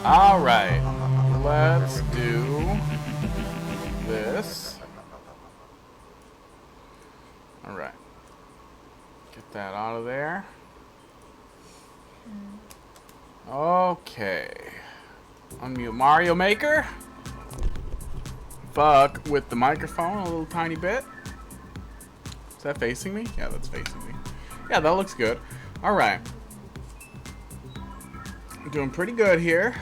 Alright, let's do this. Alright. Get that out of there. Okay. Unmute Mario Maker. Fuck with the microphone a little tiny bit. Is that facing me? Yeah, that's facing me. Yeah, that looks good. Alright. Doing pretty good here.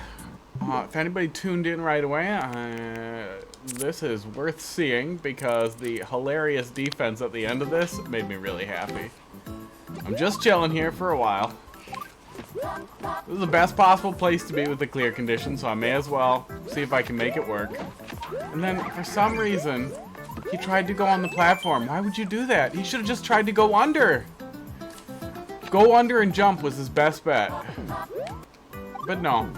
If anybody tuned in right away, this is worth seeing because the hilarious defense at the end of this made me really happy. I'm just chilling here for a while. This is the best possible place to be with the clear conditions, so I may as well see if I can make it work. And then, for some reason, he tried to go on the platform. Why would you do that? He should have just tried to go under. Go under and jump was his best bet. But no.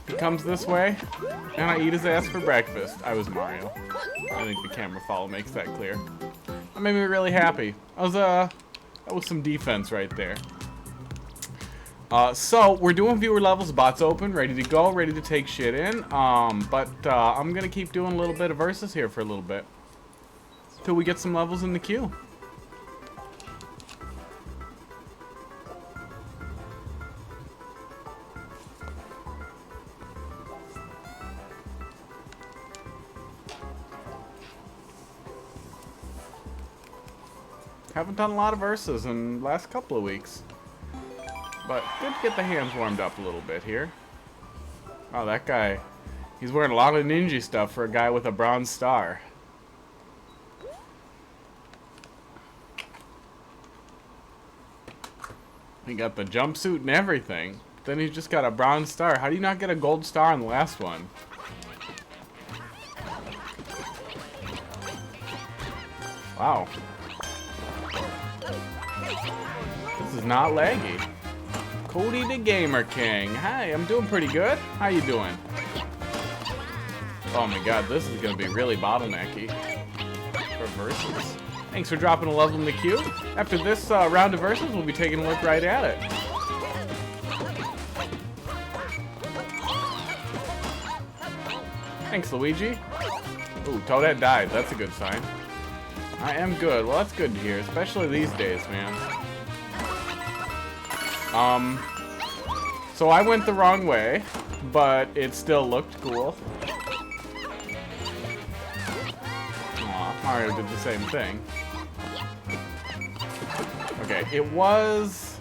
He comes this way, and I eat his ass for breakfast. I was Mario. I think the camera follow makes that clear. That made me really happy. That was some defense right there. So, we're doing viewer levels, bots open, ready to go, ready to take shit in. But I'm gonna keep doing a little bit of versus here for a little bit. Till we get some levels in the queue. Haven't done a lot of verses in the last couple of weeks. But good to get the hands warmed up a little bit here. Oh, that guy. He's wearing a lot of ninja stuff for a guy with a bronze star. He got the jumpsuit and everything. Then he's just got a bronze star. How do you not get a gold star on the last one? Wow. This is not laggy. Cody the Gamer King. Hi, I'm doing pretty good. How you doing? Oh my god, this is gonna be really bottlenecky for versus. Thanks for dropping a level in the queue. After this round of versus, we'll be taking a look right at it. Thanks, Luigi. Ooh, Toadette died. That's a good sign. I am good. Well, that's good to hear, especially these days, man. So I went the wrong way, but it still looked cool. Aw, Mario did the same thing. Okay, it was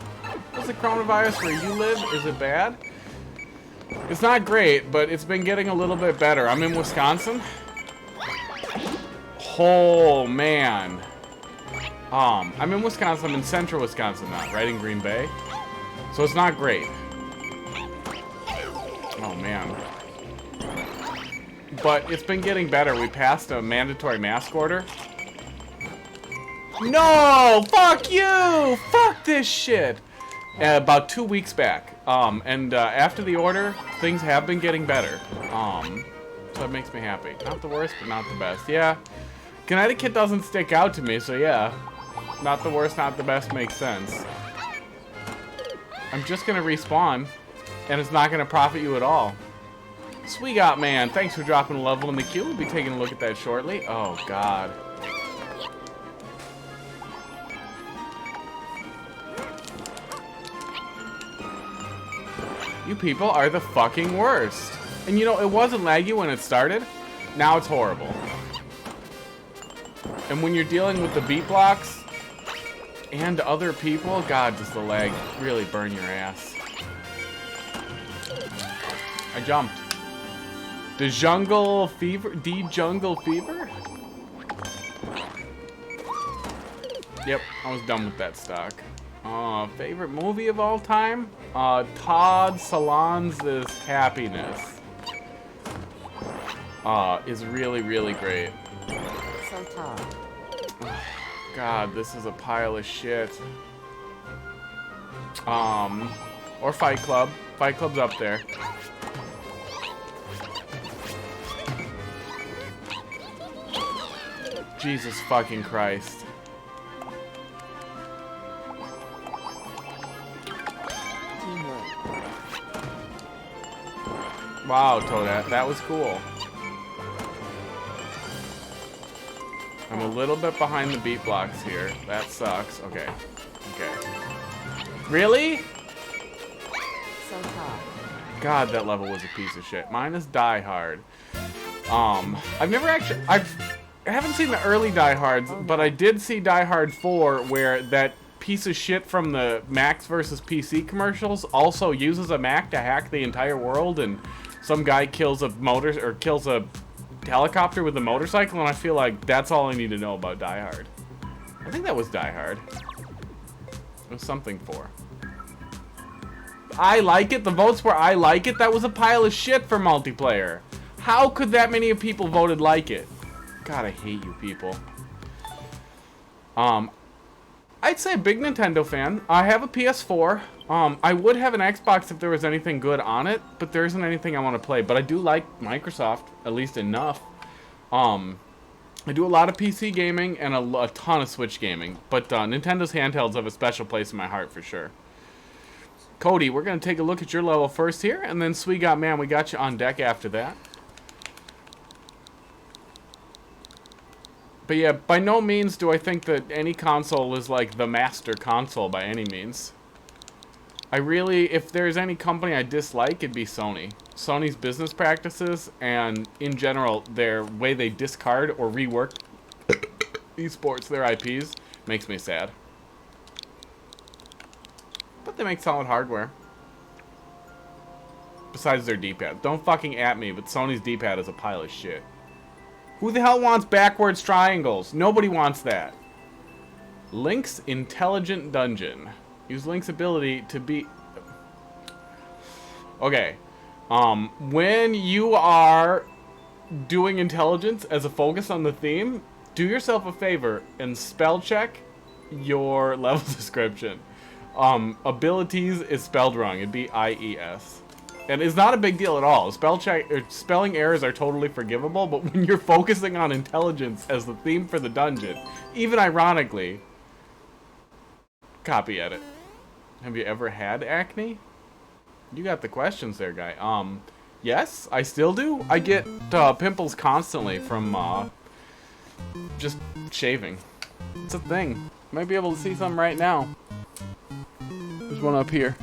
the coronavirus where you live? Is it bad? It's not great, but it's been getting a little bit better. I'm in Wisconsin. Oh, man. I'm in Wisconsin. I'm in central Wisconsin now, right in Green Bay. So it's not great. Oh, man. But it's been getting better. We passed a mandatory mask order. No! Fuck you! Fuck this shit! About 2 weeks back. After the order, things have been getting better. So it makes me happy. Not the worst, but not the best. Yeah. Connecticut doesn't stick out to me, so yeah. Not the worst, not the best makes sense. I'm just gonna respawn, and it's not gonna profit you at all. Sweegot Man, thanks for dropping a level in the queue. We'll be taking a look at that shortly. Oh, God. You people are the fucking worst. And you know, it wasn't laggy when it started. Now it's horrible. And when you're dealing with the beat blocks and other people, God, does the lag really burn your ass. I jumped. The Jungle Fever? Jungle Fever? Yep, I was done with that stock. Favorite movie of all time? Todd Solondz's Happiness. Is really, really great. So Todd. God, this is a pile of shit. Or Fight Club. Fight Club's up there. Jesus fucking Christ. Wow, Toadette, that was cool. I'm a little bit behind the beat blocks here. That sucks. Okay. Okay. Really? So tough. God, that level was a piece of shit. Mine is Die Hard. I've never actually... I haven't seen the early Die Hards, but I did see Die Hard 4 where that piece of shit from the Macs versus PC commercials also uses a Mac to hack the entire world, and some guy kills a kills a helicopter with a motorcycle, and I feel like that's all I need to know about Die Hard. I think that was Die Hard. It was something for. I like it. The votes were I like it. That was a pile of shit for multiplayer. How could that many people voted like it? God, I hate you people. I'd say a big Nintendo fan. I have a PS4. I would have an Xbox if there was anything good on it, but there isn't anything I want to play. But I do like Microsoft, at least enough. I do a lot of PC gaming and a ton of Switch gaming, but Nintendo's handhelds have a special place in my heart for sure. Cody, we're going to take a look at your level first here, and then Sweet Got Man, we got you on deck after that. But yeah, by no means do I think that any console is like the master console by any means. I really, if there's any company I dislike, it'd be Sony. Sony's business practices and, in general, their way they discard or rework esports, their IPs, makes me sad. But they make solid hardware. Besides their D-pad. Don't fucking at me, but Sony's D-pad is a pile of shit. Who the hell wants backwards triangles? Nobody wants that. Link's Intelligent Dungeon. Use Link's ability to be... Okay. When you are doing intelligence as a focus on the theme, do yourself a favor and spell check your level description. Abilities is spelled wrong. It'd be IES. And it's not a big deal at all. Spelling errors are totally forgivable, but when you're focusing on intelligence as the theme for the dungeon, even ironically, copy edit. Have you ever had acne? You got the questions there, guy. Yes, I still do. I get pimples constantly from just shaving. It's a thing. Might be able to see some right now. There's one up here.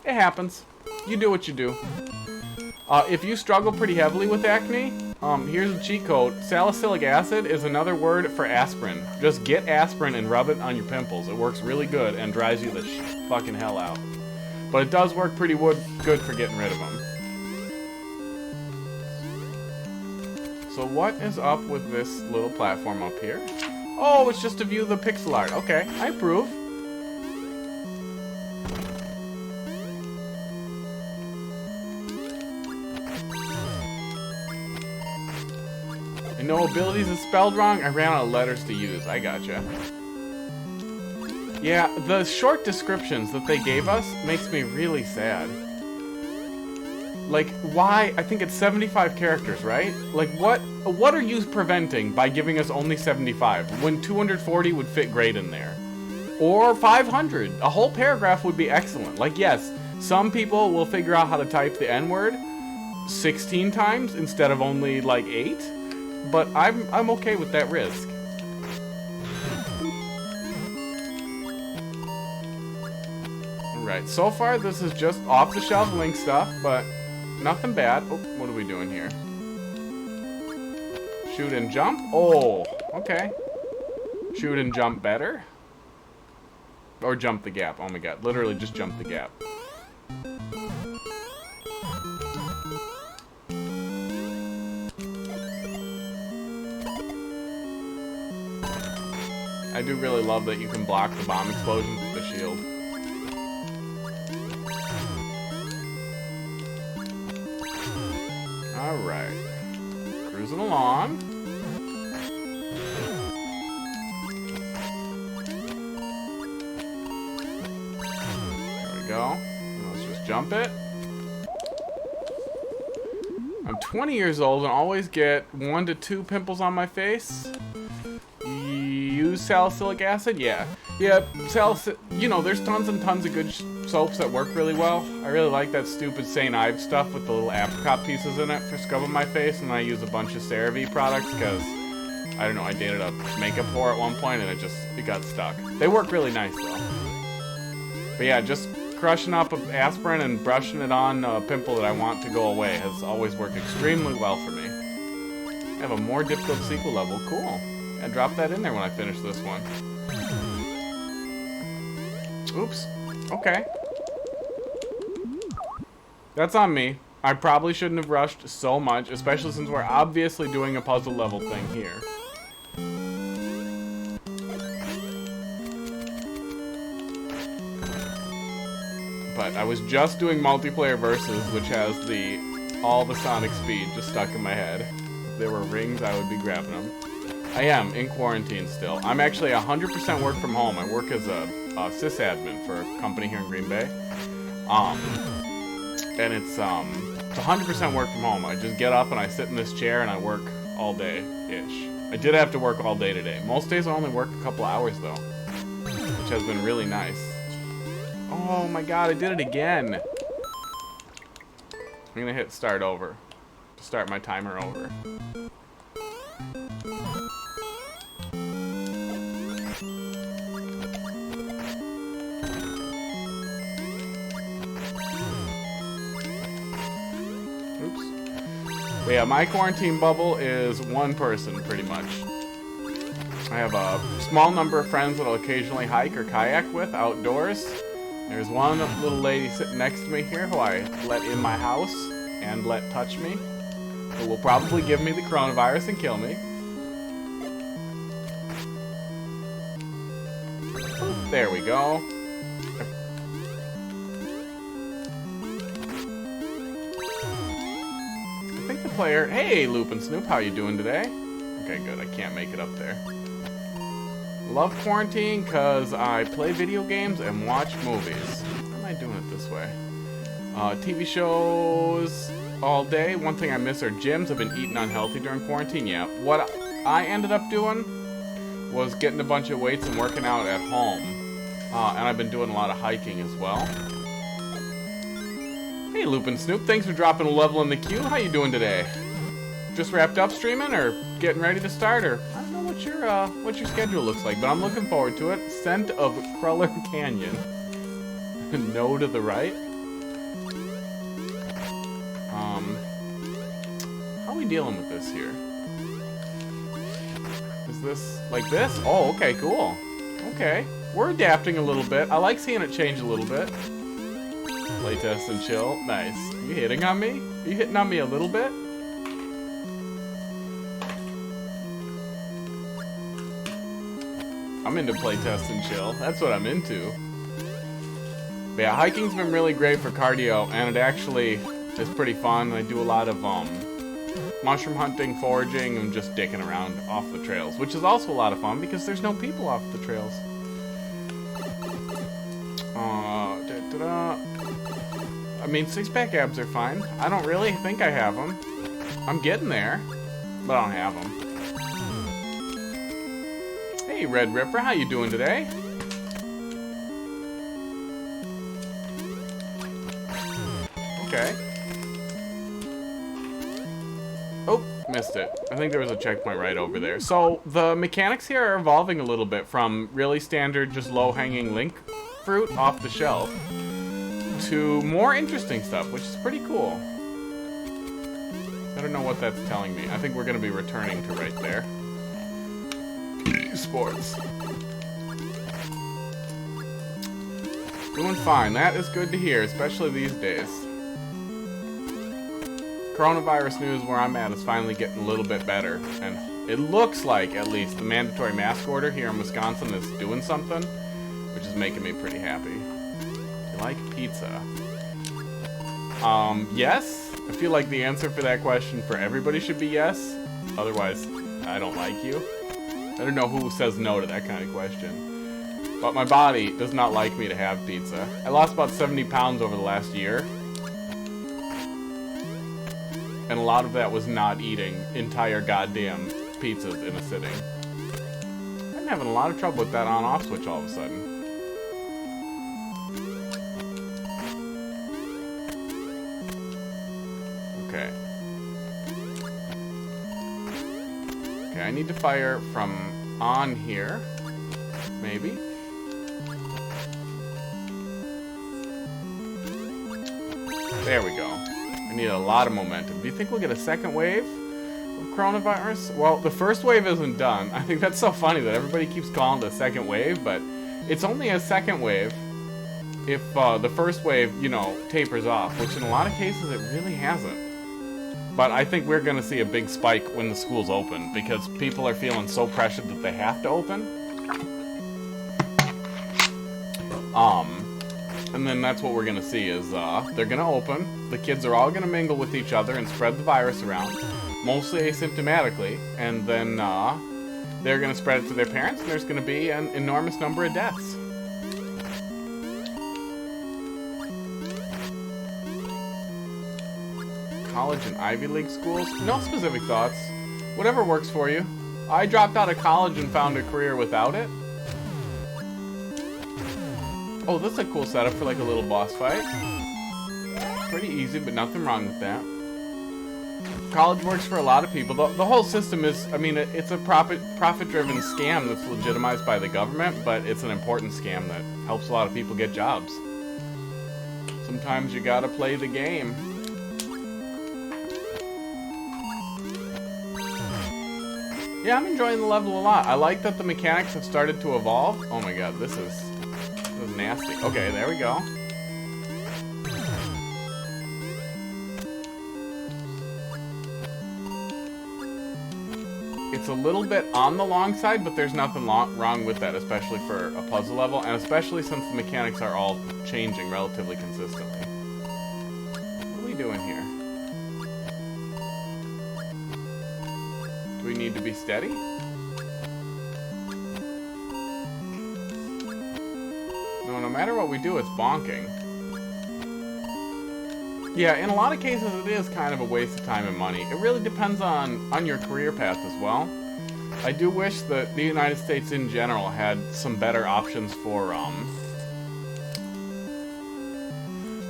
It happens. You do what you do. If you struggle pretty heavily with acne, here's a cheat code. Salicylic acid is another word for aspirin. Just get aspirin and rub it on your pimples. It works really good and dries you the fucking hell out. But it does work pretty good for getting rid of them. So what is up with this little platform up here? Oh, it's just to view the pixel art. Okay, I approve. And no abilities is spelled wrong. I ran out of letters to use. I gotcha. Yeah, the short descriptions that they gave us makes me really sad. Like, why? I think it's 75 characters, right? Like, what are you preventing by giving us only 75 when 240 would fit great in there? Or 500. A whole paragraph would be excellent. Like, yes, some people will figure out how to type the N-word 16 times instead of only, like, 8. But I'm okay with that risk. Alright, so far this is just off-the-shelf Link stuff, but nothing bad. Oh, what are we doing here? Shoot and jump? Oh, okay. Shoot and jump better? Or jump the gap. Oh my god, literally just jump the gap. I do really love that you can block the bomb explosions with the shield. Alright. Cruising along. There we go. Let's just jump it. I'm 20 years old and always get 1 to 2 pimples on my face. Use salicylic acid? Yeah. Yeah, you know, there's tons and tons of good soaps that work really well. I really like that stupid St. Ives stuff with the little apricot pieces in it for scrubbing my face, and I use a bunch of CeraVe products because, I don't know, I dated a makeup whore at one point and it got stuck. They work really nice though. But yeah, just crushing up aspirin and brushing it on a pimple that I want to go away has always worked extremely well for me. I have a more difficult sequel level. Cool. And drop that in there when I finish this one. Oops. Okay. That's on me. I probably shouldn't have rushed so much, especially since we're obviously doing a puzzle level thing here. But I was just doing multiplayer versus, which has all the Sonic speed just stuck in my head. If there were rings, I would be grabbing them. I am in quarantine still. I'm actually 100% work from home. I work as a sysadmin for a company here in Green Bay. And it's 100% work from home. I just get up and I sit in this chair and I work all day-ish. I did have to work all day today. Most days I only work a couple hours though, which has been really nice. Oh my god, I did it again. I'm gonna hit start over to start my timer over. Oops. But yeah, my quarantine bubble is one person pretty much. I have a small number of friends that I'll occasionally hike or kayak with outdoors. There's one little lady sitting next to me here who I let in my house and let touch me, who will probably give me the coronavirus and kill me. There we go. I think the player... Hey, Loop and Snoop, how you doing today? Okay, good. I can't make it up there. Love quarantine because I play video games and watch movies. How am I doing it this way? TV shows all day. One thing I miss are gyms. I've been eating unhealthy during quarantine. Yeah, what I ended up doing was getting a bunch of weights and working out at home. And I've been doing a lot of hiking as well. Hey, Loopin' Snoop, thanks for dropping a level in the queue. How you doing today? Just wrapped up streaming or getting ready to start, or I don't know what your schedule looks like, but I'm looking forward to it. Scent of Cruller Canyon. No to the right. How are we dealing with this here? Is this like this? Oh, okay, cool. Okay, we're adapting a little bit. I like seeing it change a little bit. Playtest and chill. Nice. You hitting on me? Are you hitting on me a little bit? I'm into playtest and chill. That's what I'm into. But yeah, hiking's been really great for cardio, and it actually is pretty fun. I do a lot of mushroom hunting, foraging, and just dicking around off the trails, which is also a lot of fun because there's no people off the trails. I mean, six-pack abs are fine. I don't really think I have them. I'm getting there, but I don't have them. Hey, Red Ripper, how you doing today? Okay. Oh, missed it. I think there was a checkpoint right over there. So, the mechanics here are evolving a little bit from really standard, just low-hanging Link fruit off the shelf to more interesting stuff, which is pretty cool. I don't know what that's telling me. I think we're going to be returning to right there. Sports. Doing fine. That is good to hear, especially these days. Coronavirus news where I'm at is finally getting a little bit better, and it looks like, at least, the mandatory mask order here in Wisconsin is doing something, which is making me pretty happy. You like pizza? Yes. I feel like the answer for that question for everybody should be yes. Otherwise, I don't like you. I don't know who says no to that kind of question. But my body does not like me to have pizza. I lost about 70 pounds over the last year. And a lot of that was not eating entire goddamn pizzas in a sitting. I'm having a lot of trouble with that on-off switch all of a sudden. Okay, I need to fire from on here. Maybe. There we go. I need a lot of momentum. Do you think we'll get a second wave of coronavirus? Well, the first wave isn't done. I think that's so funny that everybody keeps calling it a second wave, but it's only a second wave if the first wave, you know, tapers off, which in a lot of cases it really hasn't. But I think we're going to see a big spike when the schools open because people are feeling so pressured that they have to open. And then that's what we're going to see is they're going to open. The kids are all going to mingle with each other and spread the virus around, mostly asymptomatically. And then they're going to spread it to their parents, and there's going to be an enormous number of deaths. College and Ivy League schools? No specific thoughts. Whatever works for you. I dropped out of college and found a career without it. Oh, this is a cool setup for like a little boss fight. Pretty easy, but nothing wrong with that. College works for a lot of people. The whole system is, I mean, it's a profit-driven scam that's legitimized by the government, but it's an important scam that helps a lot of people get jobs. Sometimes you gotta play the game. Yeah, I'm enjoying the level a lot. I like that the mechanics have started to evolve. Oh my god, this is nasty. Okay, there we go. It's a little bit on the long side, but there's nothing wrong with that, especially for a puzzle level, and especially since the mechanics are all changing relatively consistently. What are we doing here? Do we need to be steady? No matter what we do, it's bonking. Yeah, in a lot of cases, it is kind of a waste of time and money. It really depends on your career path as well. I do wish that the United States in general had some better options for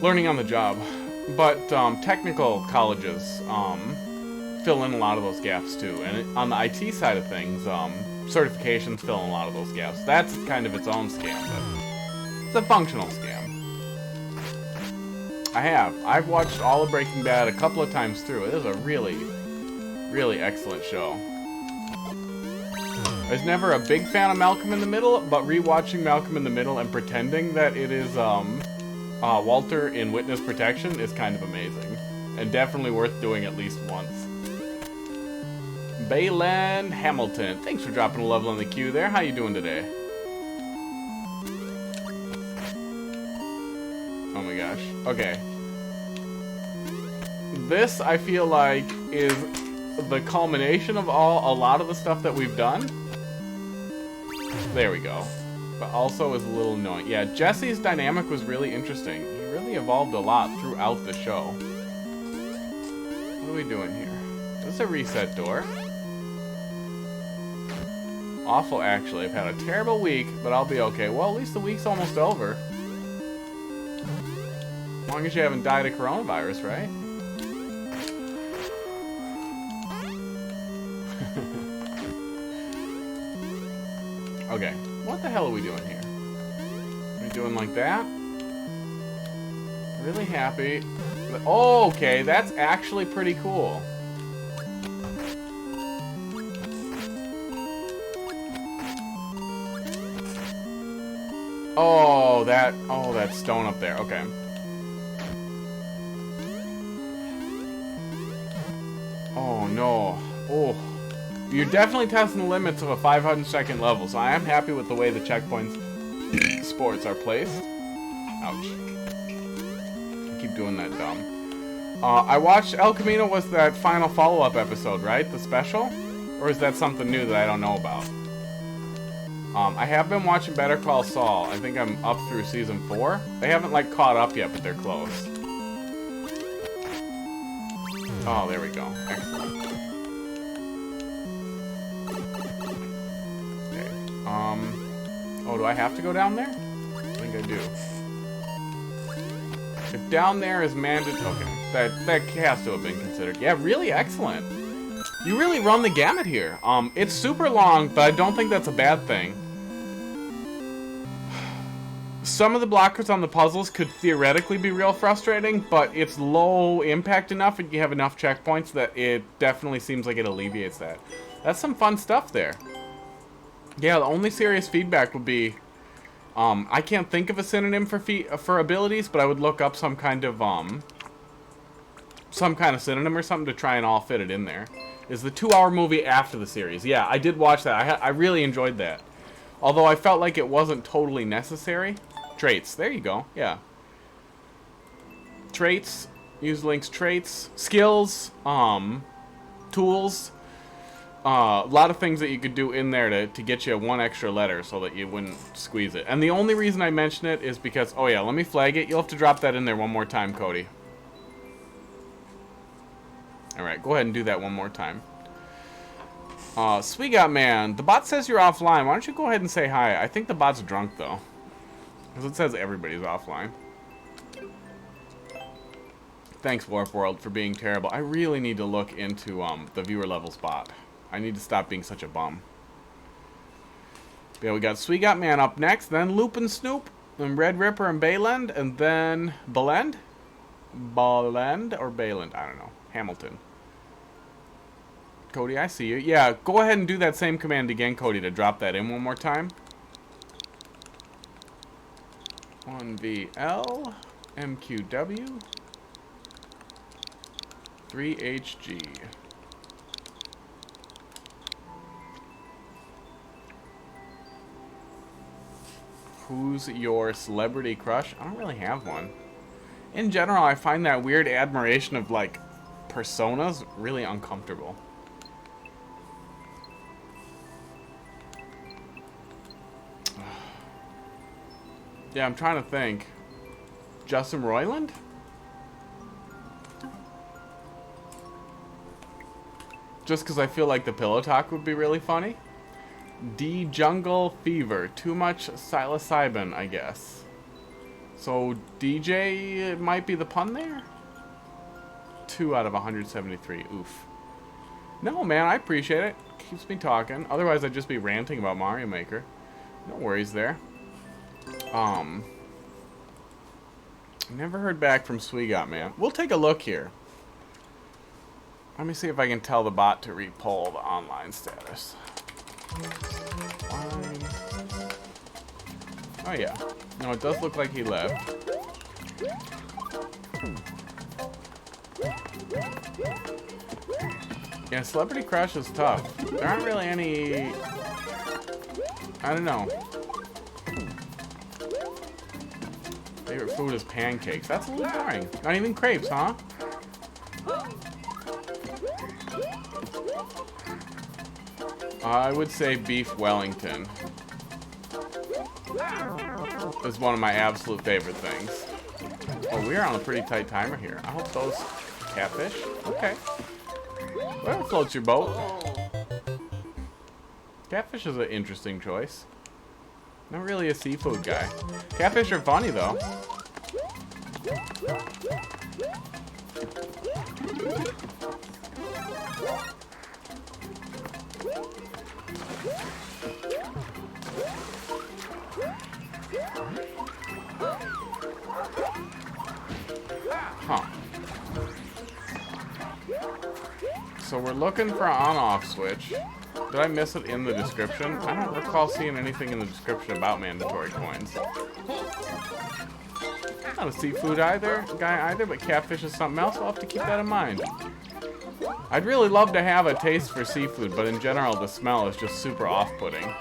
learning on the job. But technical colleges fill in a lot of those gaps too. And on the IT side of things, certifications fill in a lot of those gaps. That's kind of its own scam, but it's a functional scam. I've watched all of Breaking Bad a couple of times through. It is a really, really excellent show. I was never a big fan of Malcolm in the Middle, but rewatching Malcolm in the Middle and pretending that it is Walter in Witness Protection is kind of amazing. And definitely worth doing at least once. Bayland Hamilton, thanks for dropping a level in the queue there. How you doing today? Oh my gosh. Okay. This, I feel like, is the culmination of a lot of the stuff that we've done. There we go. But also is a little annoying. Yeah, Jesse's dynamic was really interesting. He really evolved a lot throughout the show. What are we doing here? This is a reset door. Awful, actually. I've had a terrible week, but I'll be okay. Well, at least the week's almost over. As long as you haven't died of coronavirus, right? Okay, what the hell are we doing here? Are we doing like that? Really happy. Oh, okay, that's actually pretty cool. Oh, that stone up there. Okay. Oh, no. Oh. You're definitely testing the limits of a 500-second level, so I am happy with the way the checkpoints sports are placed. Ouch. I keep doing that dumb. I watched El Camino was that final follow-up episode, right? The special? Or is that something new that I don't know about? I have been watching Better Call Saul. I think I'm up through season 4. They haven't, like, caught up yet, but they're close. Oh, there we go. Excellent. Oh, do I have to go down there? I think I do. If down there is mandatory... Okay, that has to have been considered. Yeah, really excellent. You really run the gamut here. It's super long, but I don't think that's a bad thing. Some of the blockers on the puzzles could theoretically be real frustrating, but it's low impact enough and you have enough checkpoints that it definitely seems like it alleviates that. That's some fun stuff there. Yeah, the only serious feedback would be, I can't think of a synonym for abilities, but I would look up some kind of synonym or something to try and all fit it in there. Is the 2-hour movie after the series. Yeah, I did watch that. I really enjoyed that. Although I felt like it wasn't totally necessary. Traits. There you go. Yeah. Traits. Use Link's traits. Skills. Tools. A lot of things that you could do in there to get you one extra letter so that you wouldn't squeeze it. And the only reason I mention it is because... Oh yeah, let me flag it. You'll have to drop that in there one more time, Cody. Alright, go ahead and do that one more time. Sweegot Man, the bot says you're offline. Why don't you go ahead and say hi? I think the bot's drunk, though. Because it says everybody's offline. Thanks, Warp World, for being terrible. I really need to look into the viewer levels bot. I need to stop being such a bum. Yeah, we got Sweegot Man up next, then Loopin' Snoop, and Red Ripper and Bayland, and then Balend? Balend or Bayland? I don't know. Hamilton. Cody, I see you. Yeah, go ahead and do that same command again, Cody, to drop that in one more time. 1VL, MQW, 3HG. Who's your celebrity crush? I don't really have one. In general, I find that weird admiration of, like, personas really uncomfortable. Yeah, I'm trying to think. Justin Roiland? Just because I feel like the pillow talk would be really funny. D Jungle Fever. Too much psilocybin, I guess. So DJ might be the pun there? 2 out of 173. Oof. No, man, I appreciate it. Keeps me talking. Otherwise, I'd just be ranting about Mario Maker. No worries there. Never heard back from Sweegot Man. We'll take a look here. Let me see if I can tell the bot to repoll the online status. Oh yeah. No, it does look like he left. Yeah, Celebrity Crush is tough. There aren't really any... I don't know. Favorite food is pancakes. That's a little boring. Not even crepes, huh? I would say beef Wellington is one of my absolute favorite things. Oh, we're on a pretty tight timer here. I hope those catfish. Okay. Whatever floats your boat. Catfish is an interesting choice. Not really a seafood guy. Catfish are funny, though. Huh. So we're looking for an on-off switch. Did I miss it in the description? I don't recall seeing anything in the description about mandatory coins. Not a seafood guy either, but catfish is something else. I'll have to keep that in mind. I'd really love to have a taste for seafood, but in general, the smell is just super off-putting.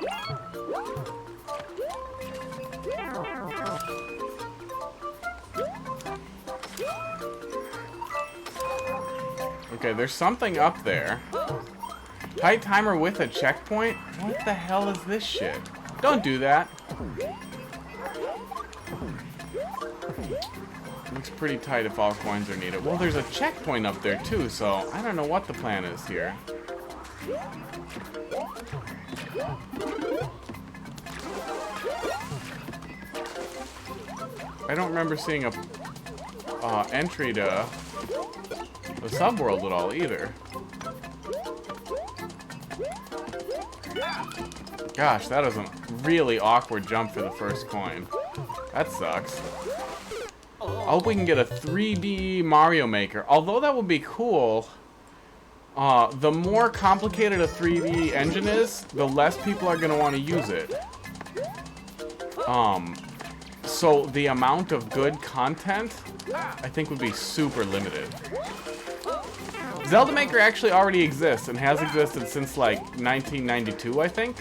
Okay, there's something up there. Tight timer with a checkpoint? What the hell is this shit? Don't do that. Looks pretty tight if all coins are needed. Well, there's a checkpoint up there too, so I don't know what the plan is here. I don't remember seeing a entry to the subworld at all either. Gosh, that is a really awkward jump for the first coin. That sucks. I hope we can get a 3D Mario Maker. Although that would be cool, the more complicated a 3D engine is, the less people are going to want to use it. So the amount of good content, I think, would be super limited. Zelda Maker actually already exists and has existed since like 1992, I think.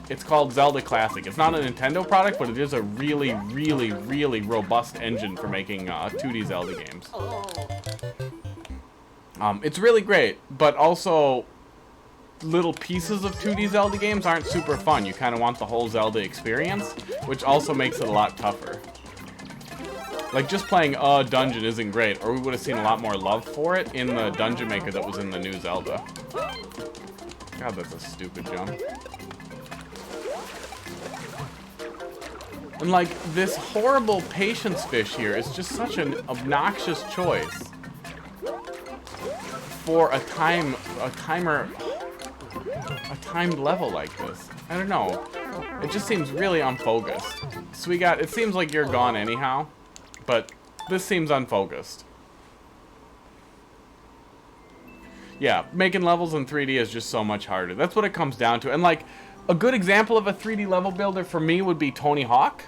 It's called Zelda Classic. It's not a Nintendo product, but it is a really, really, really robust engine for making 2D Zelda games. It's really great, but also little pieces of 2D Zelda games aren't super fun. You kind of want the whole Zelda experience, which also makes it a lot tougher. Like, just playing a dungeon isn't great, or we would have seen a lot more love for it in the Dungeon Maker that was in the new Zelda. God, that's a stupid jump. And, like, this horrible patience fish here is just such an obnoxious choice for a timed level like this. I don't know. It just seems really unfocused. So it seems like you're gone anyhow. But this seems unfocused. Yeah, making levels in 3D is just so much harder. That's what it comes down to. And, like, a good example of a 3D level builder for me would be Tony Hawk.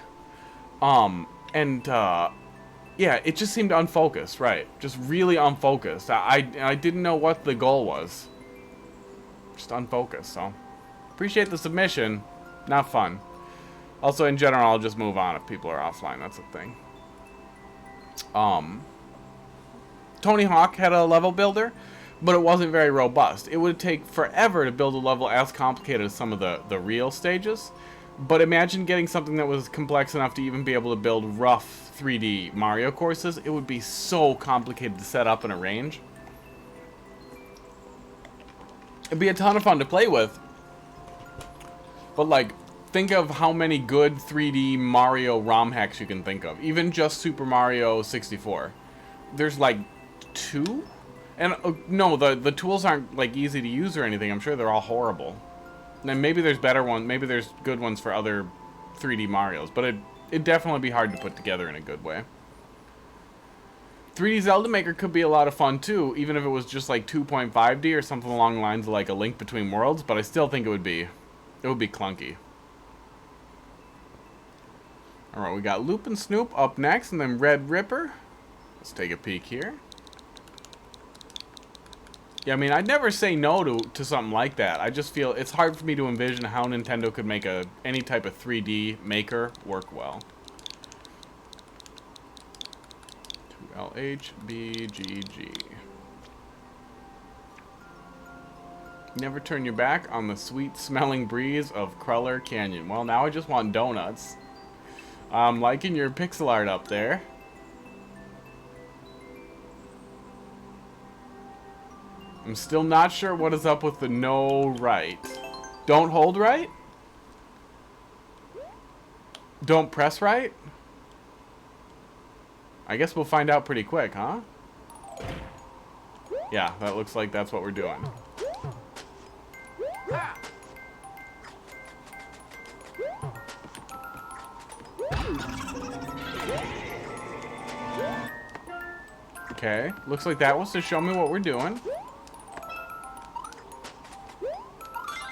Yeah, it just seemed unfocused, right? Just really unfocused. I didn't know what the goal was. Just unfocused, so. Appreciate the submission. Not fun. Also, in general, I'll just move on if people are offline. That's the thing. Tony Hawk had a level builder, but it wasn't very robust. It would take forever to build a level as complicated as some of the real stages. But imagine getting something that was complex enough to even be able to build rough 3D Mario courses. It would be so complicated to set up and arrange. It'd be a ton of fun to play with. But, like, think of how many good 3D Mario ROM hacks you can think of. Even just Super Mario 64. There's like 2? And no, the tools aren't like easy to use or anything. I'm sure they're all horrible. And maybe there's better ones. Maybe there's good ones for other 3D Marios. But it'd definitely be hard to put together in a good way. 3D Zelda Maker could be a lot of fun too. Even if it was just like 2.5D or something along the lines of like A Link Between Worlds. But I still think it would be clunky. Alright, we got Loop and Snoop up next, and then Red Ripper. Let's take a peek here. Yeah, I mean, I'd never say no to something like that. I just feel it's hard for me to envision how Nintendo could make any type of 3D maker work well. 2LHBGG. Never turn your back on the sweet-smelling breeze of Cruller Canyon. Well, now I just want donuts. I'm liking your pixel art up there. I'm still not sure what is up with the no right. Don't hold right? Don't press right? I guess we'll find out pretty quick, huh? Yeah, that looks like that's what we're doing. Okay, looks like that was to show me what we're doing.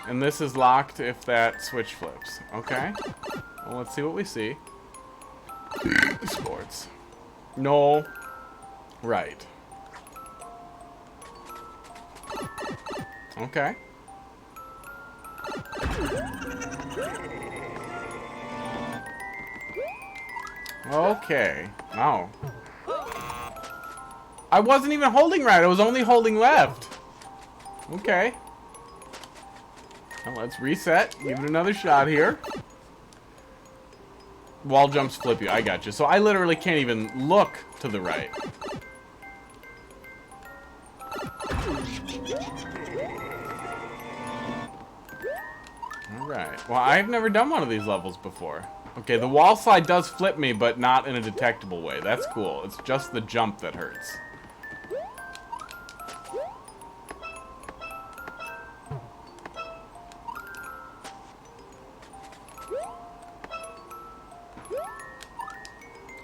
And this is locked if that switch flips. Okay. Well, let's see what we see. Sports. No. Right. Okay. Okay. Oh. I wasn't even holding right. I was only holding left. Okay. Well, let's reset. Give it another shot here. Wall jumps flip you. I got you. So I literally can't even look to the right. Alright. Well, I've never done one of these levels before. Okay, the wall slide does flip me, but not in a detectable way. That's cool. It's just the jump that hurts.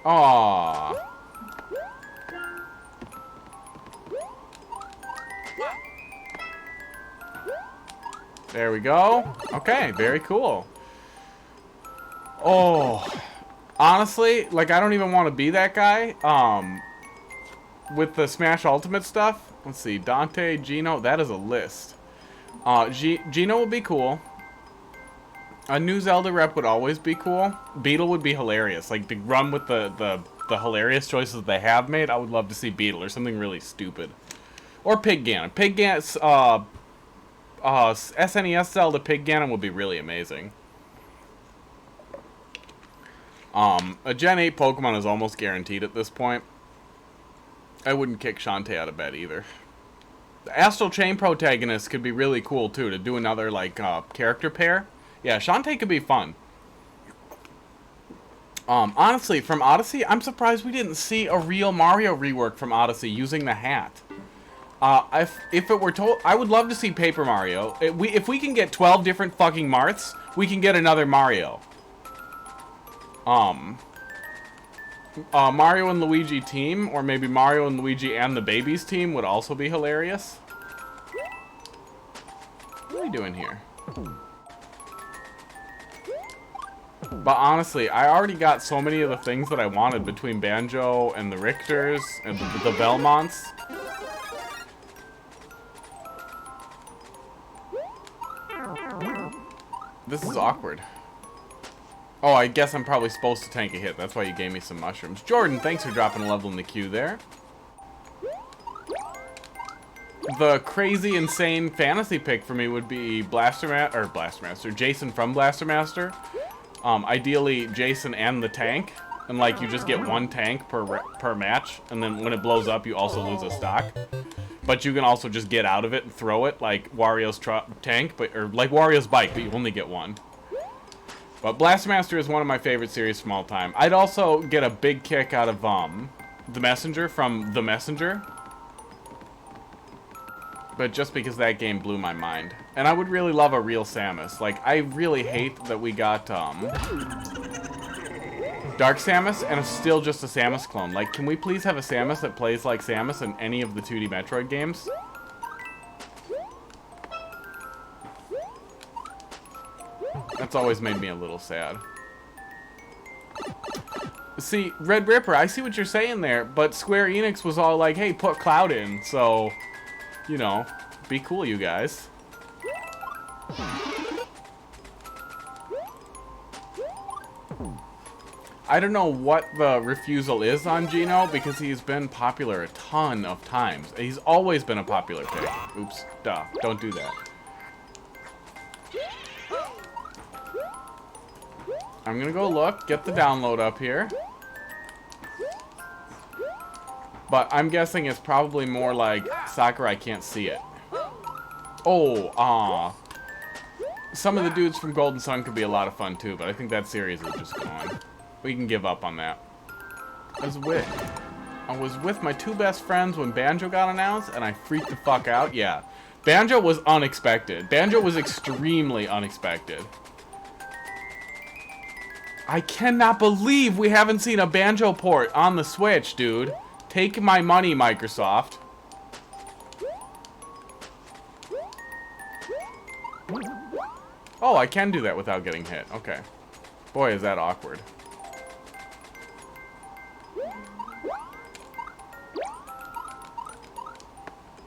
Aww. There we go. Okay, very cool. Oh, honestly, like, I don't even want to be that guy. With the Smash Ultimate stuff. Let's see, Dante, Geno, that is a list. Geno would be cool. A new Zelda rep would always be cool. Beetle would be hilarious. Like, to run with the hilarious choices that they have made, I would love to see Beetle or something really stupid. Or Pig Ganon. Pig Ganon's, SNES Zelda Pig Ganon would be really amazing. A Gen 8 Pokemon is almost guaranteed at this point. I wouldn't kick Shantae out of bed either. The Astral Chain protagonist could be really cool too, to do another, like, character pair. Yeah, Shantae could be fun. Honestly, from Odyssey, I'm surprised we didn't see a real Mario rework from Odyssey using the hat. If it were told, I would love to see Paper Mario. If we can get 12 different fucking Marths, we can get another Mario. Mario and Luigi team, or maybe Mario and Luigi and the babies team would also be hilarious. What are we doing here? But honestly, I already got so many of the things that I wanted between Banjo and the Richters and the Belmonts. This is awkward. Oh, I guess I'm probably supposed to tank a hit. That's why you gave me some mushrooms. Jordan, thanks for dropping a level in the queue there. The crazy, insane fantasy pick for me would be Blastermaster, Jason from Blastermaster. Ideally, Jason and the tank. And, like, you just get one tank per match. And then when it blows up, you also lose a stock. But you can also just get out of it and throw it, like Wario's tank, or like Wario's bike, but you only get one. But Blastermaster is one of my favorite series from all time. I'd also get a big kick out of the Messenger from The Messenger. But just because that game blew my mind. And I would really love a real Samus. Like, I really hate that we got Dark Samus and it's still just a Samus clone. Like, can we please have a Samus that plays like Samus in any of the 2D Metroid games? That's always made me a little sad. See, Red Ripper, I see what you're saying there, but Square Enix was all like, hey, put Cloud in, so, you know, be cool, you guys. I don't know what the refusal is on Geno, because he's been popular a ton of times. He's always been a popular pick. Oops, duh, don't do that. I'm gonna go look, get the download up here. But I'm guessing it's probably more like Sakurai can't see it. Oh, some of the dudes from Golden Sun could be a lot of fun too, but I think that series is just gone. We can give up on that. I was with my two best friends when Banjo got announced, and I freaked the fuck out. Yeah, Banjo was unexpected. Banjo was extremely unexpected. I cannot believe we haven't seen a Banjo port on the Switch, dude. Take my money, Microsoft. Oh, I can do that without getting hit. Okay. Boy, is that awkward.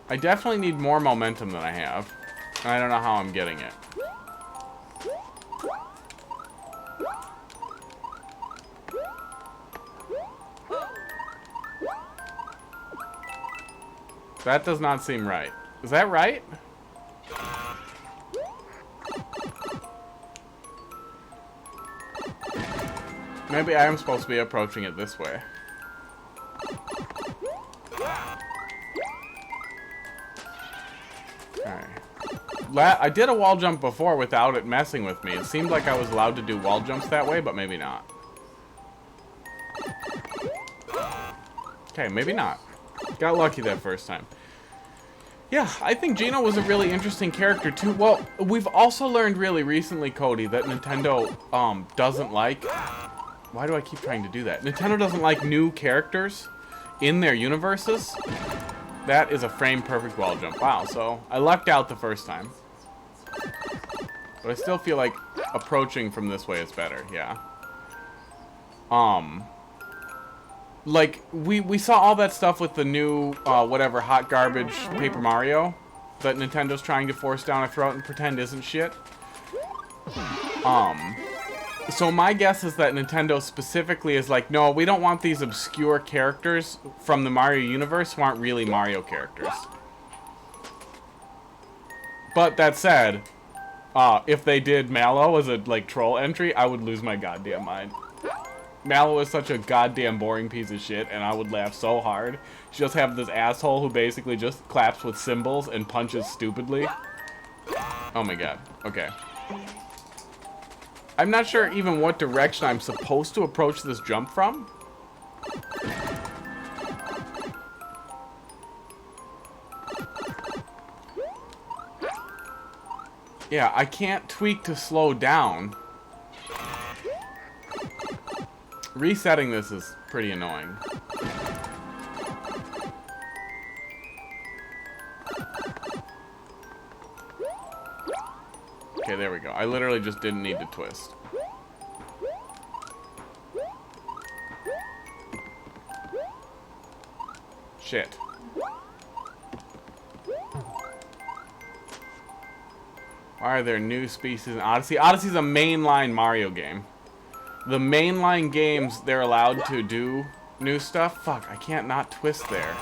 I definitely need more momentum than I have. And I don't know how I'm getting it. That does not seem right. Is that right? Maybe I am supposed to be approaching it this way. Alright. I did a wall jump before without it messing with me. It seemed like I was allowed to do wall jumps that way, but maybe not. Okay, maybe not. Got lucky that first time. Yeah, I think Geno was a really interesting character too. Well, we've also learned really recently, Cody, that Nintendo doesn't like Why do I keep trying to do that? Nintendo doesn't like new characters in their universes. That is a frame-perfect wall jump. Wow, so I lucked out the first time. But I still feel like approaching from this way is better, yeah. Like, we saw all that stuff with the new, whatever, hot garbage Paper Mario that Nintendo's trying to force down our throat and pretend isn't shit. So my guess is that Nintendo specifically is like, no, we don't want these obscure characters from the Mario universe who aren't really Mario characters. But that said, if they did Mallow as a, like, troll entry, I would lose my goddamn mind. Mallow is such a goddamn boring piece of shit, and I would laugh so hard. You just have this asshole who basically just claps with cymbals and punches stupidly. Oh my god. Okay. I'm not sure even what direction I'm supposed to approach this jump from. Yeah, I can't tweak to slow down. Resetting this is pretty annoying. Okay, there we go. I literally just didn't need to twist. Shit. Why are there new species in Odyssey? Odyssey's a mainline Mario game. The mainline games, they're allowed to do new stuff. Fuck, I can't not twist there.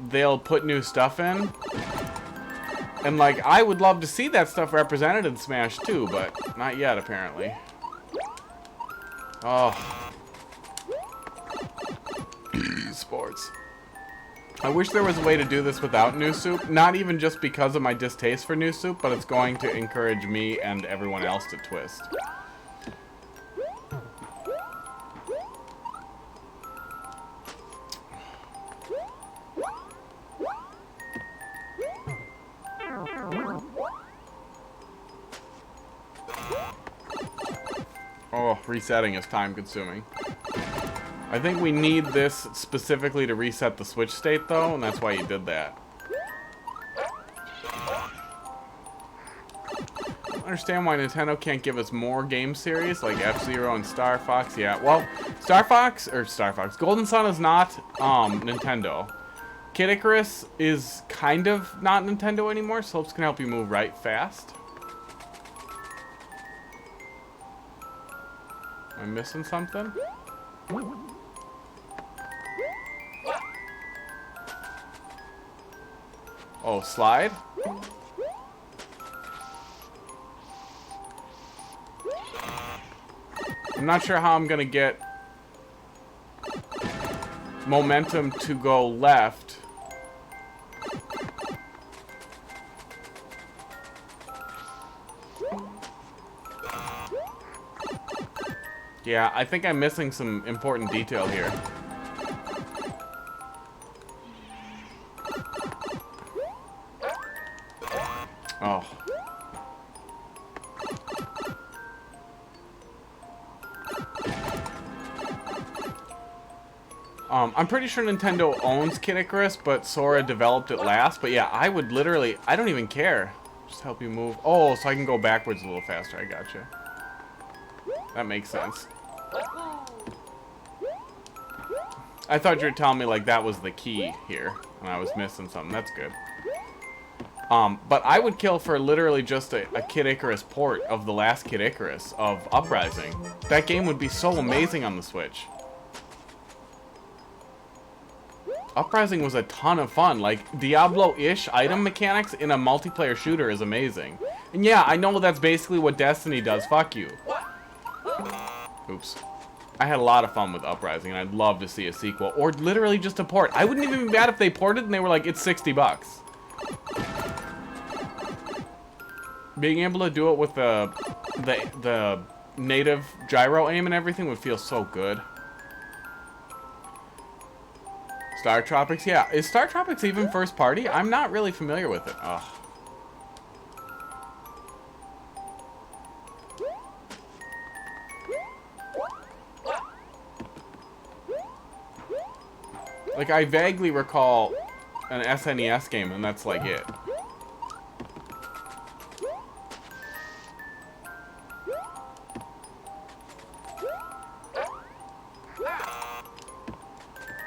They'll put new stuff in. And, like, I would love to see that stuff represented in Smash too, but not yet, apparently. Oh. Sports. I wish there was a way to do this without New Soup. Not even just because of my distaste for New Soup, but it's going to encourage me and everyone else to twist. Oh, resetting is time consuming. I think we need this specifically to reset the switch state, though, and that's why you did that. I don't understand why Nintendo can't give us more game series like F-Zero and Star Fox. Yeah, well, Star Fox, Golden Sun is not Nintendo. Kid Icarus is kind of not Nintendo anymore. Slopes can help you move right fast. Am I missing something? Oh, slide? I'm not sure how I'm gonna get momentum to go left. Yeah, I think I'm missing some important detail here. Oh. I'm pretty sure Nintendo owns Kid Icarus, but Sora developed it last. But yeah, I would literally, I don't even care. Just help you move. Oh, so I can go backwards a little faster. I gotcha. That makes sense. I thought you were telling me like that was the key here, and I was missing something. That's good. But I would kill for literally just a Kid Icarus port of the last Kid Icarus of Uprising. That game would be so amazing on the Switch. Uprising was a ton of fun. Like, Diablo-ish item mechanics in a multiplayer shooter is amazing. And yeah, I know that's basically what Destiny does. Fuck you. Oops. I had a lot of fun with Uprising, and I'd love to see a sequel. Or literally just a port. I wouldn't even be mad if they ported and they were like, it's $60. Being able to do it with the native gyro aim and everything would feel so good. Star Tropics, yeah. Is Star Tropics even first party? I'm not really familiar with it. Ugh. Like, I vaguely recall an SNES game, and that's like it.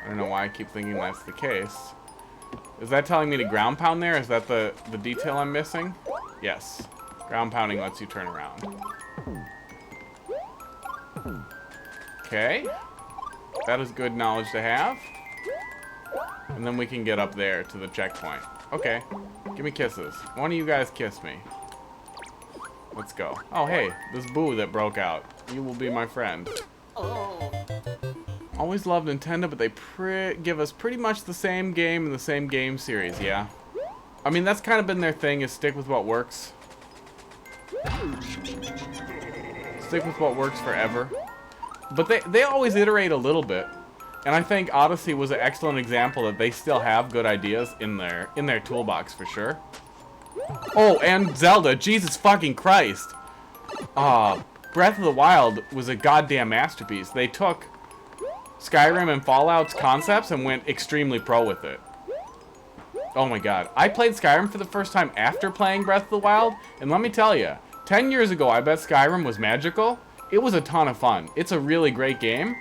I don't know why I keep thinking that's the case. Is that telling me to ground pound there? Is that the detail I'm missing? Yes. Ground pounding lets you turn around. Okay. That is good knowledge to have. And then we can get up there to the checkpoint. Okay. Give me kisses. One of you guys kiss me. Let's go. Oh, hey. This Boo that broke out. You will be my friend. Always loved Nintendo, but they give us pretty much the same game in the same game series, yeah. I mean, that's kind of been their thing, is stick with what works. Stick with what works forever. But they always iterate a little bit. And I think Odyssey was an excellent example that they still have good ideas in their toolbox for sure. Oh, and Zelda, Jesus fucking Christ. Breath of the Wild was a goddamn masterpiece. They took Skyrim and Fallout's concepts and went extremely pro with it. Oh my god. I played Skyrim for the first time after playing Breath of the Wild, and let me tell you, 10 years ago I bet Skyrim was magical. It was a ton of fun. It's a really great game.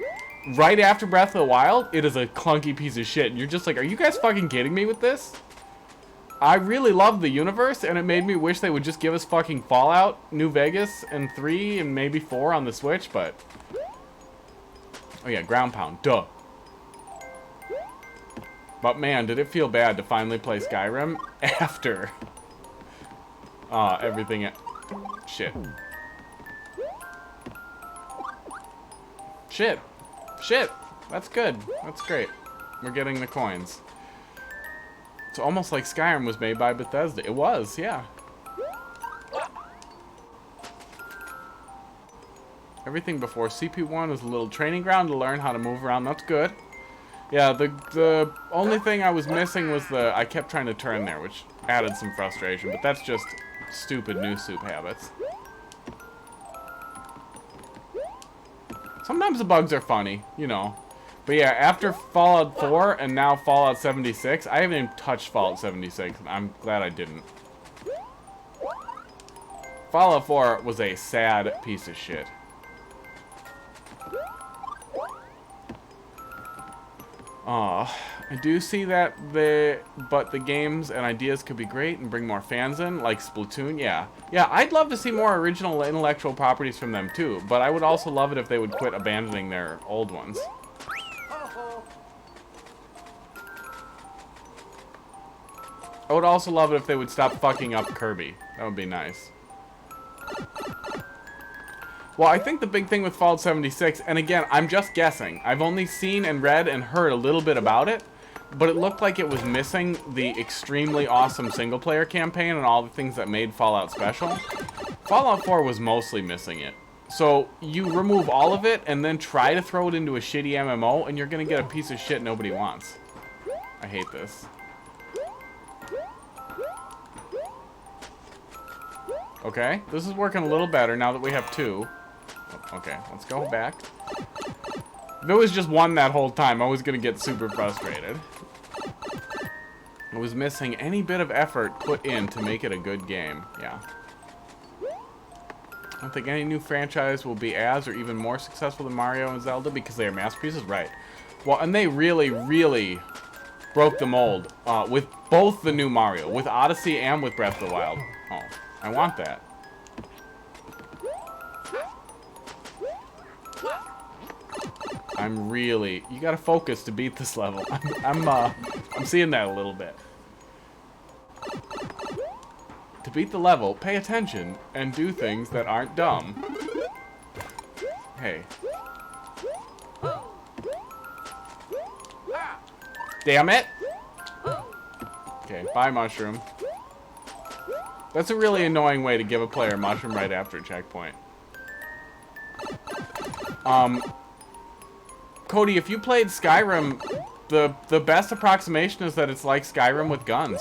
Right after Breath of the Wild, it is a clunky piece of shit, and you're just like, are you guys fucking kidding me with this? I really love the universe, and it made me wish they would just give us fucking Fallout, New Vegas, and 3, and maybe 4 on the Switch, but... Oh yeah, ground pound, duh. But man, did it feel bad to finally play Skyrim after... everything... Shit. Shit. Shit. That's good. That's great. We're getting the coins. It's almost like Skyrim was made by Bethesda. It was, yeah. Everything before CP1 is a little training ground to learn how to move around. That's good. Yeah, the only thing I was missing was I kept trying to turn there, which added some frustration, but that's just stupid new soup habits. Sometimes the bugs are funny, you know. But yeah, after Fallout 4 and now Fallout 76, I haven't even touched Fallout 76. I'm glad I didn't. Fallout 4 was a sad piece of shit. I do see that but the games and ideas could be great and bring more fans in, like Splatoon, yeah. Yeah, I'd love to see more original intellectual properties from them too, but I would also love it if they would quit abandoning their old ones. I would also love it if they would stop fucking up Kirby. That would be nice. Well, I think the big thing with Fallout 76, and again, I'm just guessing. I've only seen and read and heard a little bit about it, but it looked like it was missing the extremely awesome single-player campaign and all the things that made Fallout special. Fallout 4 was mostly missing it. So you remove all of it and then try to throw it into a shitty MMO, and you're going to get a piece of shit nobody wants. I hate this. Okay, this is working a little better now that we have 2. Okay, let's go back. If it was just 1 that whole time, I was going to get super frustrated. I was missing any bit of effort put in to make it a good game. Yeah. I don't think any new franchise will be as or even more successful than Mario and Zelda because they are masterpieces. Right. Well, and they really, really broke the mold with both the new Mario, with Odyssey and with Breath of the Wild. Oh, I want that. I'm really... You gotta focus to beat this level. I'm seeing that a little bit. To beat the level, pay attention and do things that aren't dumb. Hey. Damn it! Okay, bye, mushroom. That's a really annoying way to give a player a mushroom right after a checkpoint. Cody, if you played Skyrim, the best approximation is that it's like Skyrim with guns.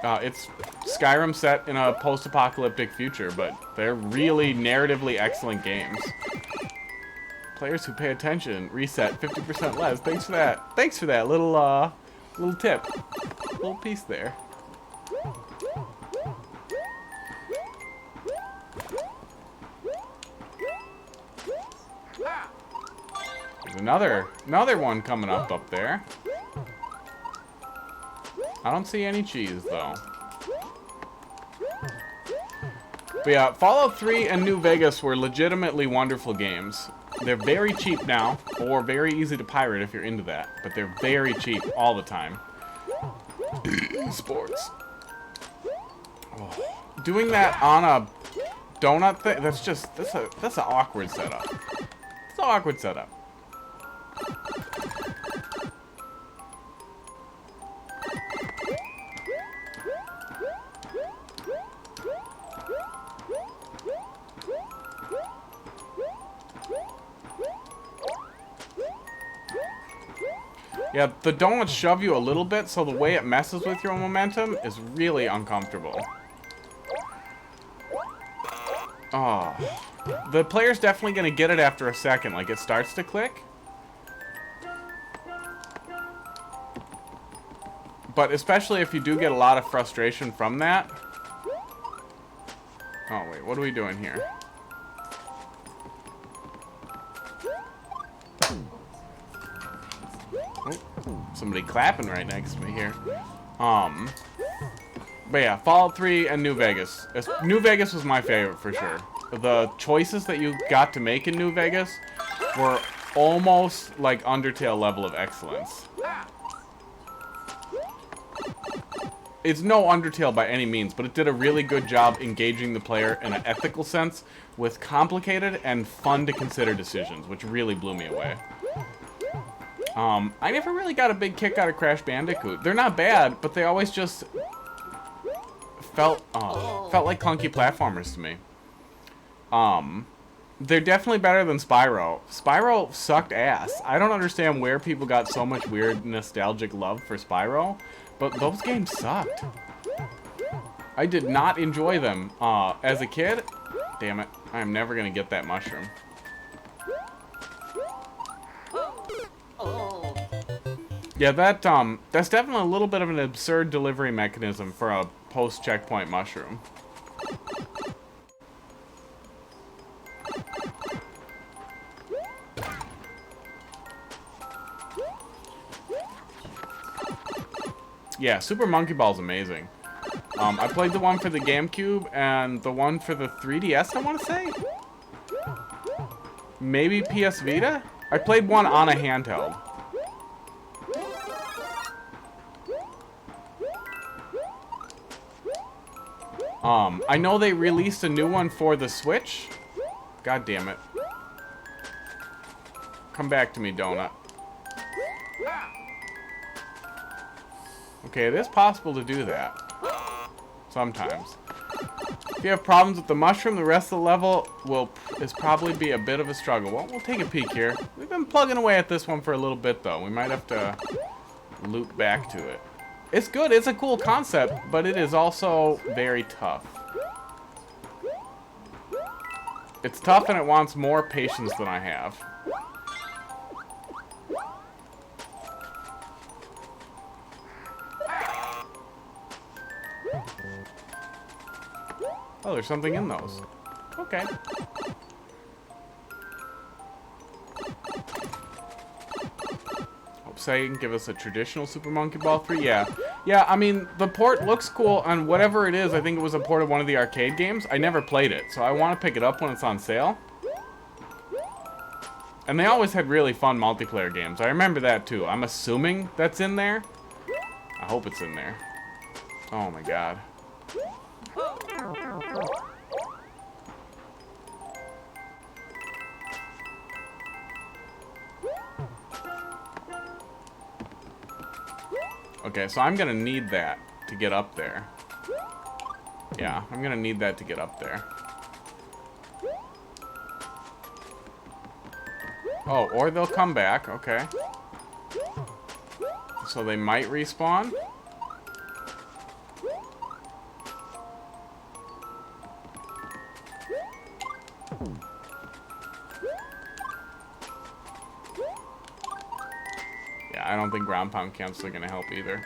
It's Skyrim set in a post-apocalyptic future, but they're really narratively excellent games. Players who pay attention reset 50% less. Thanks for that. Thanks for that little tip. Little piece there. There's another one coming up there. I don't see any cheese though. But yeah, Fallout 3 and New Vegas were legitimately wonderful games. They're very cheap now, or very easy to pirate if you're into that. But they're very cheap all the time. Sports. Oh. Doing that on a donut thing, that's an awkward setup. It's an awkward setup. Yeah, the donuts shove you a little bit, so the way it messes with your momentum is really uncomfortable. Oh. The player's definitely going to get it after a second. Like, it starts to click. But especially if you do get a lot of frustration from that. Oh, wait. What are we doing here? Somebody clapping right next to me here. But yeah, Fallout 3 and New Vegas. New Vegas was my favorite for sure. The choices that you got to make in New Vegas were almost like Undertale level of excellence. It's no Undertale by any means, but it did a really good job engaging the player in an ethical sense with complicated and fun to consider decisions, which really blew me away. I never really got a big kick out of Crash Bandicoot. They're not bad, but they always just felt like clunky platformers to me. They're definitely better than Spyro. Spyro sucked ass. I don't understand where people got so much weird nostalgic love for Spyro, but those games sucked. I did not enjoy them as a kid. Damn it, I am never gonna get that mushroom. Yeah, that's definitely a little bit of an absurd delivery mechanism for a post-checkpoint mushroom. Yeah, Super Monkey Ball's amazing. I played the one for the GameCube and the one for the 3DS, I want to say? Maybe PS Vita? I played one on a handheld. I know they released a new one for the Switch. God damn it. Come back to me, Donut. Okay, it is possible to do that. Sometimes. If you have problems with the mushroom, the rest of the level is probably be a bit of a struggle. Well, we'll take a peek here. We've been plugging away at this one for a little bit, though. We might have to loop back to it. It's good. It's a cool concept, but it is also very tough. It's tough and it wants more patience than I have. Oh, there's something in those. Okay. Hope Sega give us a traditional Super Monkey Ball 3. Yeah. Yeah, I mean, the port looks cool on whatever it is. I think it was a port of one of the arcade games. I never played it, so I want to pick it up when it's on sale. And they always had really fun multiplayer games. I remember that, too. I'm assuming that's in there. I hope it's in there. Oh, my God. Okay, so I'm gonna need that to get up there. Yeah, I'm gonna need that to get up there. Oh, or they'll come back, okay. So they might respawn. I don't think ground pound camps are gonna help either.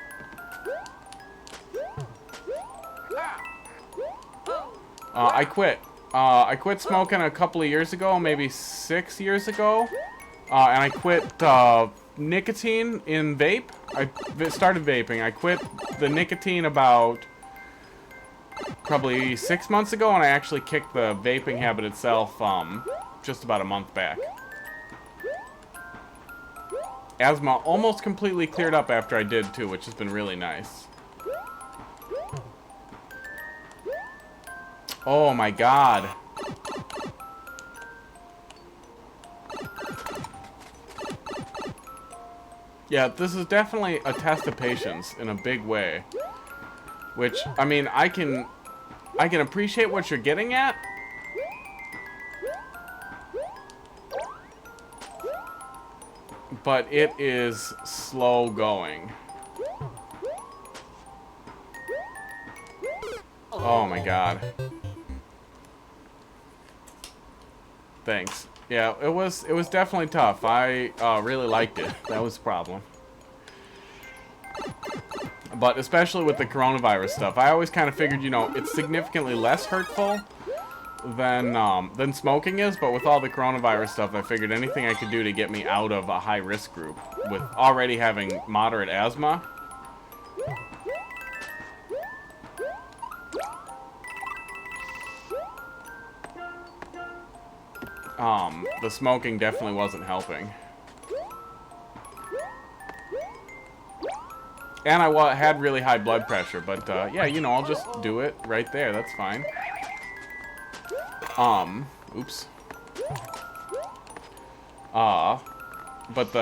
I quit. I quit smoking a couple of years ago, maybe 6 years ago. And I quit nicotine in vape. I started vaping. I quit the nicotine about probably 6 months ago, and I actually kicked the vaping habit itself just about a month back. Asthma almost completely cleared up after I did too, which has been really nice. Oh my god. Yeah, this is definitely a test of patience in a big way. Which, I mean, I can appreciate what you're getting at. But it is slow going. Oh my god. Thanks. Yeah, it was definitely tough. I really liked it. That was the problem. But especially with the coronavirus stuff, I always kind of figured, you know, it's significantly less hurtful than smoking is. But with all the coronavirus stuff, I figured anything I could do to get me out of a high-risk group with already having moderate asthma. The smoking definitely wasn't helping. And I had really high blood pressure, but yeah, you know, I'll just do it right there. That's fine. Oops. But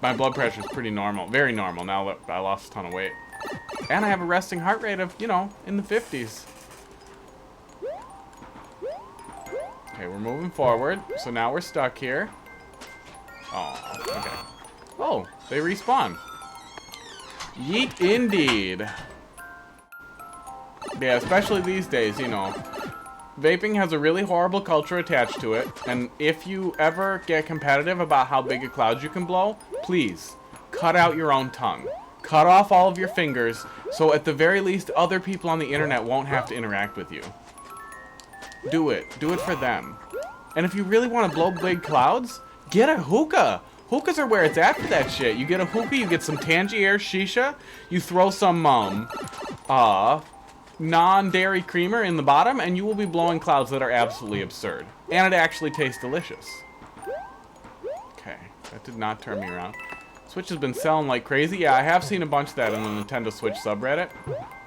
my blood pressure is pretty normal, very normal now that I lost a ton of weight. And I have a resting heart rate of, you know, in the 50s. Okay, we're moving forward. So now we're stuck here. Oh, okay. Oh, they respawn. Yeet indeed. Yeah, especially these days, you know. Vaping has a really horrible culture attached to it, and if you ever get competitive about how big a cloud you can blow, please, cut out your own tongue. Cut off all of your fingers, so at the very least, other people on the internet won't have to interact with you. Do it. Do it for them. And if you really want to blow big clouds, get a hookah. Hookahs are where it's at for that shit. You get a hookah, you get some Tangier shisha, you throw some, non-dairy creamer in the bottom, and you will be blowing clouds that are absolutely absurd. And it actually tastes delicious. Okay, that did not turn me around. Switch has been selling like crazy. Yeah, I have seen a bunch of that in the Nintendo Switch subreddit.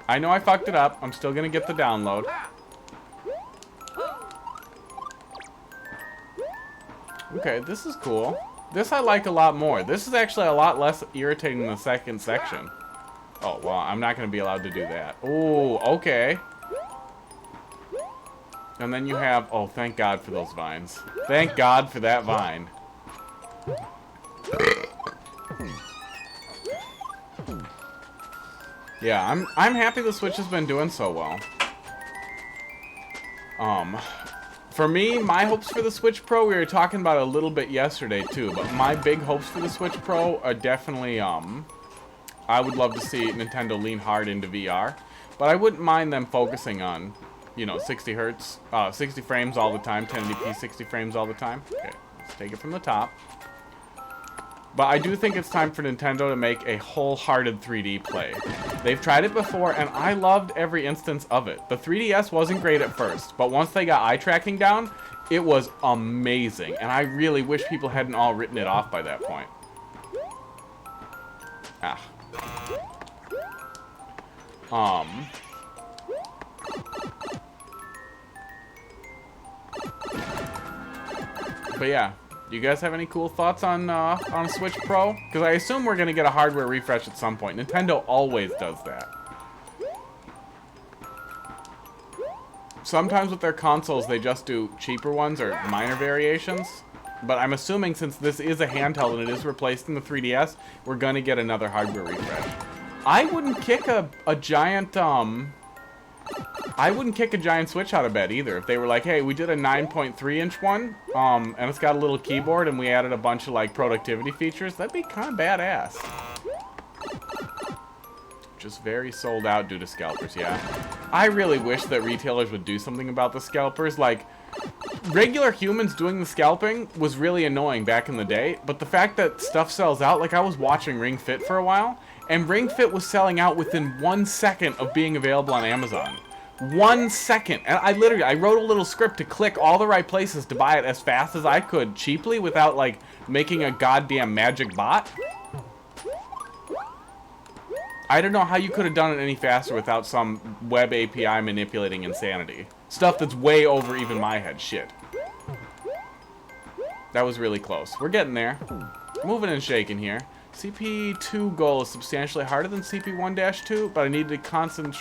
I know I fucked it up. I'm still gonna get the download. Okay, this is cool. This I like a lot more. This is actually a lot less irritating than the second section. Oh, well, I'm not going to be allowed to do that. Oh, okay. And then you have... Oh, thank God for those vines. Thank God for that vine. Yeah, I'm happy the Switch has been doing so well. For me, my hopes for the Switch Pro, we were talking about it a little bit yesterday too, but my big hopes for the Switch Pro are definitely, I would love to see Nintendo lean hard into VR, but I wouldn't mind them focusing on, you know, 60 hertz, 60 frames all the time, 1080p 60 frames all the time. Okay, let's take it from the top. But I do think it's time for Nintendo to make a wholehearted 3D play. They've tried it before, and I loved every instance of it. The 3DS wasn't great at first, but once they got eye tracking down, it was amazing. And I really wish people hadn't all written it off by that point. Ah. But yeah. Do you guys have any cool thoughts on Switch Pro? Because I assume we're going to get a hardware refresh at some point. Nintendo always does that. Sometimes with their consoles, they just do cheaper ones or minor variations. But I'm assuming since this is a handheld and it is replaced in the 3DS, we're going to get another hardware refresh. I wouldn't kick a giant... I wouldn't kick a giant Switch out of bed either. If they were like, hey, we did a 9.3-inch one, and it's got a little keyboard, and we added a bunch of, like, productivity features, that'd be kind of badass. Just very sold out due to scalpers, yeah. I really wish that retailers would do something about the scalpers. Like, regular humans doing the scalping was really annoying back in the day, but the fact that stuff sells out, like I was watching Ring Fit for a while, and Ring Fit was selling out within 1 second of being available on Amazon. 1 second. And I wrote a little script to click all the right places to buy it as fast as I could, cheaply, without, like, making a goddamn magic bot. I don't know how you could have done it any faster without some web API manipulating insanity. Stuff that's way over even my head. Shit. That was really close. We're getting there. Moving and shaking here. CP2 goal is substantially harder than CP1-2, but I needed the content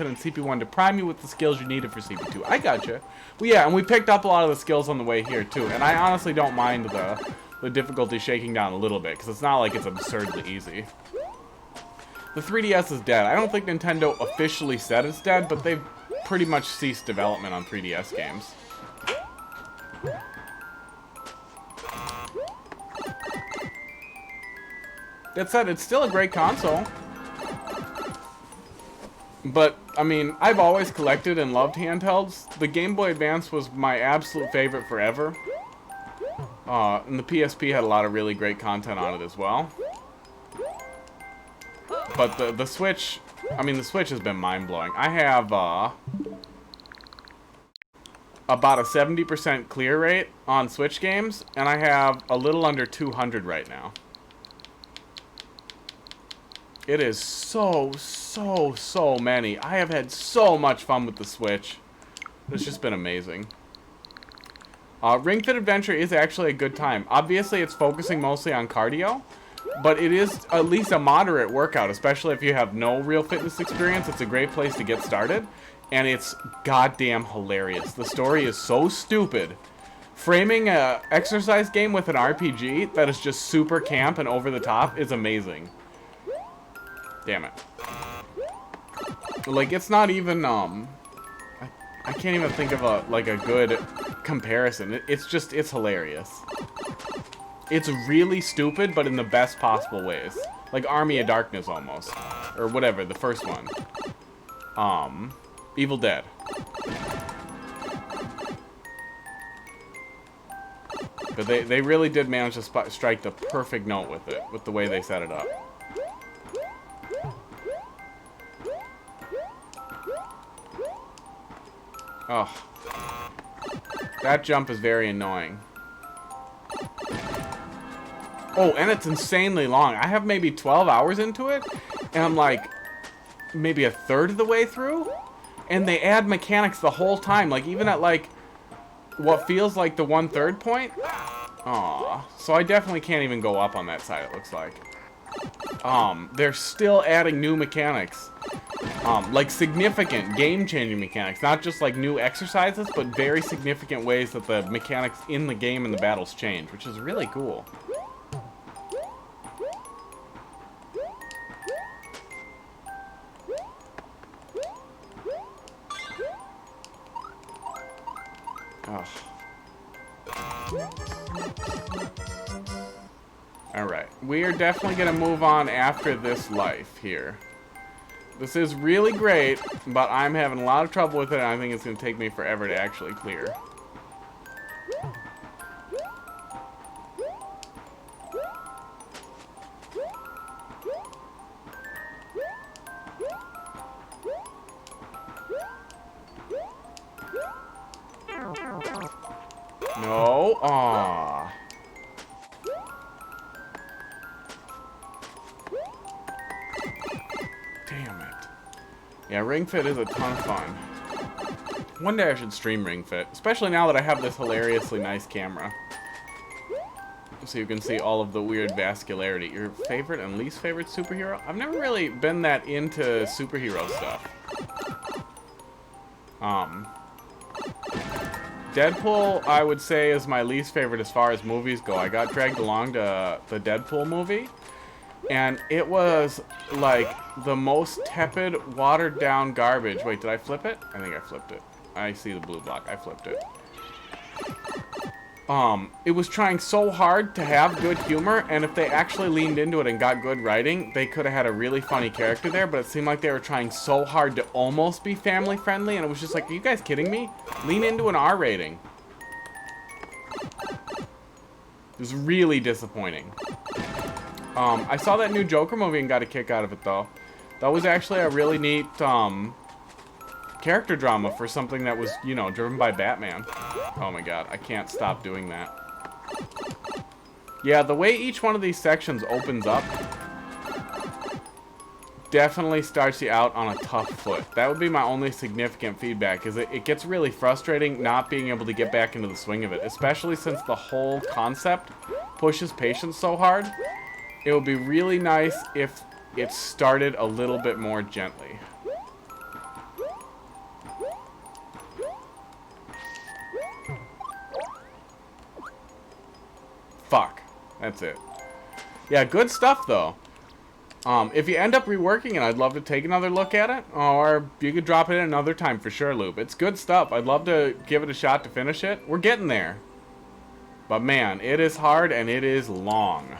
in CP1 to prime you with the skills you needed for CP2. I gotcha. Well, yeah, and we picked up a lot of the skills on the way here, too. And I honestly don't mind the difficulty shaking down a little bit, because it's not like it's absurdly easy. The 3DS is dead. I don't think Nintendo officially said it's dead, but they've pretty much ceased development on 3DS games. That said, it's still a great console. But, I mean, I've always collected and loved handhelds. The Game Boy Advance was my absolute favorite forever. And the PSP had a lot of really great content on it as well. But the Switch, I mean, the Switch has been mind-blowing. I have about a 70% clear rate on Switch games, and I have a little under 200 right now. It is so many. I have had so much fun with the Switch. It's just been amazing. Ring Fit Adventure is actually a good time. Obviously, it's focusing mostly on cardio, but it is at least a moderate workout, especially if you have no real fitness experience. It's a great place to get started, and it's goddamn hilarious. The story is so stupid. Framing a exercise game with an RPG that is just super camp and over the top is amazing. Damn it. Like, it's not even, I can't even think of a good comparison. It's hilarious. It's really stupid, but in the best possible ways. Like Army of Darkness, almost. Or whatever, the first one. Evil Dead. But they really did manage to strike the perfect note with it, with the way they set it up. Oh. That jump is very annoying. Oh, and it's insanely long. I have maybe 12 hours into it, and I'm like maybe a third of the way through, and they add mechanics the whole time, like even at like what feels like the 1/3 point. Aw. So I definitely can't even go up on that side, it looks like. They're still adding new mechanics. Like significant game-changing mechanics. Not just like new exercises, but very significant ways that the mechanics in the game and the battles change, which is really cool. Oh. Alright, we are definitely going to move on after this life here. This is really great, but I'm having a lot of trouble with it, and I think it's going to take me forever to actually clear. No, aww. Damn it. Yeah, Ring Fit is a ton of fun. One day I should stream Ring Fit, especially now that I have this hilariously nice camera. So you can see all of the weird vascularity. Your favorite and least favorite superhero? I've never really been that into superhero stuff. Deadpool, I would say, is my least favorite as far as movies go. I got dragged along to the Deadpool movie, and it was like the most tepid, watered down garbage. Wait, did I flip it? I think I flipped it. I see the blue block. I flipped it. it was trying so hard to have good humor, and if they actually leaned into it and got good writing, they could have had a really funny character there, but it seemed like they were trying so hard to almost be family friendly, and it was just like, are you guys kidding me? Lean into an R rating. It was really disappointing. I saw that new Joker movie and got a kick out of it, though. That was actually a really neat, character drama for something that was, you know, driven by Batman. Oh my god, I can't stop doing that. Yeah, the way each one of these sections opens up definitely starts you out on a tough foot. That would be my only significant feedback, is it gets really frustrating not being able to get back into the swing of it, especially since the whole concept pushes patience so hard. It would be really nice if it started a little bit more gently. Fuck. That's it. Yeah, good stuff, though. If you end up reworking it, I'd love to take another look at it. Or you could drop it in another time for sure, Loop. It's good stuff. I'd love to give it a shot to finish it. We're getting there. But man, it is hard and it is long.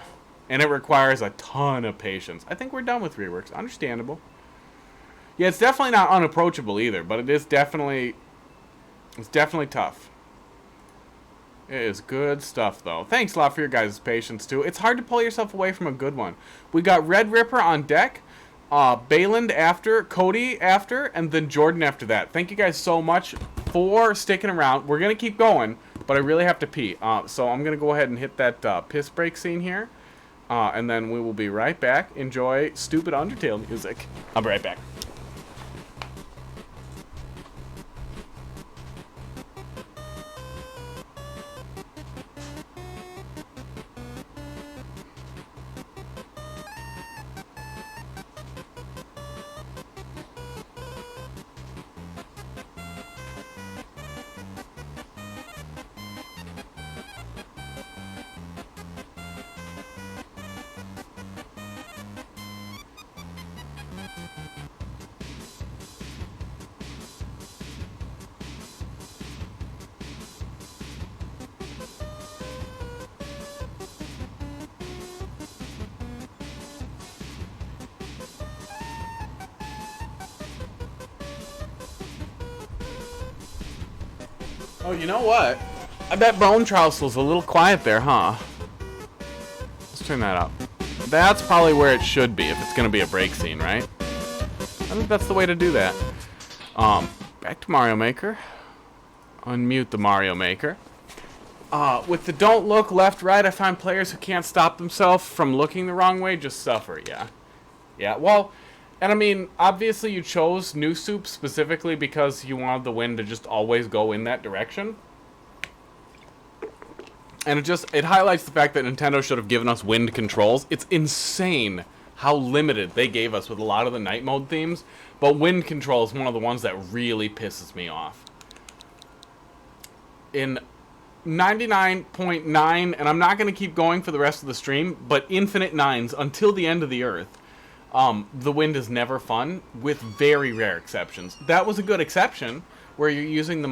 And it requires a ton of patience. I think we're done with reworks. Understandable. Yeah, it's definitely not unapproachable either, but it is definitely... It's definitely tough. It is good stuff, though. Thanks a lot for your guys' patience, too. It's hard to pull yourself away from a good one. We got Red Ripper on deck, Bayland after, Cody after, and then Jordan after that. Thank you guys so much for sticking around. We're going to keep going, but I really have to pee. So I'm going to go ahead and hit that piss break scene here, and then we will be right back. Enjoy stupid Undertale music. I'll be right back. Oh, you know what? I bet Bone Trousel's a little quiet there, huh? Let's turn that up. That's probably where it should be if it's gonna be a break scene, right? I think that's the way to do that. Back to Mario Maker. Unmute the Mario Maker. With the don't look left, right, I find players who can't stop themselves from looking the wrong way just suffer, yeah. Yeah, well... And I mean, obviously you chose New Soup specifically because you wanted the wind to just always go in that direction. And it highlights the fact that Nintendo should have given us wind controls. It's insane how limited they gave us with a lot of the night mode themes. But wind control is one of the ones that really pisses me off. In 99.9, and I'm not going to keep going for the rest of the stream, but infinite nines until the end of the earth. The wind is never fun, with very rare exceptions. That was a good exception, where you're using the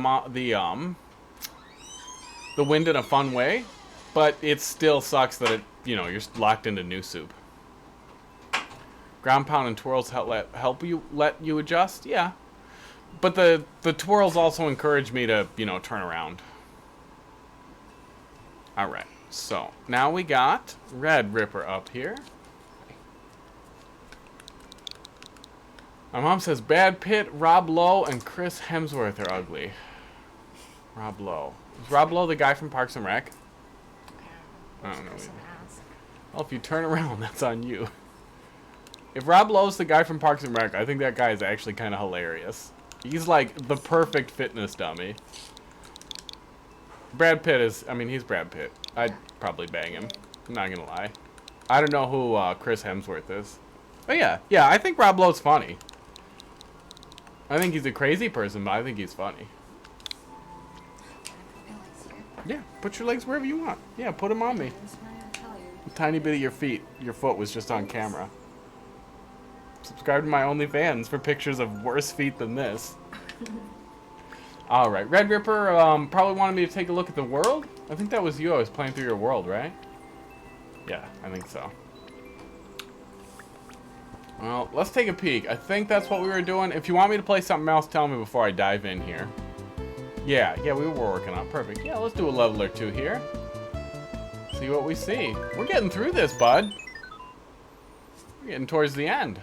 wind in a fun way, but it still sucks that you're locked into New Soup. Ground pound and twirls help you let you adjust, yeah. But the twirls also encourage me to, turn around. Alright, so now we got Red Ripper up here. My mom says Brad Pitt, Rob Lowe, and Chris Hemsworth are ugly. Rob Lowe. Is Rob Lowe the guy from Parks and Rec? I don't know. Well, if you turn around, that's on you. If Rob Lowe's the guy from Parks and Rec, I think that guy is actually kind of hilarious. He's like the perfect fitness dummy. Brad Pitt he's Brad Pitt. I'd probably bang him. I'm not gonna lie. I don't know who Chris Hemsworth is. But yeah, I think Rob Lowe's funny. I think he's a crazy person, but I think he's funny. Yeah, put your legs wherever you want. Yeah, put them on me. A tiny bit of your foot was just on camera. Subscribe to my OnlyFans for pictures of worse feet than this. Alright, Red Ripper probably wanted me to take a look at the world. I think that was you. I was playing through your world, right? Yeah, I think so. Well, let's take a peek. I think that's what we were doing. If you want me to play something else, tell me before I dive in here. Yeah, we were working on it. Perfect. Yeah, let's do a level or two here. See what we see. We're getting through this, bud. We're getting towards the end.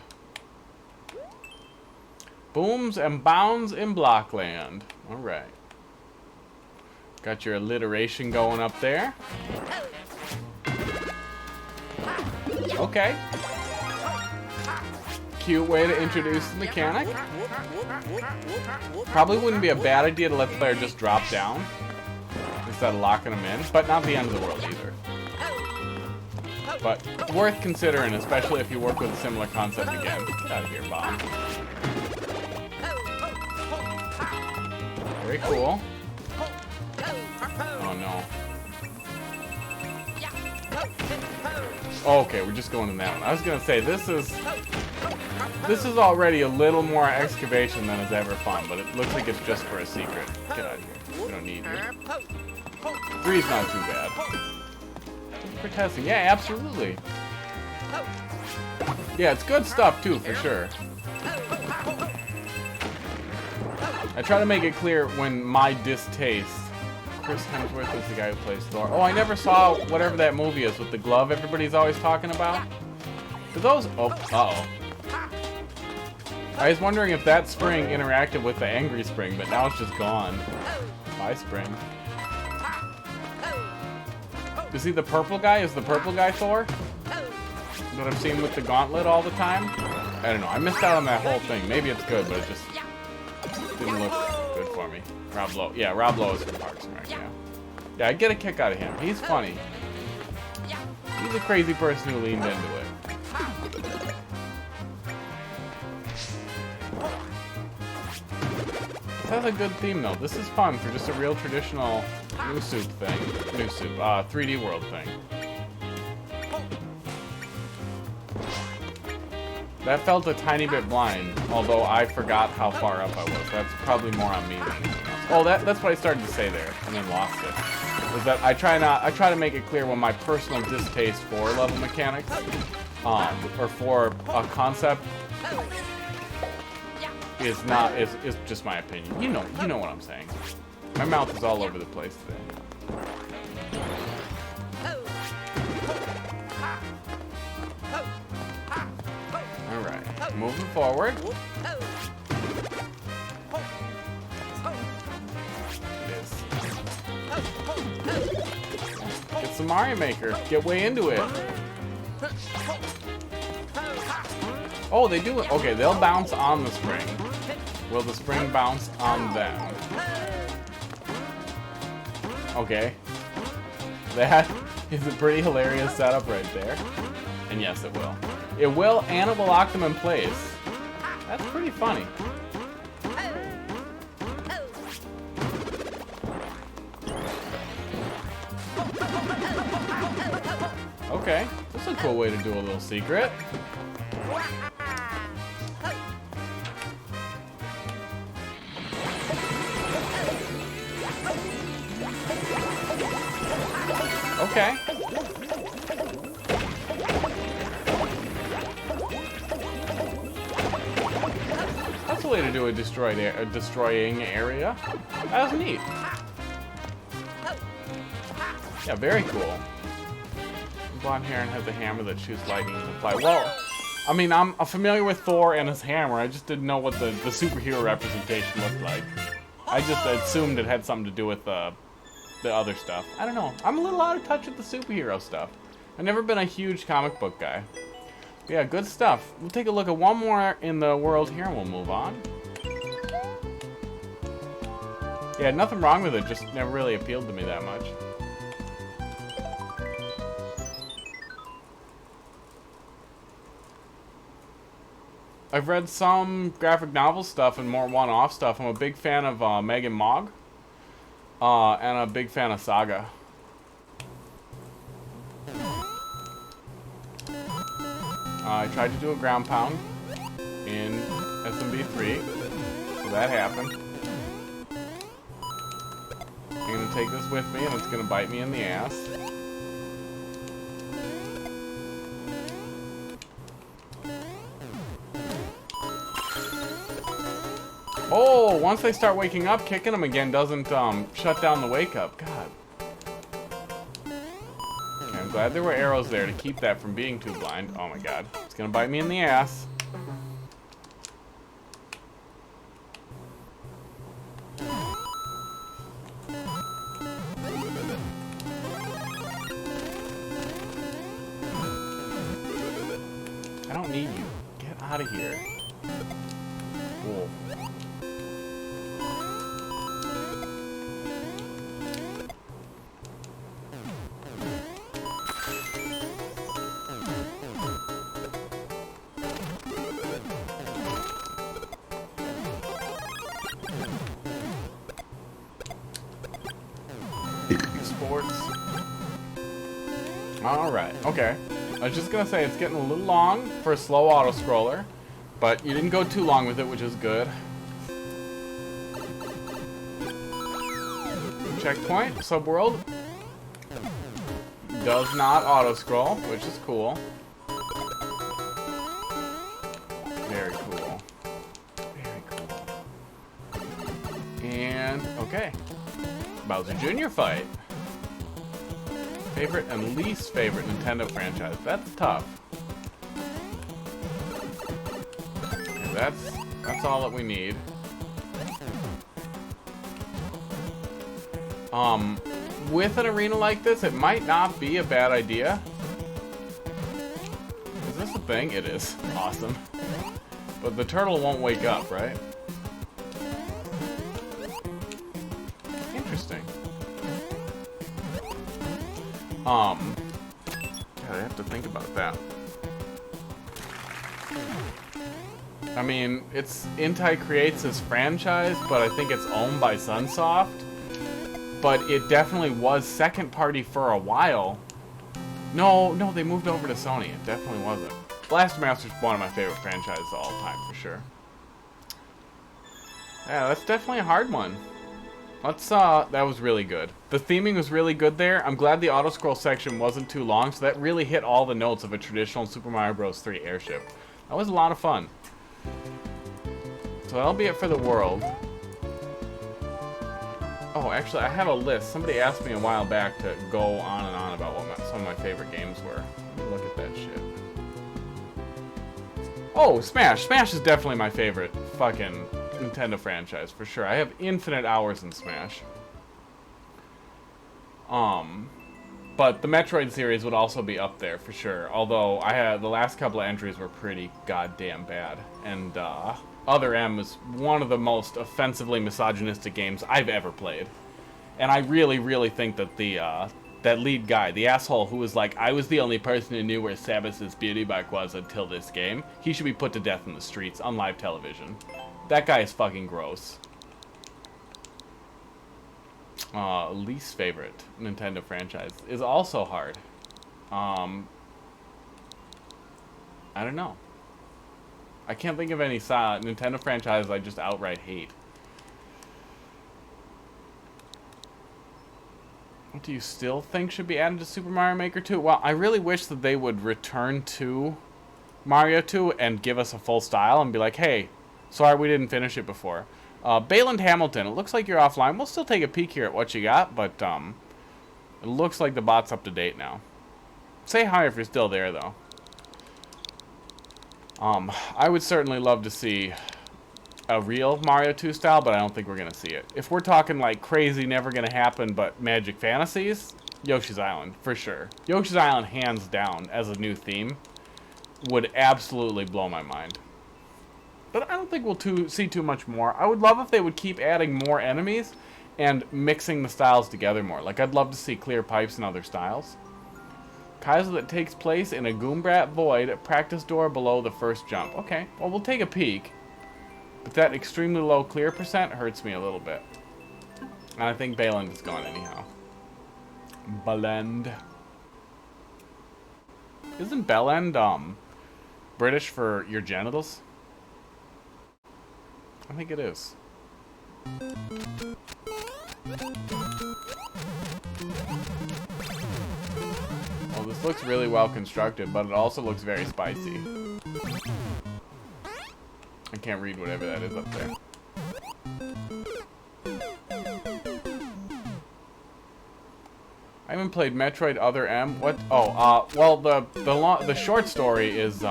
Booms and bounds in Blockland. All right. Got your alliteration going up there. Okay. Cute way to introduce the mechanic. Probably wouldn't be a bad idea to let the player just drop down instead of locking them in, but not the end of the world either. But worth considering, especially if you work with a similar concept again. Get out of here, Bob. Very cool. Oh no. Okay, we're just going in that one. I was gonna say this is already a little more excavation than is ever fun, but it looks like it's just for a secret. Get out of here. We don't need you. 3's not too bad. For testing, yeah, absolutely. Yeah, it's good stuff too, for sure. I try to make it clear when my distaste. Chris Hemsworth is the guy who plays Thor. Oh, I never saw whatever that movie is with the glove everybody's always talking about. Do those? Oh, uh-oh. I was wondering if that spring interacted with the angry spring, but now it's just gone. Bye, spring. Is he the purple guy? Is the purple guy Thor? That I've seen with the gauntlet all the time? I don't know. I missed out on that whole thing. Maybe it's good, but it just didn't look good for me. Rob Lowe. Yeah, Rob Lowe is from Parks and Rec, yeah. Yeah, I get a kick out of him. He's funny. He's a crazy person who leaned into it. This has a good theme, though. This is fun for just a real traditional New Soup thing. New Soup, 3D World thing. That felt a tiny bit blind, although I forgot how far up I was. That's probably more on me than anything else. Oh, that's what I started to say there, and then lost it. Was that I try to make it clear when my personal distaste for level mechanics, or for a concept, is just my opinion. You know what I'm saying. My mouth is all over the place today. Alright, moving forward. It's the Mario Maker. Get way into it. Oh, they do it. Okay, they'll bounce on the spring. Will the spring bounce on them? Okay. That is a pretty hilarious setup right there. And yes, it will. It will, and it will lock them in place. That's pretty funny. Okay, that's a cool way to do a little secret. Okay. That's a way to do a destroying area. That was neat. Yeah, very cool. Blonde hair and has a hammer that shoots lightning to fly. Well, I mean, I'm familiar with Thor and his hammer. I just didn't know what the superhero representation looked like. I just assumed it had something to do with the other stuff. I don't know. I'm a little out of touch with the superhero stuff. I've never been a huge comic book guy. But yeah, good stuff. We'll take a look at one more in the world here and we'll move on. Yeah, nothing wrong with it. Just never really appealed to me that much. I've read some graphic novel stuff and more one-off stuff. I'm a big fan of Meg and Mog. And a big fan of Saga. I tried to do a ground pound in SMB3, so that happened. I'm gonna take this with me, and it's gonna bite me in the ass. Oh, once they start waking up, kicking them again doesn't shut down the wake up. God. Okay, I'm glad there were arrows there to keep that from being too blind. Oh my god. It's gonna bite me in the ass. I don't need you. Get out of here. Cool. Sports. Alright, okay. I was just gonna say it's getting a little long for a slow auto-scroller, but you didn't go too long with it, which is good. Checkpoint, subworld. Does not auto-scroll, which is cool. Very cool. Very cool. And, okay. Bowser Jr. fight. Favorite and least favorite Nintendo franchise. That's tough. Okay, that's all that we need. With an arena like this, it might not be a bad idea. Is this a thing? It is. Awesome. But the turtle won't wake up, right? Interesting. God, I have to think about that. I mean, it's Intai creates this franchise, but I think it's owned by Sunsoft. But it definitely was second party for a while. No, they moved over to Sony. It definitely wasn't. Blaster Master's one of my favorite franchises of all time, for sure. Yeah, that's definitely a hard one. That was really good. The theming was really good there. I'm glad the auto-scroll section wasn't too long, so that really hit all the notes of a traditional Super Mario Bros. 3 airship. That was a lot of fun. So that'll be it for the world. Oh, actually, I have a list. Somebody asked me a while back to go on and on about what some of my favorite games were. Let me look at that shit. Oh, Smash. Smash is definitely my favorite fucking Nintendo franchise, for sure. I have infinite hours in Smash. But the Metroid series would also be up there, for sure. Although, the last couple of entries were pretty goddamn bad. And, Other M is one of the most offensively misogynistic games I've ever played. And I really, really think that that lead guy, the asshole who was like, I was the only person who knew where Samus's beauty mark was until this game, he should be put to death in the streets on live television. That guy is fucking gross. Least favorite Nintendo franchise is also hard. I don't know. I can't think of any Nintendo franchises I just outright hate. What do you still think should be added to Super Mario Maker 2? Well, I really wish that they would return to Mario 2 and give us a full style and be like, hey, sorry we didn't finish it before. Bayland Hamilton, it looks like you're offline. We'll still take a peek here at what you got, but it looks like the bot's up to date now. Say hi if you're still there, though. I would certainly love to see a real Mario 2 style, but I don't think we're going to see it. If we're talking like crazy, never going to happen, but Magic Fantasies, Yoshi's Island, for sure. Yoshi's Island, hands down, as a new theme, would absolutely blow my mind. But I don't think we'll see too much more. I would love if they would keep adding more enemies and mixing the styles together more. Like, I'd love to see clear pipes and other styles. Kaizo that takes place in a Goombrat Void, practice door below the first jump. Okay, well, we'll take a peek. But that extremely low clear percent hurts me a little bit. And I think Bayland is gone anyhow. Bayland. Isn't Bellend, British for your genitals? I think it is. This looks really well constructed, but it also looks very spicy. I can't read whatever that is up there. I haven't played Metroid Other M. What? Oh, well, the short story is,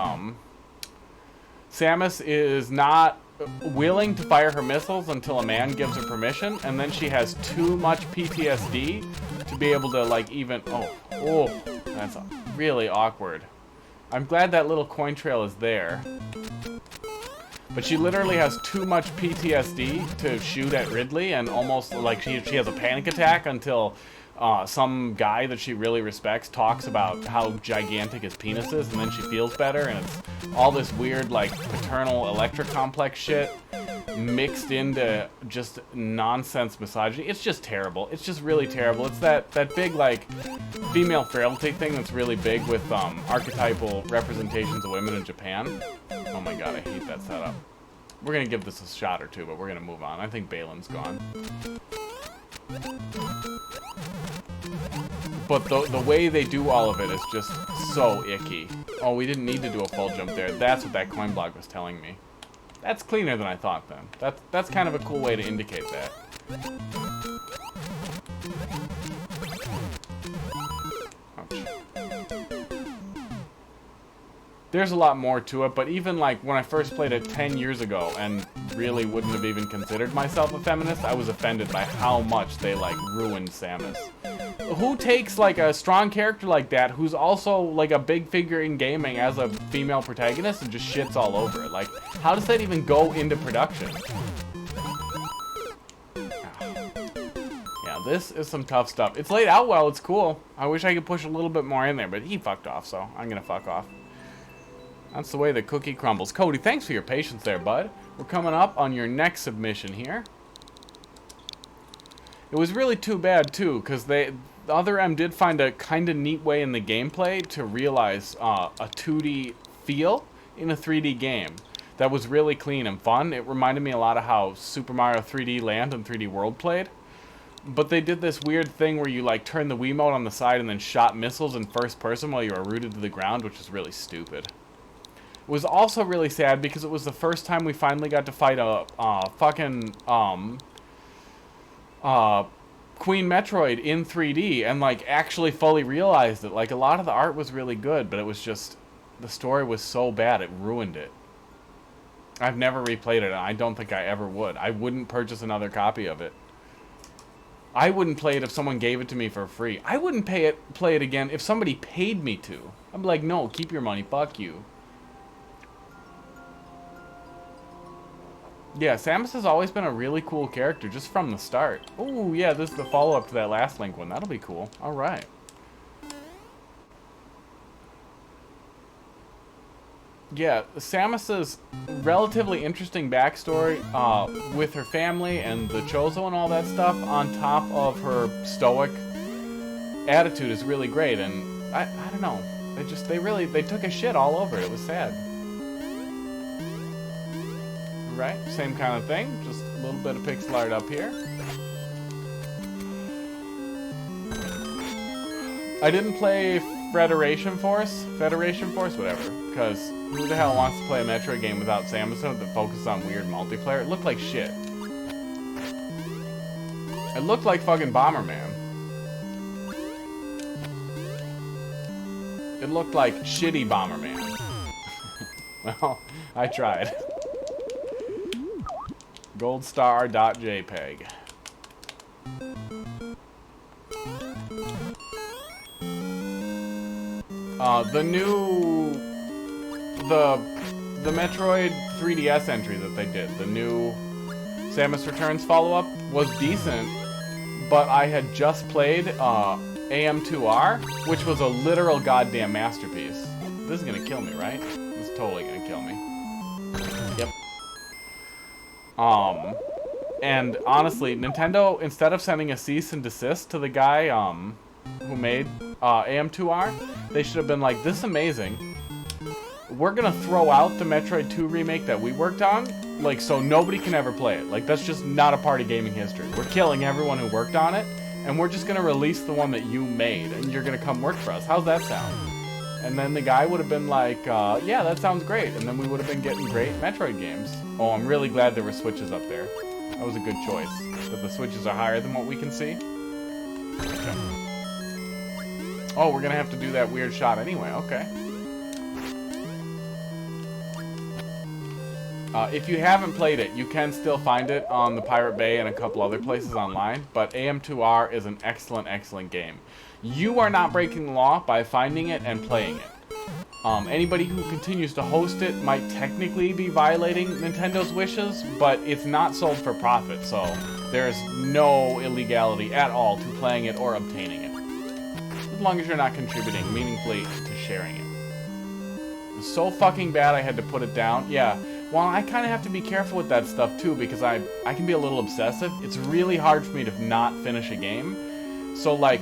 Samus is not willing to fire her missiles until a man gives her permission, and then she has too much PTSD to be able to, like, even... Oh, that's really awkward. I'm glad that little coin trail is there. But she literally has too much PTSD to shoot at Ridley, and almost, like, she has a panic attack until... some guy that she really respects talks about how gigantic his penis is, and then she feels better, and it's all this weird, like, paternal electric complex shit mixed into just nonsense misogyny. It's just terrible. It's just really terrible. It's that big, like, female frailty thing that's really big with archetypal representations of women in Japan. Oh my god, I hate that setup. We're gonna give this a shot or two, but we're gonna move on. I think Balin's gone. But the way they do all of it is just so icky. Oh, we didn't need to do a full jump there. That's what that coin block was telling me. That's cleaner than I thought then. That's kind of a cool way to indicate that. Ouch. There's a lot more to it, but even like when I first played it 10 years ago and really wouldn't have even considered myself a feminist, I was offended by how much they like ruined Samus. Who takes like a strong character like that, who's also like a big figure in gaming as a female protagonist, and just shits all over it? Like, how does that even go into production? Yeah, this is some tough stuff. It's laid out well, it's cool. I wish I could push a little bit more in there, but he fucked off, so I'm gonna fuck off. That's the way the cookie crumbles. Cody, thanks for your patience there, bud. We're coming up on your next submission here. It was really too bad, too, because the Other M did find a kind of neat way in the gameplay to realize a 2D feel in a 3D game that was really clean and fun. It reminded me a lot of how Super Mario 3D Land and 3D World played. But they did this weird thing where you, like, turned the Wiimote on the side and then shot missiles in first person while you were rooted to the ground, which is really stupid. It was also really sad because it was the first time we finally got to fight a fucking Queen Metroid in 3D and like actually fully realized it. Like, a lot of the art was really good, but it was just, the story was so bad it ruined it. I've never replayed it, and I don't think I ever would. I wouldn't purchase another copy of it. I wouldn't play it if someone gave it to me for free. I wouldn't play it again if somebody paid me to. I'd be like, no, keep your money, fuck you. Yeah, Samus has always been a really cool character, just from the start. Oh, yeah, this is the follow-up to that last Link one. That'll be cool. All right. Yeah, Samus's relatively interesting backstory with her family and the Chozo and all that stuff, on top of her stoic attitude, is really great. And I don't know. They took a shit all over it. It was sad. Right, same kind of thing, just a little bit of pixel art up here. I didn't play Federation Force, whatever, because who the hell wants to play a Metroid game without Samus that focuses on weird multiplayer? It looked like shit. It looked like fucking Bomberman. It looked like shitty Bomberman. Well, I tried. Goldstar.jpg. The Metroid 3DS entry that they did, the new Samus Returns follow-up, was decent, but I had just played AM2R, which was a literal goddamn masterpiece. This is gonna kill me, right? This is totally gonna kill me. Yep. And honestly, Nintendo, instead of sending a cease and desist to the guy, who made, AM2R, they should have been like, this is amazing. We're gonna throw out the Metroid 2 remake that we worked on, like, so nobody can ever play it. Like, that's just not a part of gaming history. We're killing everyone who worked on it, and we're just gonna release the one that you made, and you're gonna come work for us. How's that sound? And then the guy would have been like, yeah, that sounds great. And then we would have been getting great Metroid games. Oh, I'm really glad there were switches up there. That was a good choice. That the switches are higher than what we can see. Okay. Oh, we're gonna have to do that weird shot anyway. Okay. If you haven't played it, you can still find it on the Pirate Bay and a couple other places online, but AM2R is an excellent, excellent game. You are not breaking the law by finding it and playing it. Anybody who continues to host it might technically be violating Nintendo's wishes, but it's not sold for profit, so there's no illegality at all to playing it or obtaining it. As long as you're not contributing meaningfully to sharing it. It's so fucking bad I had to put it down. Yeah. Well, I kind of have to be careful with that stuff, too, because I can be a little obsessive. It's really hard for me to not finish a game. So, like,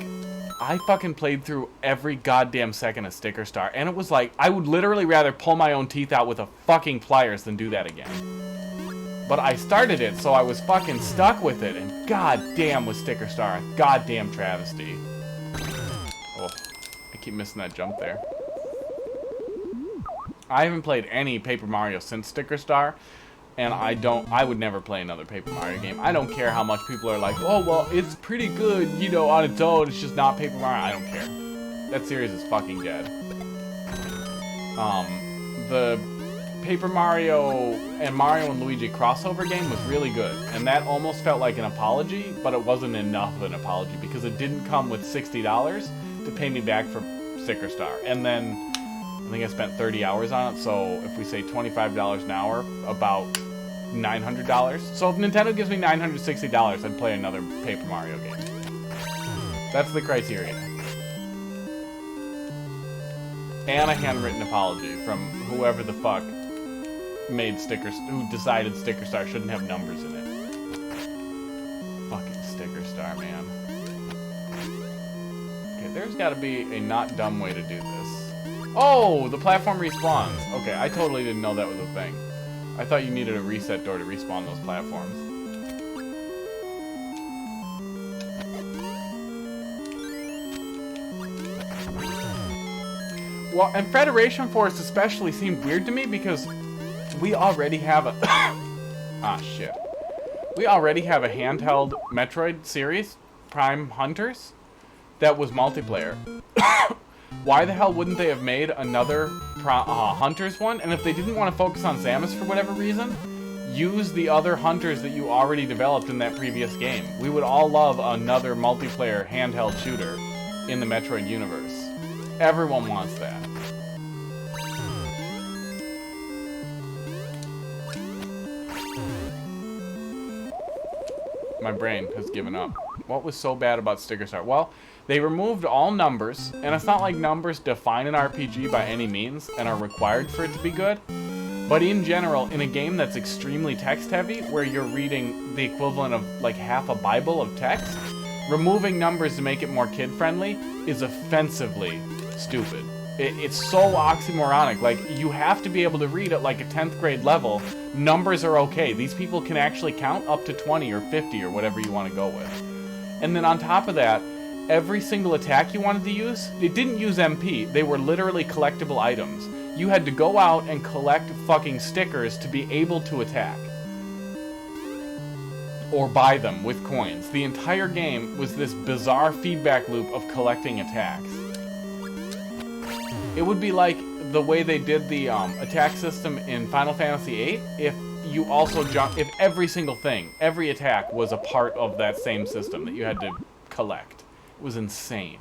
I fucking played through every goddamn second of Sticker Star, and it was like, I would literally rather pull my own teeth out with a fucking pliers than do that again. But I started it, so I was fucking stuck with it, and goddamn was Sticker Star a goddamn travesty. Oh, I keep missing that jump there. I haven't played any Paper Mario since Sticker Star, and I would never play another Paper Mario game. I don't care how much people are like, oh, well, it's pretty good, you know, on its own, it's just not Paper Mario. I don't care. That series is fucking dead. The Paper Mario and Mario and Luigi crossover game was really good, and that almost felt like an apology, but it wasn't enough of an apology, because it didn't come with $60 to pay me back for Sticker Star. And then I think I spent 30 hours on it, so if we say $25 an hour, about $900. So if Nintendo gives me $960, I'd play another Paper Mario game. That's the criteria. And a handwritten apology from whoever the fuck made stickers, who decided Sticker Star shouldn't have numbers in it. Fucking Sticker Star, man. Okay, there's gotta be a not dumb way to do this. Oh, the platform respawns. Okay, I totally didn't know that was a thing. I thought you needed a reset door to respawn those platforms. Well, and Federation Force especially seemed weird to me because we already have a... ah, shit. We already have a handheld Metroid series, Prime Hunters, that was multiplayer. Why the hell wouldn't they have made another Hunters one? And if they didn't want to focus on Samus for whatever reason, use the other Hunters that you already developed in that previous game. We would all love another multiplayer handheld shooter in the Metroid universe. Everyone wants that. My brain has given up. What was so bad about Sticker Star? Well, they removed all numbers, and it's not like numbers define an RPG by any means and are required for it to be good. But in general, in a game that's extremely text-heavy, where you're reading the equivalent of like half a Bible of text, removing numbers to make it more kid-friendly is offensively stupid. It's so oxymoronic. Like, you have to be able to read at like a 10th grade level. Numbers are okay. These people can actually count up to 20 or 50 or whatever you want to go with. And then on top of that, every single attack you wanted to use, it didn't use MP. They were literally collectible items. You had to go out and collect fucking stickers to be able to attack. Or buy them with coins. The entire game was this bizarre feedback loop of collecting attacks. It would be like the way they did the attack system in Final Fantasy VIII if you also if every single thing, every attack was a part of that same system that you had to collect. It was insane.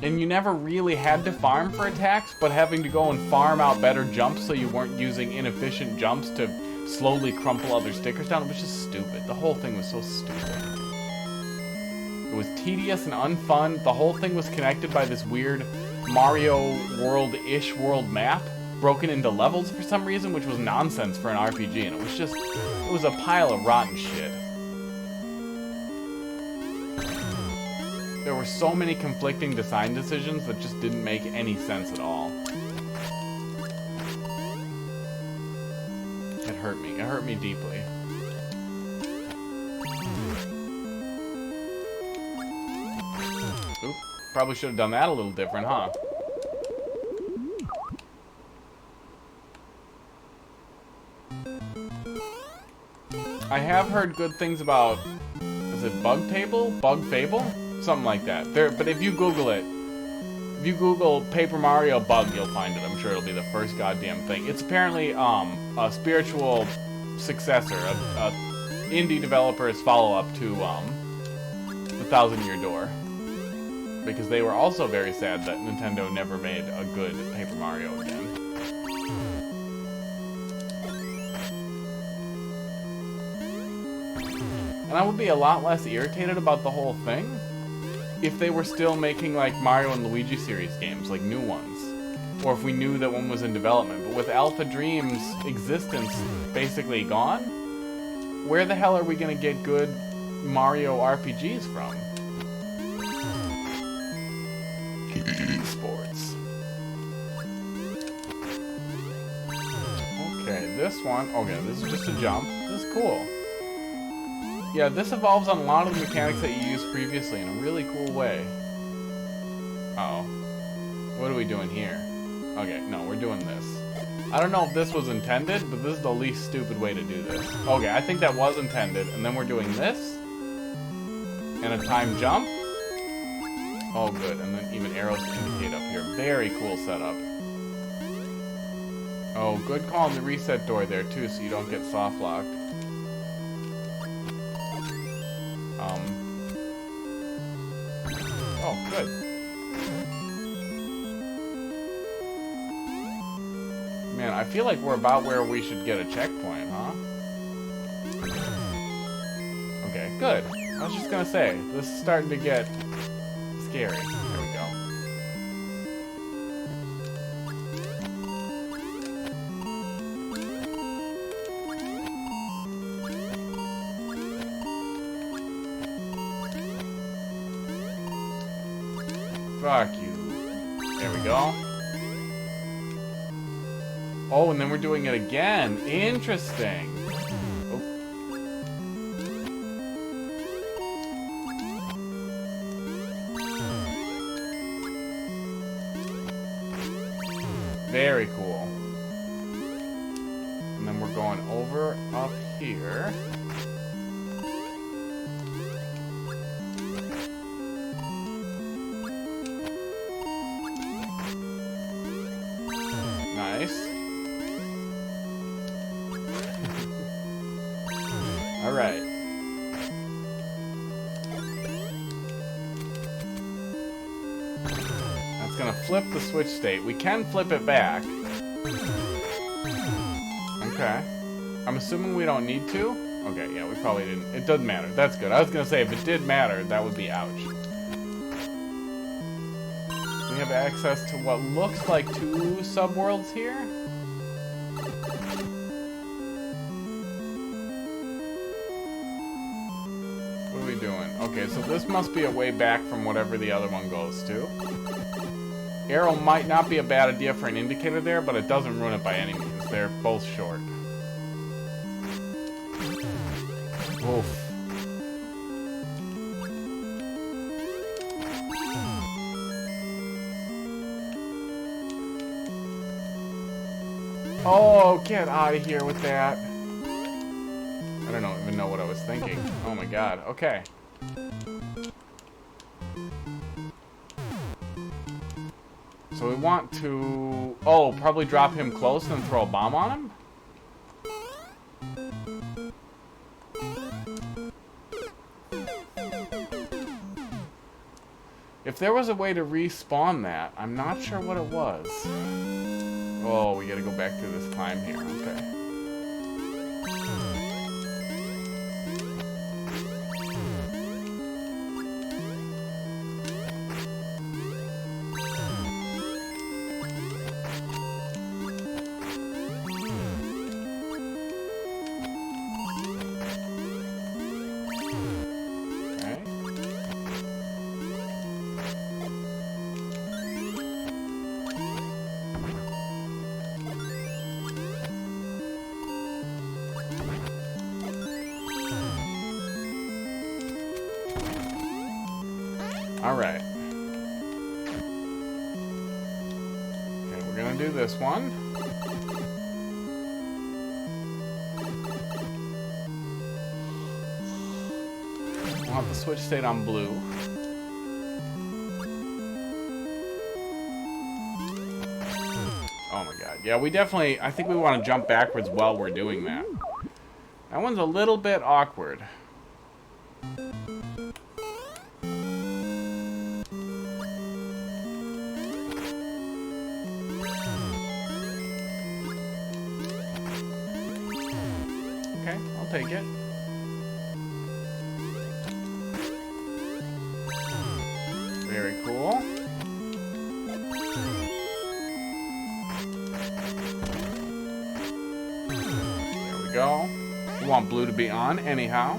And you never really had to farm for attacks, but having to go and farm out better jumps so you weren't using inefficient jumps to slowly crumple other stickers down, it was just stupid. The whole thing was so stupid. It was tedious and unfun. The whole thing was connected by this weird Mario World-ish world map, broken into levels for some reason, which was nonsense for an RPG, and it was a pile of rotten shit. There were so many conflicting design decisions that just didn't make any sense at all. It hurt me. It hurt me deeply. Oop, probably should have done that a little different, huh? I have heard good things about, is it Bug Table? Bug Fable? Something like that. But if you Google it, if you Google Paper Mario bug, you'll find it. I'm sure it'll be the first goddamn thing. It's apparently a spiritual successor, a indie developer's follow-up to The Thousand Year Door. Because they were also very sad that Nintendo never made a good Paper Mario again. And I would be a lot less irritated about the whole thing if they were still making like Mario and Luigi series games, like new ones. Or if we knew that one was in development. But with Alpha Dream's existence basically gone, where the hell are we gonna get good Mario RPGs from? Sports. Okay, this one, okay, this is just a jump. This is cool. Yeah, this evolves on a lot of the mechanics that you used previously in a really cool way. Uh-oh. What are we doing here? Okay, no, we're doing this. I don't know if this was intended, but this is the least stupid way to do this. Okay, I think that was intended, and then we're doing this. And a time jump. Oh, good, and then even arrows indicate up here. Very cool setup. Oh, good call on the reset door there, too, so you don't get soft locked. Oh, good. Man, I feel like we're about where we should get a checkpoint, huh? Okay, good. I was just gonna say, this is starting to get scary. There we go. Fuck you. There we go. Oh, and then we're doing it again. Interesting. Oh. Very cool. And then we're going over up here. Nice. All right. That's gonna flip the switch state. We can flip it back. Okay. I'm assuming we don't need to. Okay, yeah, we probably didn't. It doesn't matter. That's good. I was gonna say if it did matter, that would be ouch. We have access to what looks like 2 subworlds here. What are we doing? Okay, so this must be a way back from whatever the other one goes to. Arrow might not be a bad idea for an indicator there, but it doesn't ruin it by any means. They're both short. Oof. Oh, get out of here with that. I don't even know what I was thinking. Oh my god. Okay. So we want to... Oh, probably drop him close and throw a bomb on him? If there was a way to respawn that, I'm not sure what it was. Oh, we gotta go back through this climb here. Okay. Alright. do this one. We'll have the switch state on blue. Oh my god. Yeah, we definitely... I think we want to jump backwards while we're doing that. That one's a little bit awkward. Okay, I'll take it. Very cool. There we go. We want blue to be on anyhow.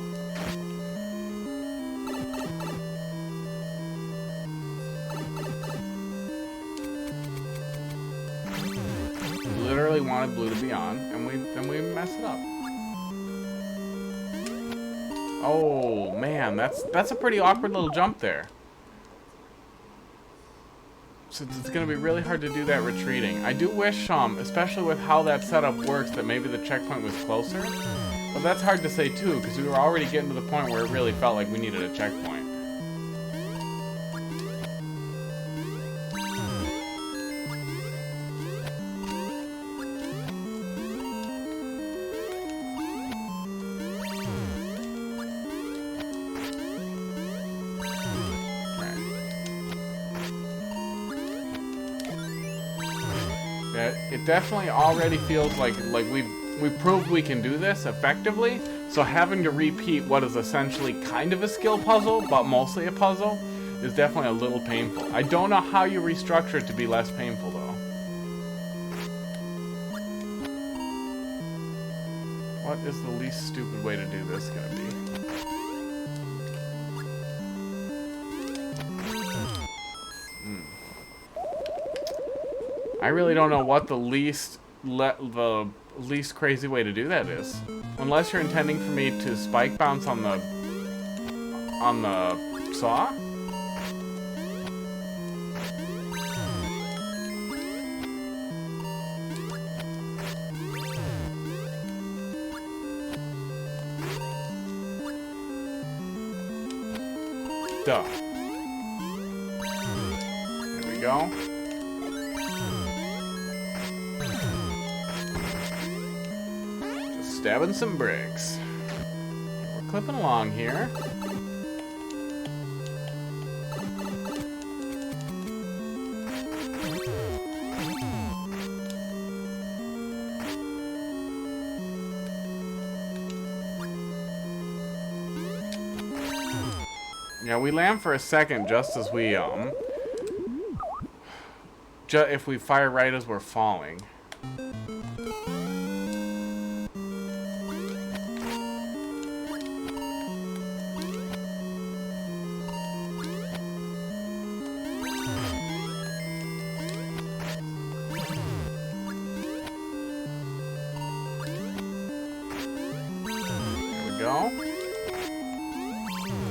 We literally wanted blue to be on, and then we messed it up. Oh man, that's a pretty awkward little jump there. So it's going to be really hard to do that retreating. I do wish, especially with how that setup works, that maybe the checkpoint was closer. But that's hard to say too, because we were already getting to the point where it really felt like we needed a checkpoint. It definitely already feels like we've proved we can do this effectively, so having to repeat what is essentially kind of a skill puzzle, but mostly a puzzle, is definitely a little painful. I don't know how you restructure it to be less painful, though. What is the least stupid way to do this gonna be? I really don't know what the least crazy way to do that is. Unless you're intending for me to spike bounce on the saw? Duh. There we go. Stabbing some bricks. We're clipping along here. Yeah, we land for a second just as we if we fire right as we're falling.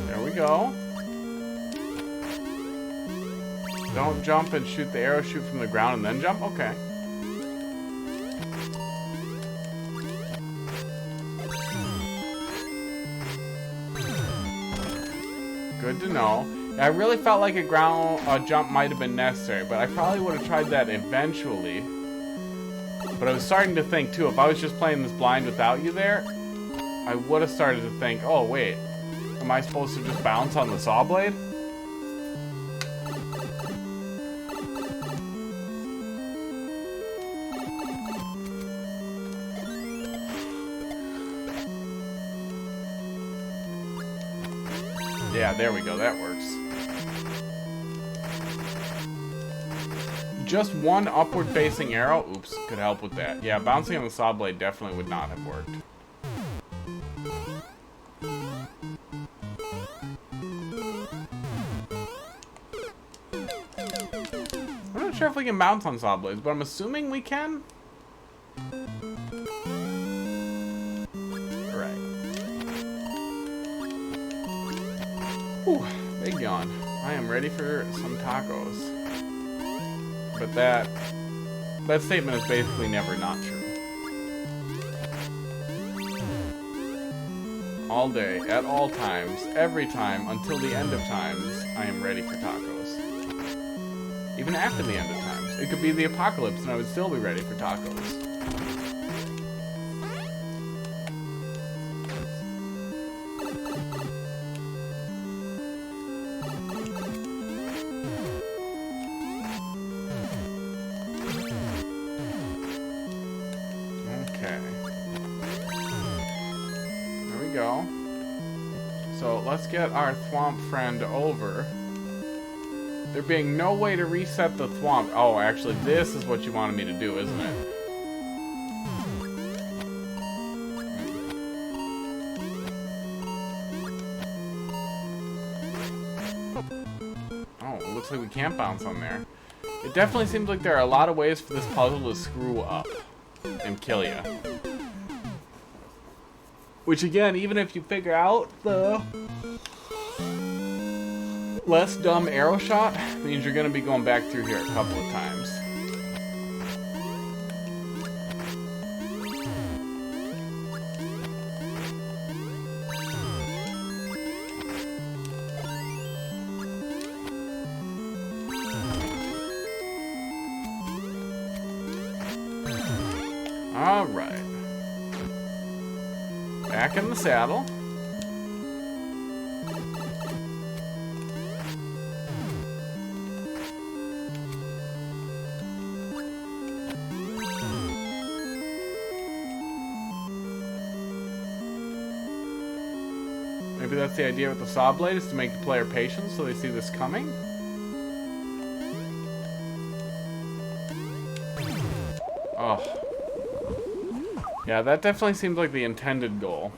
There we go. Don't jump and shoot the arrow, shoot from the ground and then jump? Okay. Good to know. I really felt like a jump might have been necessary, but I probably would have tried that eventually. But I was starting to think too, if I was just playing this blind without you there, I would have started to think, oh wait, am I supposed to just bounce on the saw blade? Yeah, there we go, that works. Just one upward facing arrow, oops, could help with that. Yeah, bouncing on the saw blade definitely would not have worked. I'm not sure if we can bounce on saw blades, but I'm assuming we can. Right. Whew, big yawn. I am ready for some tacos. But that That statement is basically never not true. All day, at all times, every time, until the end of times, I am ready for tacos. Even after the end of times. It could be the apocalypse and I would still be ready for tacos. Go. So let's get our Thwomp friend over. There being no way to reset the Thwomp. Oh, actually, this is what you wanted me to do, isn't it? Oh, it looks like we can't bounce on there. It definitely seems like there are a lot of ways for this puzzle to screw up and kill you. Which again, even if you figure out the less dumb arrow shot, means you're going to be going back through here a couple of times. All right. Back in the saddle. Maybe that's the idea with the saw blade, is to make the player patient so they see this coming. Oh. Yeah, that definitely seems like the intended goal.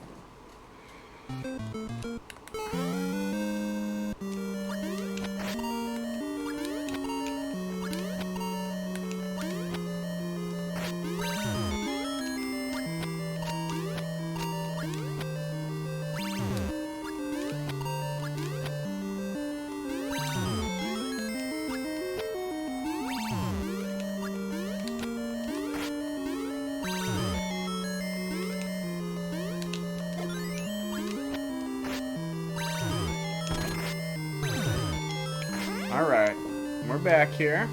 Alright, we're back here.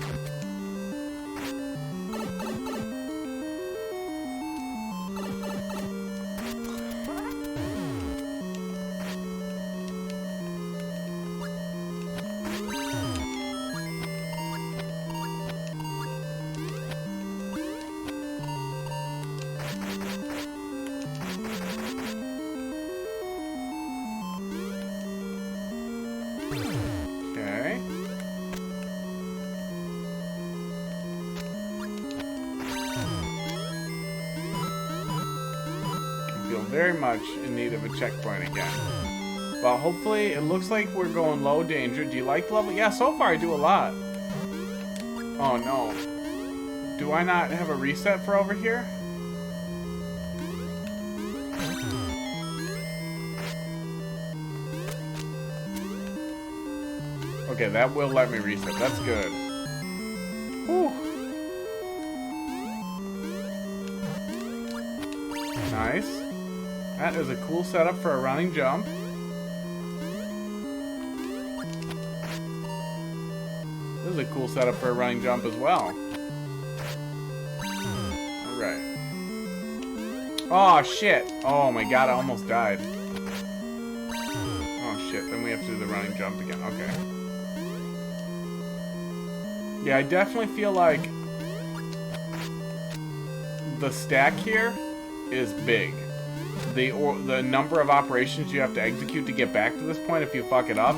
Okay. Very much in need of a checkpoint again. But hopefully, it looks like we're going low danger. Do you like the level? Yeah, so far I do a lot. Oh no. Do I not have a reset for over here? Okay, that will let me reset. That's good. Whew. Nice. That is a cool setup for a running jump. This is a cool setup for a running jump as well. Alright. Oh, shit. Oh my god, I almost died. Oh shit, then we have to do the running jump again. Okay. Yeah, I definitely feel like the stack here is big. The number of operations you have to execute to get back to this point if you fuck it up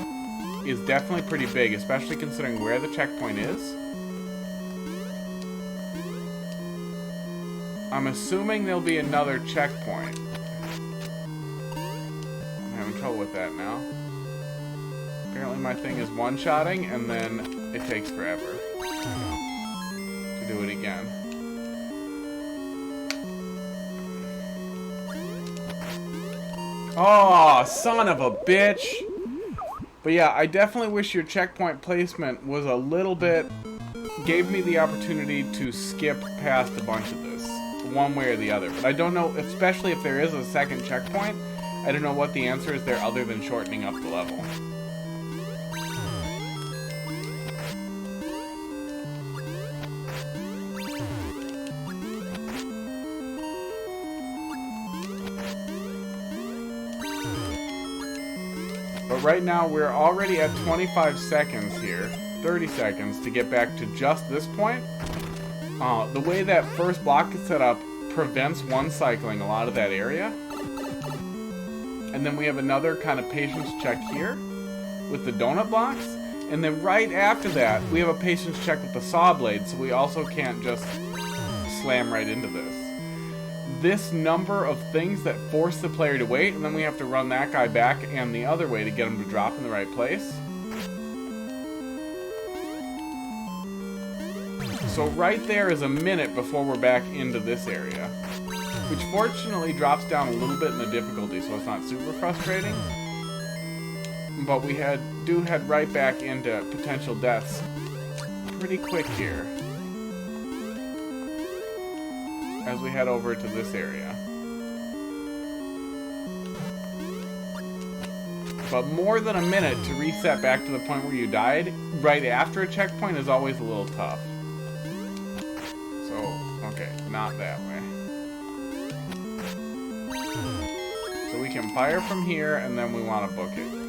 is definitely pretty big, especially considering where the checkpoint is. I'm assuming there'll be another checkpoint. I'm having trouble with that now. Apparently my thing is one-shotting and then it takes forever to do it again. Oh, son of a bitch. But yeah, I definitely wish your checkpoint placement was a little bit gave me the opportunity to skip past a bunch of this, one way or the other. But I don't know, especially if there is a second checkpoint, I don't know what the answer is there other than shortening up the level. But right now, we're already at 25 seconds here, 30 seconds to get back to just this point. The way that first block is set up prevents one cycling a lot of that area. And then we have another kind of patience check here with the donut blocks. And then right after that, we have a patience check with the saw blade, so we also can't just slam right into this. This number of things that force the player to wait, and then we have to run that guy back and the other way to get him to drop in the right place. So right there is a minute before we're back into this area, which fortunately drops down a little bit in the difficulty, so it's not super frustrating. But we do head right back into potential deaths pretty quick here as we head over to this area. But more than a minute to reset back to the point where you died right after a checkpoint is always a little tough. So, okay, not that way. So we can fire from here, and then we want to book it.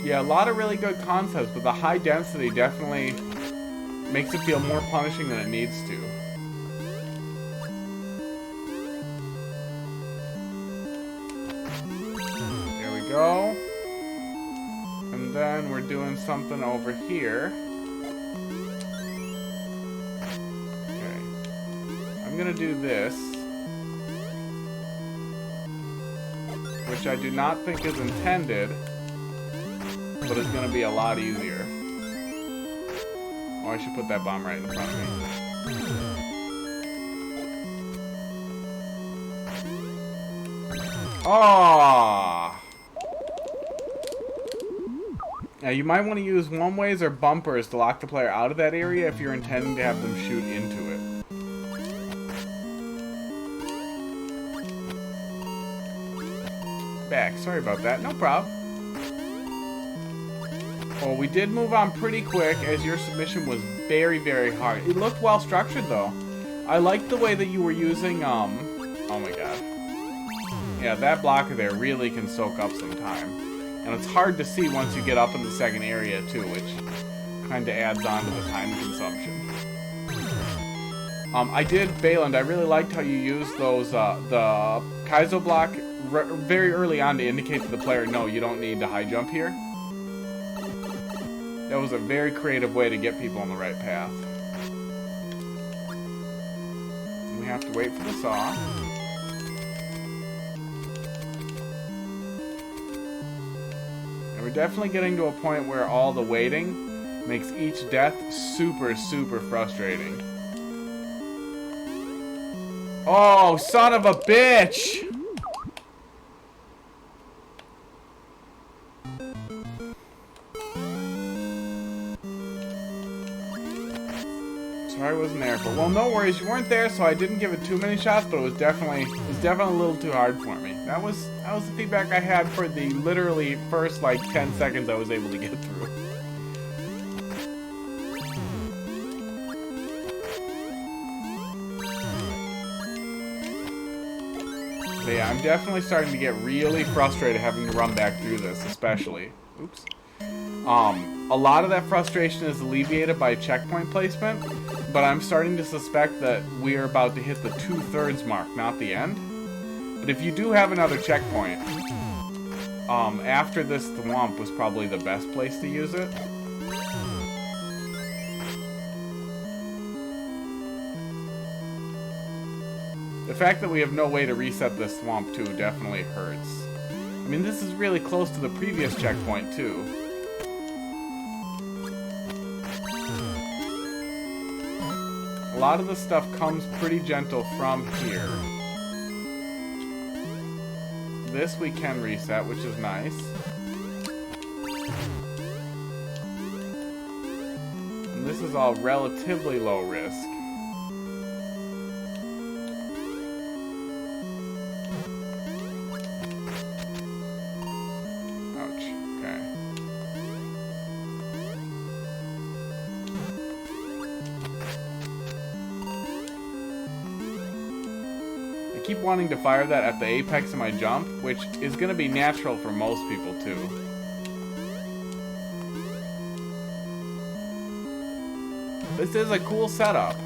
Yeah, a lot of really good concepts, but the high density definitely makes it feel more punishing than it needs to. There we go. And then we're doing something over here. Okay. I'm gonna do this, which I do not think is intended, but it's gonna be a lot easier. Oh, I should put that bomb right in front of me. Oh! Now you might want to use one-ways or bumpers to lock the player out of that area if you're intending to have them shoot into it. Back. Sorry about that. No problem. Oh, we did move on pretty quick, as your submission was very, very hard. It looked well structured, though. I liked the way that you were using, oh my god. Yeah, that blocker there really can soak up some time. And it's hard to see once you get up in the second area, too, which kind of adds on to the time consumption. I did, Bayland, I really liked how you used those, the Kaizo block very early on to indicate to the player, no, you don't need to high jump here. That was a very creative way to get people on the right path. We have to wait for the saw. And we're definitely getting to a point where all the waiting makes each death super, super frustrating. Oh, son of a bitch! Sorry I wasn't there, but well, no worries. You weren't there, so I didn't give it too many shots, but it was definitely a little too hard for me. That was the feedback I had for the literally first like 10 seconds I was able to get through. But yeah, I'm definitely starting to get really frustrated having to run back through this, especially. Oops. A lot of that frustration is alleviated by checkpoint placement, but I'm starting to suspect that we are about to hit the 2/3 mark, not the end. But if you do have another checkpoint, after this thwomp was probably the best place to use it. The fact that we have no way to reset this thwomp too definitely hurts. I mean, this is really close to the previous checkpoint, too. A lot of the stuff comes pretty gentle from here. This we can reset, which is nice. And this is all relatively low risk. I keep wanting to fire that at the apex of my jump, which is going to be natural for most people too. This is a cool setup.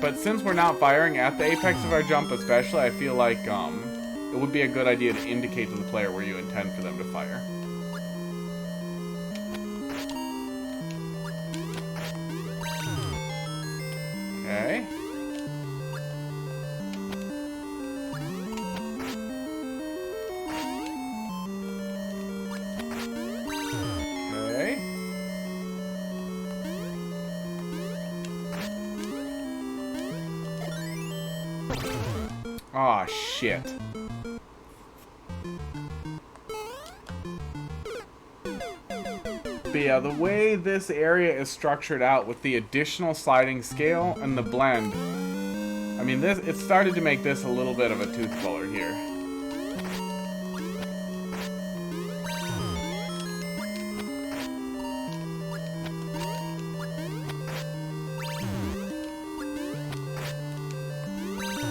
But since we're not firing at the apex of our jump especially, I feel like it would be a good idea to indicate to the player where you intend for them to fire. Okay. Okay. Aw, shit. But yeah, the way this area is structured out with the additional sliding scale and the blend, I mean, it started to make this a little bit of a tooth puller here.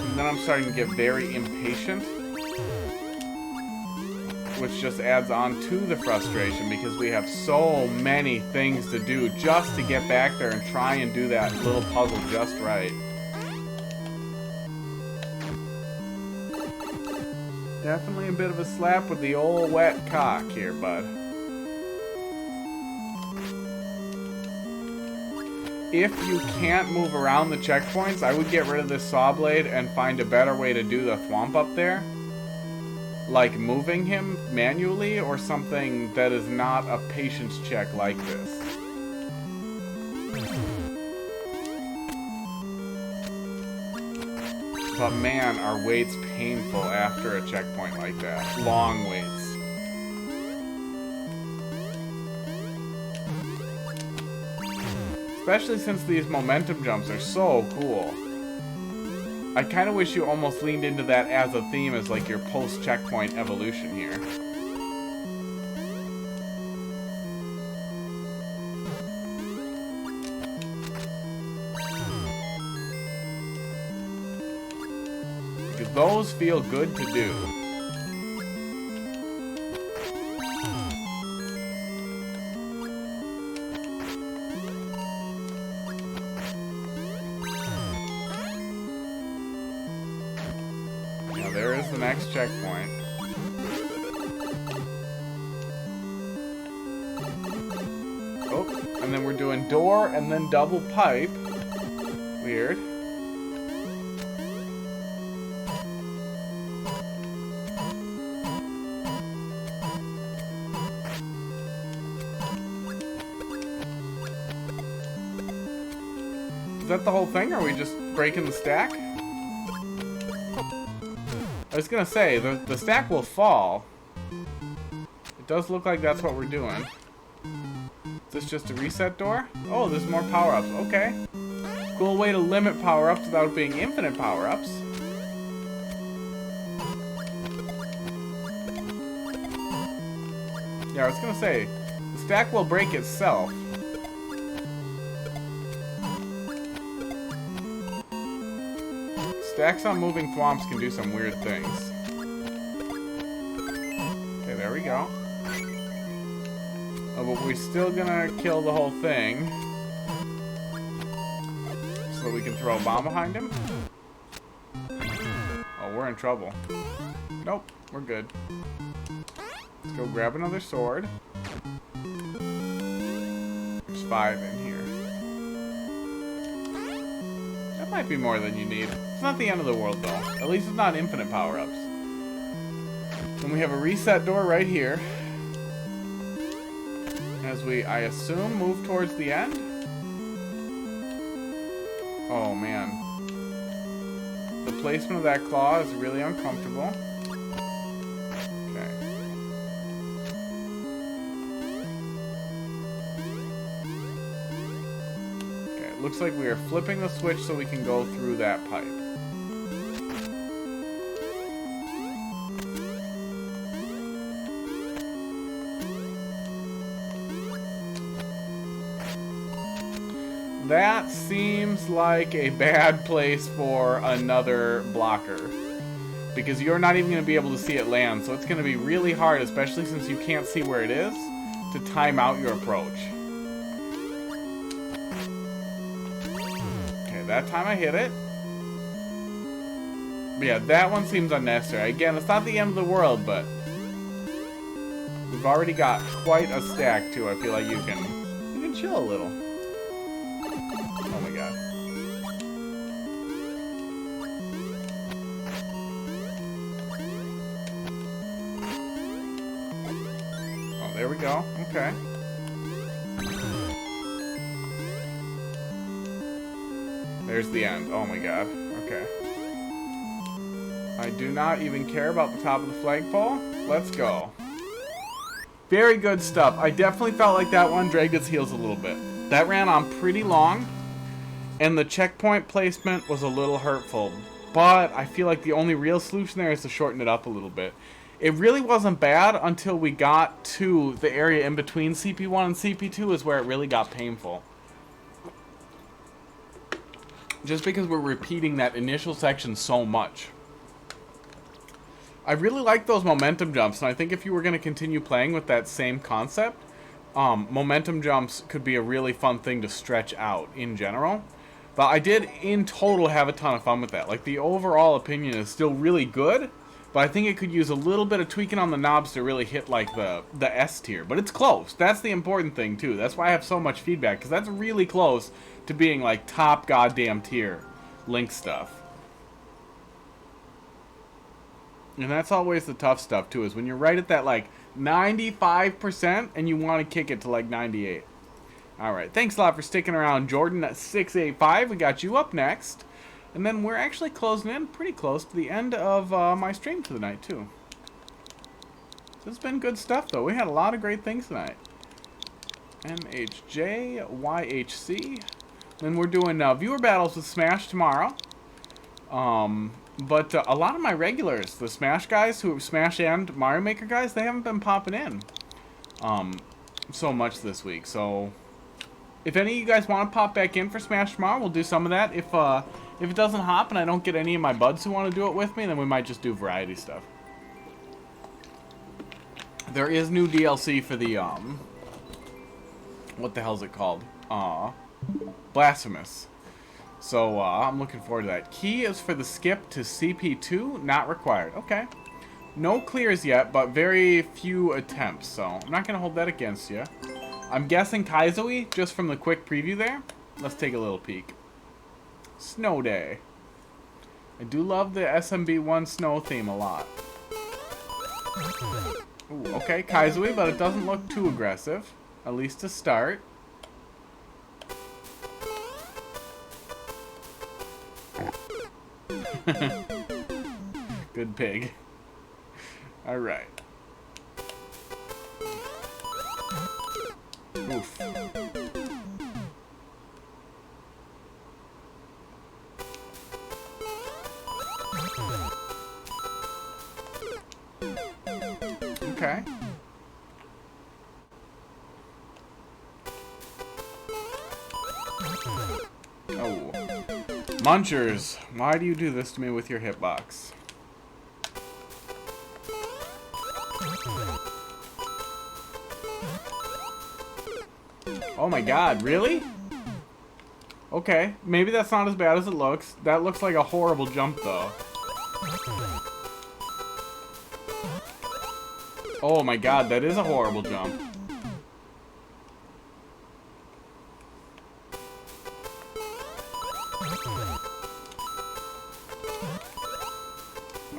And then I'm starting to get very impatient, which just adds on to the frustration because we have so many things to do just to get back there and try and do that little puzzle just right. Definitely a bit of a slap with the old wet cock here, bud. If you can't move around the checkpoints, I would get rid of this saw blade and find a better way to do the thwomp up there. Like moving him manually or something that is not a patience check like this. But man, are waits painful after a checkpoint like that. Long waits. Especially since these momentum jumps are so cool. I kind of wish you almost leaned into that as a theme as like your post-checkpoint evolution here. Because those feel good to do. There is the next checkpoint. Oh, and then we're doing door and then double pipe. Weird. Is that the whole thing, or are we just breaking the stack? I was gonna say, the stack will fall. It does look like that's what we're doing. Is this just a reset door? Oh, there's more power-ups. Okay. Cool way to limit power-ups without being infinite power-ups. Yeah, I was gonna say, the stack will break itself. Stacks on moving thwomps can do some weird things. Okay, there we go. Oh, but we're still gonna kill the whole thing. So that we can throw a bomb behind him. Oh, we're in trouble. Nope, we're good. Let's go grab another sword. There's 5 in here. Yep, Might be more than you need. It's not the end of the world, though. At least it's not infinite power-ups. Then we have a reset door right here. As we, I assume, move towards the end. Oh, man. The placement of that claw is really uncomfortable. Okay. Okay, it looks like we are flipping the switch so we can go through that pipe. That seems like a bad place for another blocker. Because you're not even going to be able to see it land. So it's going to be really hard, especially since you can't see where it is, to time out your approach. Okay, that time I hit it. But yeah, that one seems unnecessary. Again, it's not the end of the world, but we've already got quite a stack too. I feel like you can chill a little. Oh my god. Oh, there we go. Okay. There's the end. Oh my god. Okay. I do not even care about the top of the flagpole. Let's go. Very good stuff. I definitely felt like that one dragged its heels a little bit. That ran on pretty long. And the checkpoint placement was a little hurtful. But I feel like the only real solution there is to shorten it up a little bit. It really wasn't bad until we got to the area in between CP1 and CP2 is where it really got painful. Just because we're repeating that initial section so much. I really like those momentum jumps, and I think if you were going to continue playing with that same concept, momentum jumps could be a really fun thing to stretch out in general. But I did, in total, have a ton of fun with that. Like, the overall opinion is still really good, but I think it could use a little bit of tweaking on the knobs to really hit, like, the S tier. But it's close. That's the important thing, too. That's why I have so much feedback, because that's really close to being, like, top goddamn tier Link stuff. And that's always the tough stuff, too, is when you're right at that, like, 95% and you want to kick it to, like, 98. Alright, thanks a lot for sticking around, Jordan at 685. We got you up next. And then we're actually closing in pretty close to the end of my stream for the night, too. This has been good stuff, though. We had a lot of great things tonight. MHJYHC. Then we're doing viewer battles with Smash tomorrow. But a lot of my regulars, the Smash guys, Smash and Mario Maker guys, they haven't been popping in so much this week. So if any of you guys want to pop back in for Smash tomorrow, we'll do some of that. If it doesn't hop and I don't get any of my buds who want to do it with me, then we might just do variety stuff. There is new DLC for the what the hell is it called? Blasphemous. So, I'm looking forward to that. Key is for the skip to CP2, not required. Okay. No clears yet, but very few attempts, so I'm not going to hold that against you. I'm guessing Kaizui, just from the quick preview there. Let's take a little peek. Snow Day. I do love the SMB1 snow theme a lot. Ooh, okay, Kaizui, but it doesn't look too aggressive. At least to start. Good pig. Alright. Oof. Okay. Oh. Munchers, why do you do this to me with your hitbox? Oh my god, really? Okay, maybe that's not as bad as it looks. That looks like a horrible jump, though. Oh my god, that is a horrible jump.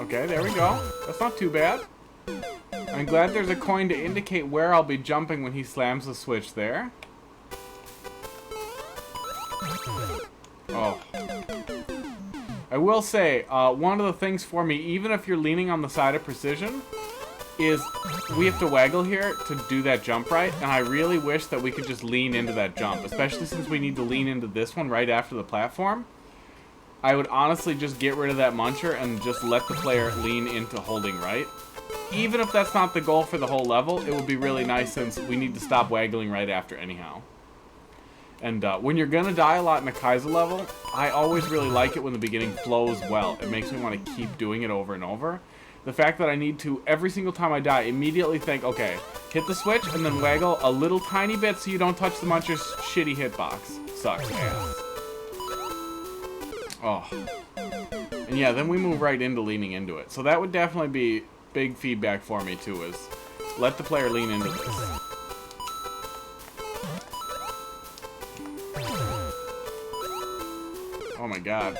Okay, there we go. That's not too bad. I'm glad there's a coin to indicate where I'll be jumping when he slams the switch there. Oh. I will say, one of the things for me, even if you're leaning on the side of precision, is we have to waggle here to do that jump right, and I really wish that we could just lean into that jump, especially since we need to lean into this one right after the platform. I would honestly just get rid of that muncher and just let the player lean into holding right. Even if that's not the goal for the whole level, it would be really nice since we need to stop waggling right after anyhow. And when you're going to die a lot in a Kaizo level, I always really like it when the beginning flows well. It makes me want to keep doing it over and over. The fact that I need to, every single time I die, immediately think, okay, hit the switch and then waggle a little tiny bit so you don't touch the muncher's shitty hitbox. Sucks ass. Oh. And yeah, then we move right into leaning into it. So that would definitely be big feedback for me too, is let the player lean into this. Oh my god.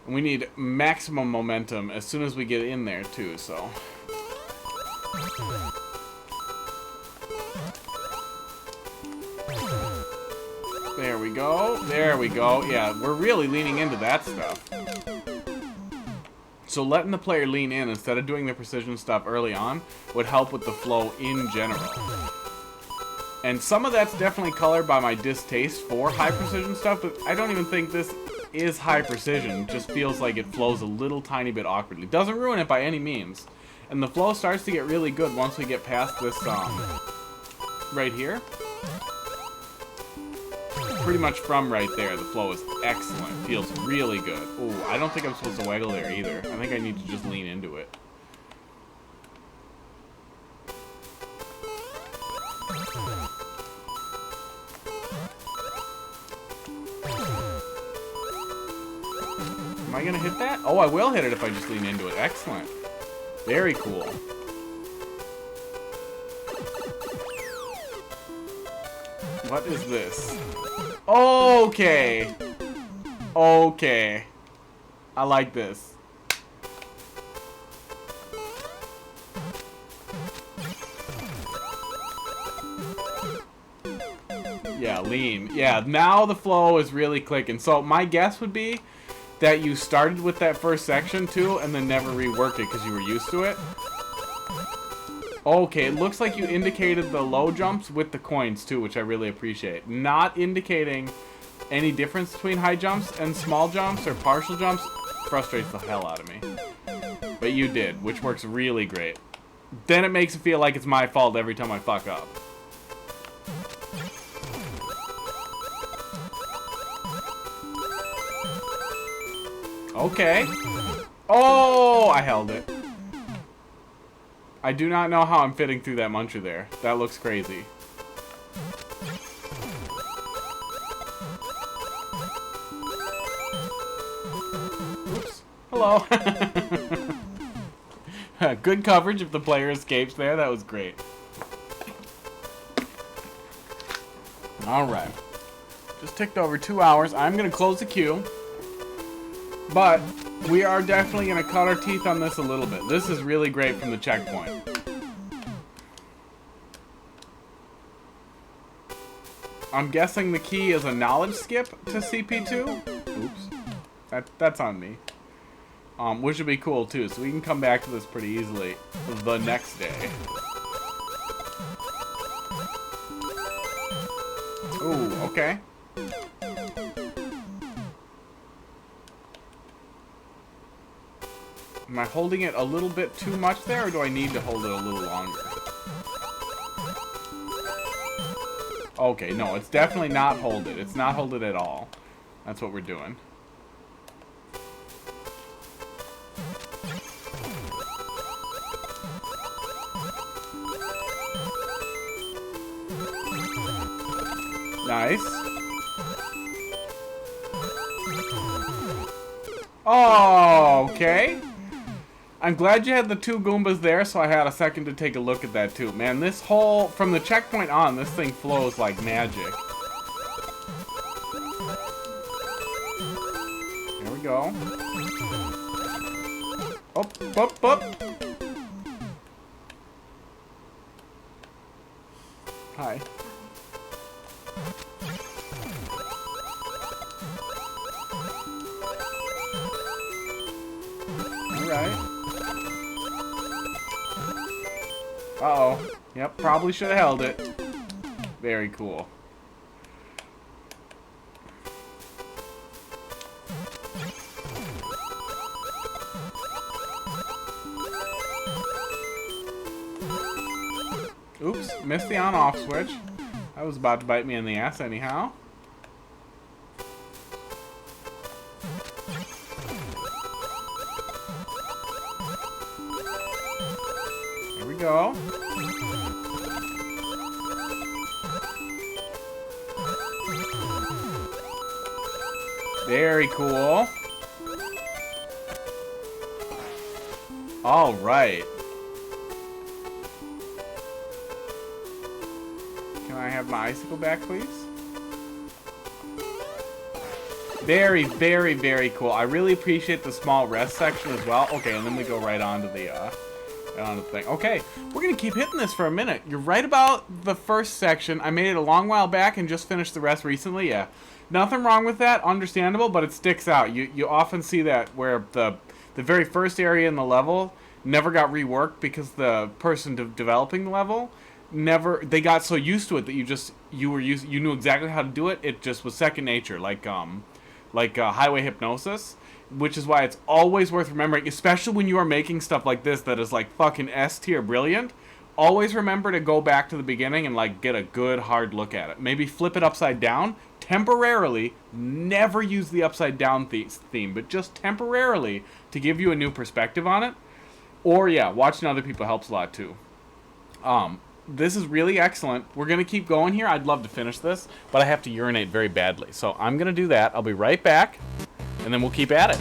And we need maximum momentum as soon as we get in there too, so. There we go. There we go. Yeah, we're really leaning into that stuff. So letting the player lean in instead of doing the precision stuff early on would help with the flow in general. And some of that's definitely colored by my distaste for high precision stuff, but I don't even think this is high precision. It just feels like it flows a little tiny bit awkwardly. Doesn't ruin it by any means. And the flow starts to get really good once we get past this right here. Pretty much from right there, the flow is excellent. Feels really good. Ooh, I don't think I'm supposed to waggle there either. I think I need to just lean into it. Am I gonna hit that? Oh, I will hit it if I just lean into it. Excellent. Very cool. What is this? Okay. Okay. I like this. Yeah, lean. Yeah, now the flow is really clicking. So my guess would be that you started with that first section too and then never reworked it because you were used to it. Okay, it looks like you indicated the low jumps with the coins too, which I really appreciate. Not indicating any difference between high jumps and small jumps or partial jumps frustrates the hell out of me. But you did, which works really great. Then it makes it feel like it's my fault every time I fuck up. Okay. Oh, I held it. I do not know how I'm fitting through that muncher there. That looks crazy. Oops. Hello. Good coverage if the player escapes there. That was great. Alright. Just ticked over 2 hours. I'm going to close the queue. But we are definitely going to cut our teeth on this a little bit. This is really great from the checkpoint. I'm guessing the key is a knowledge skip to CP2. Oops. That's on me. Which would be cool too, so we can come back to this pretty easily the next day. Ooh, okay. Am I holding it a little bit too much there, or do I need to hold it a little longer? Okay, no, it's definitely not hold it. It's not hold it at all. That's what we're doing. Nice. Oh, okay. I'm glad you had the two Goombas there, so I had a second to take a look at that too. Man, this whole, from the checkpoint on, this thing flows like magic. There we go. Up, up, up. Hi. Alright. Uh-oh. Yep, probably should have held it. Very cool. Oops, missed the on-off switch. That was about to bite me in the ass anyhow. Here we go. Very cool. All right. Can I have my icicle back, please? Very, very, very cool. I really appreciate the small rest section as well. Okay, and then we go right on to the thing. Okay, we're gonna keep hitting this for a minute. You're right about the first section. I made it a long while back and just finished the rest recently. Yeah, nothing wrong with that. Understandable, but it sticks out. You often see that where the very first area in the level never got reworked because the person developing the level they got so used to it that you knew exactly how to do it. It just was second nature, like Highway Hypnosis, which is why it's always worth remembering, especially when you are making stuff like this that is like fucking S tier brilliant. Always remember to go back to the beginning and like get a good hard look at it. Maybe flip it upside down temporarily. Never use the upside down theme, but just temporarily to give you a new perspective on it. Or yeah, watching other people helps a lot too. This is really excellent. We're going to keep going here. I'd love to finish this, but I have to urinate very badly. So I'm going to do that. I'll be right back, and then we'll keep at it.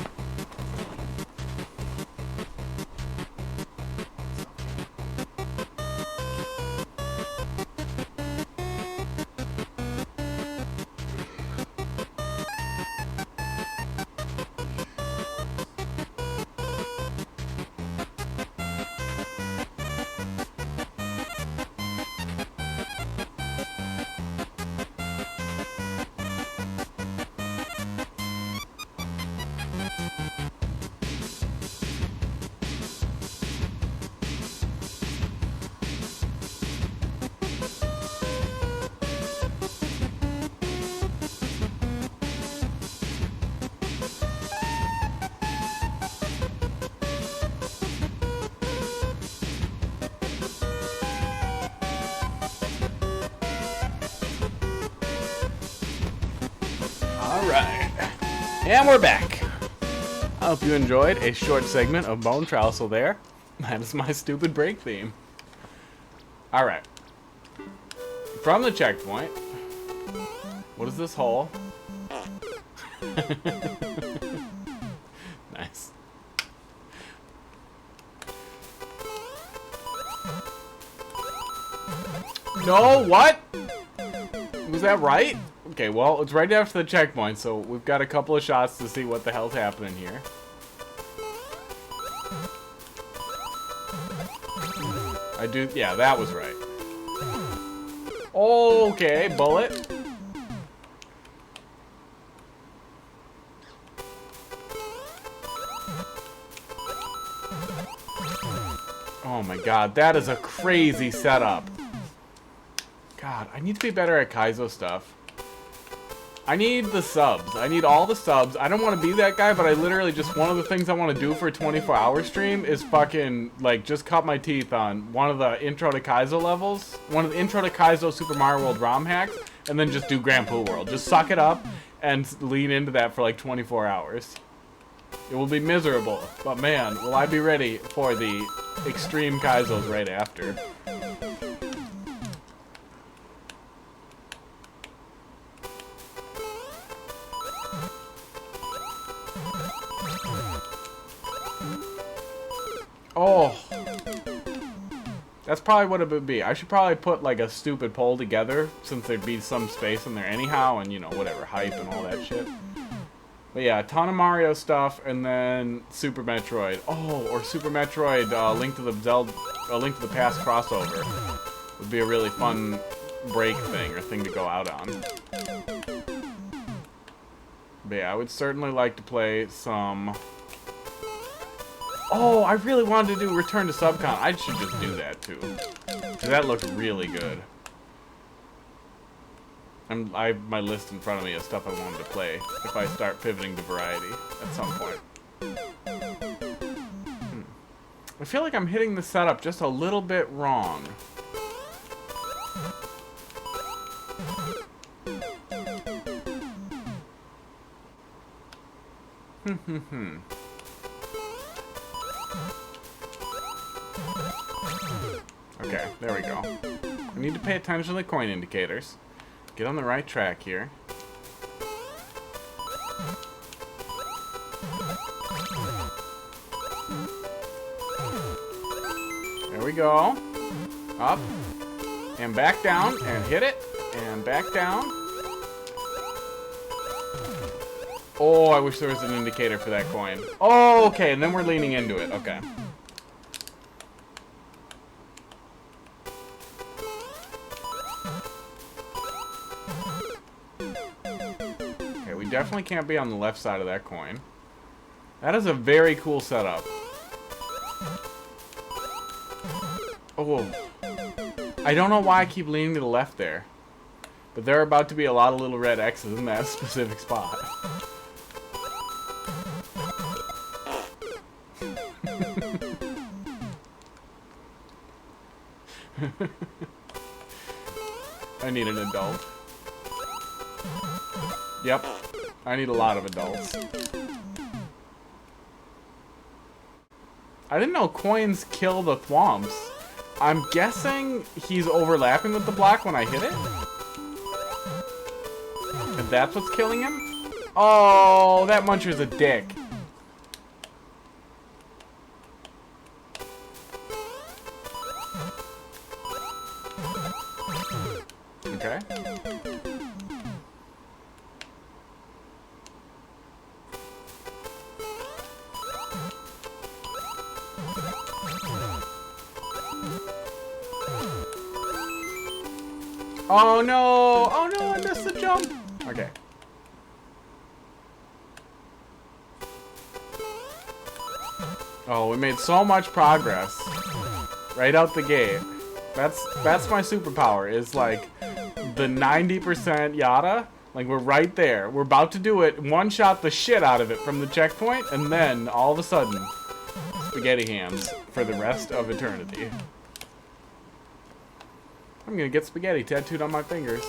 Alright, and we're back. I hope you enjoyed a short segment of Bone Trousel there. That is my stupid break theme. Alright. From the checkpoint. What is this hole? Nice. No, what? Was that right? Okay, well, it's right after the checkpoint, so we've got a couple of shots to see what the hell's happening here. Yeah, that was right. Okay, bullet. Oh my god, that is a crazy setup. God, I need to be better at Kaizo stuff. I need the subs. I need all the subs. I don't want to be that guy, but I literally just, one of the things I want to do for a 24-hour stream is fucking, like, just cut my teeth on one of the Intro to Kaizo levels, one of the Intro to Kaizo Super Mario World ROM hacks, and then just do Grand Poo World. Just suck it up and lean into that for like 24 hours. It will be miserable, but man, will I be ready for the extreme Kaizos right after. Oh, that's probably what it would be. I should probably put like a stupid poll together since there'd be some space in there anyhow, and you know, whatever, hype and all that shit. But yeah, a ton of Mario stuff, and then Super Metroid. Oh, or Super Metroid Link to the Zelda, Link to the Past crossover would be a really fun break thing or thing to go out on. But yeah, I would certainly like to play some. Oh, I really wanted to do Return to Subcon. I should just do that too, 'cause that looked really good. I have my list in front of me of stuff I wanted to play if I start pivoting to variety at some point. I feel like I'm hitting the setup just a little bit wrong. Okay, there we go. I need to pay attention to the coin indicators. Get on the right track here. There we go. Up. And back down. And hit it. And back down. Oh, I wish there was an indicator for that coin. Oh, okay. And then we're leaning into it. Okay. Definitely can't be on the left side of that coin. That is a very cool setup. Oh. I don't know why I keep leaning to the left there. But there are about to be a lot of little red X's in that specific spot. I need an adult. Yep. I need a lot of adults. I didn't know coins kill the thwomps. I'm guessing he's overlapping with the block when I hit it? And that's what's killing him? Oh, that muncher's a dick. Okay. Oh no! Oh no, I missed the jump! Okay. Oh, we made so much progress. Right out the gate. That's my superpower, is like the 90% yada. Like we're right there. We're about to do it, one-shot the shit out of it from the checkpoint, and then all of a sudden, spaghetti hands for the rest of eternity. I'm gonna get spaghetti tattooed on my fingers.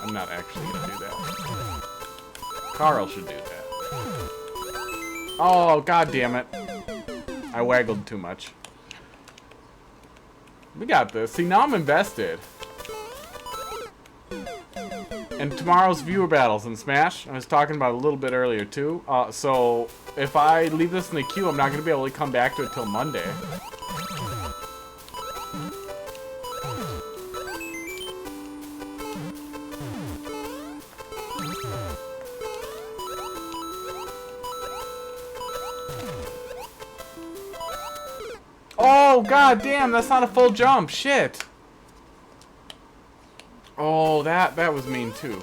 I'm not actually gonna do that. Carl should do that. Oh, god damn it. I waggled too much. We got this. See, now I'm invested. And tomorrow's viewer battles in Smash, I was talking about a little bit earlier too. So if I leave this in the queue, I'm not gonna be able to come back to it till Monday. Oh, god damn, that's not a full jump. Shit. Oh, that was mean too.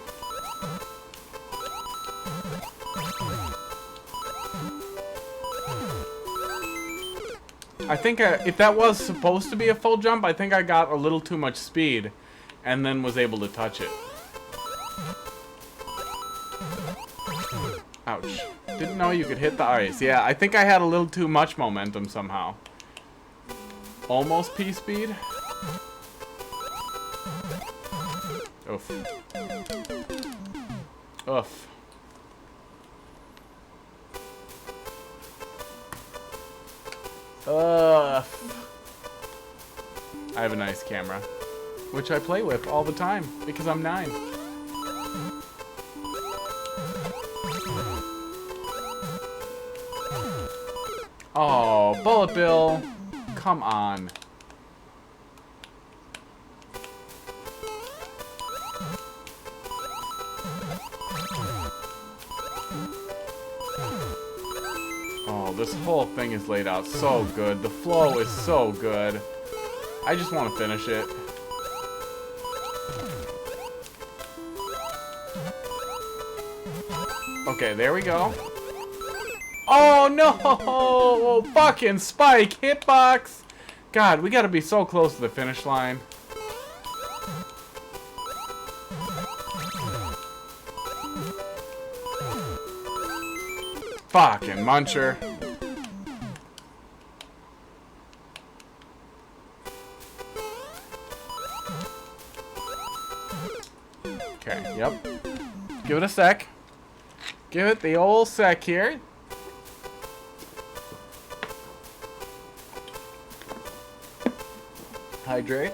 I think if that was supposed to be a full jump, I think I got a little too much speed and then was able to touch it. Ouch. Didn't know you could hit the ice. Yeah, I think I had a little too much momentum somehow. Almost P-speed. Oof. Oof. I have a nice camera, which I play with all the time because I'm 9. Oh, Bullet Bill. Come on. This whole thing is laid out so good. The flow is so good. I just want to finish it. Okay, there we go. Oh no! Oh, fucking Spike! Hitbox! God, we gotta be so close to the finish line. Fucking Muncher. Okay, yep. Give it a sec. Give it the old sec here. Hydrate.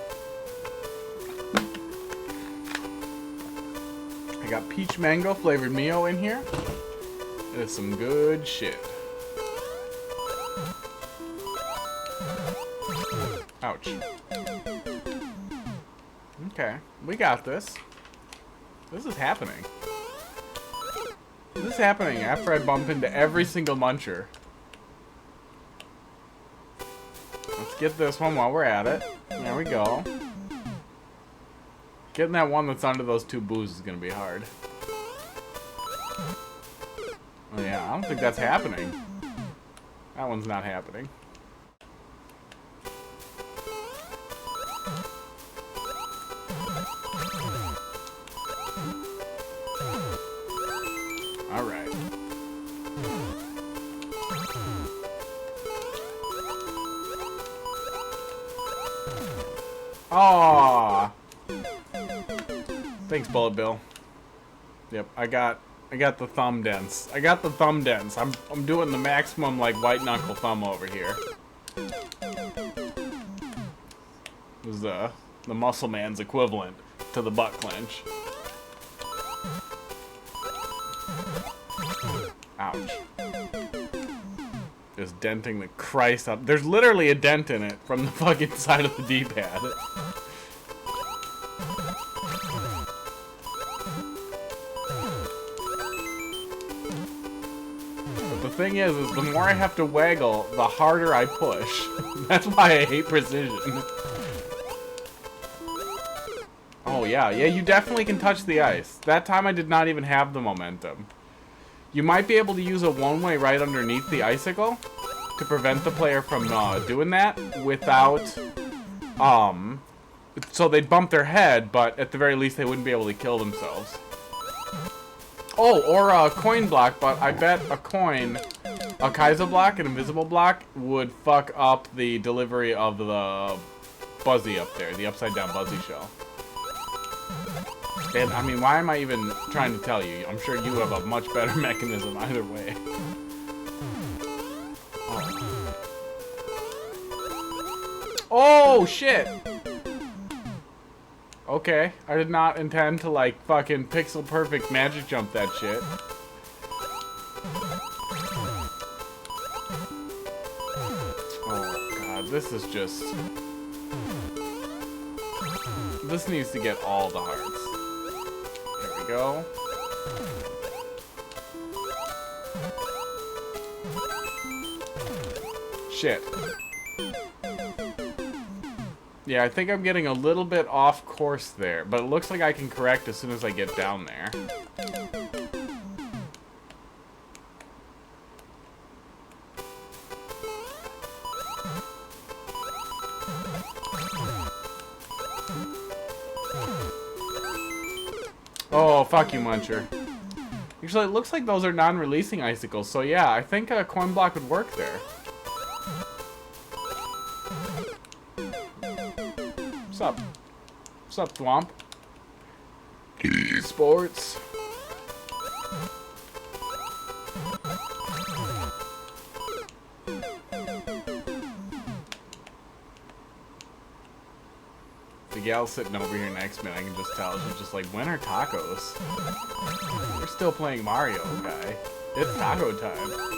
I got peach mango flavored Mio in here. It is some good shit. Ouch. Okay, we got this. This is happening. This is happening after I bump into every single Muncher. Let's get this one while we're at it. There we go. Getting that one that's under those two boos is gonna be hard. Oh yeah, I don't think that's happening. That one's not happening. Alright. Aww. Thanks, Bullet Bill. Yep, I got the thumb dents. I got the thumb dents. I'm doing the maximum like white knuckle thumb over here. This is the muscle man's equivalent to the butt clench. Ouch. Just denting the Christ up. There's literally a dent in it from the fucking side of the D-pad. But the thing is the more I have to waggle, the harder I push. That's why I hate precision. Oh yeah, you definitely can touch the ice. That time I did not even have the momentum. You might be able to use a one-way right underneath the icicle to prevent the player from doing that without, so they'd bump their head, but at the very least they wouldn't be able to kill themselves. Oh, or a coin block, but I bet a coin, a Kaizo block, an invisible block, would fuck up the delivery of the Buzzy up there, the upside-down Buzzy shell. And, I mean, why am I even trying to tell you? I'm sure you have a much better mechanism either way. Oh, shit! Okay, I did not intend to, like, fucking pixel perfect magic jump that shit. Oh, God, this is just... This needs to get all the hearts. There we go. Shit. Yeah, I think I'm getting a little bit off course there, but it looks like I can correct as soon as I get down there. Oh, fuck you, Muncher. Actually, it looks like those are non-releasing icicles, so yeah, I think a coin block would work there. What's up? What's up, Thwomp? Sports. The gal sitting over here next to me, I can just tell, she's just like, when are tacos? We're still playing Mario, guy. It's taco time.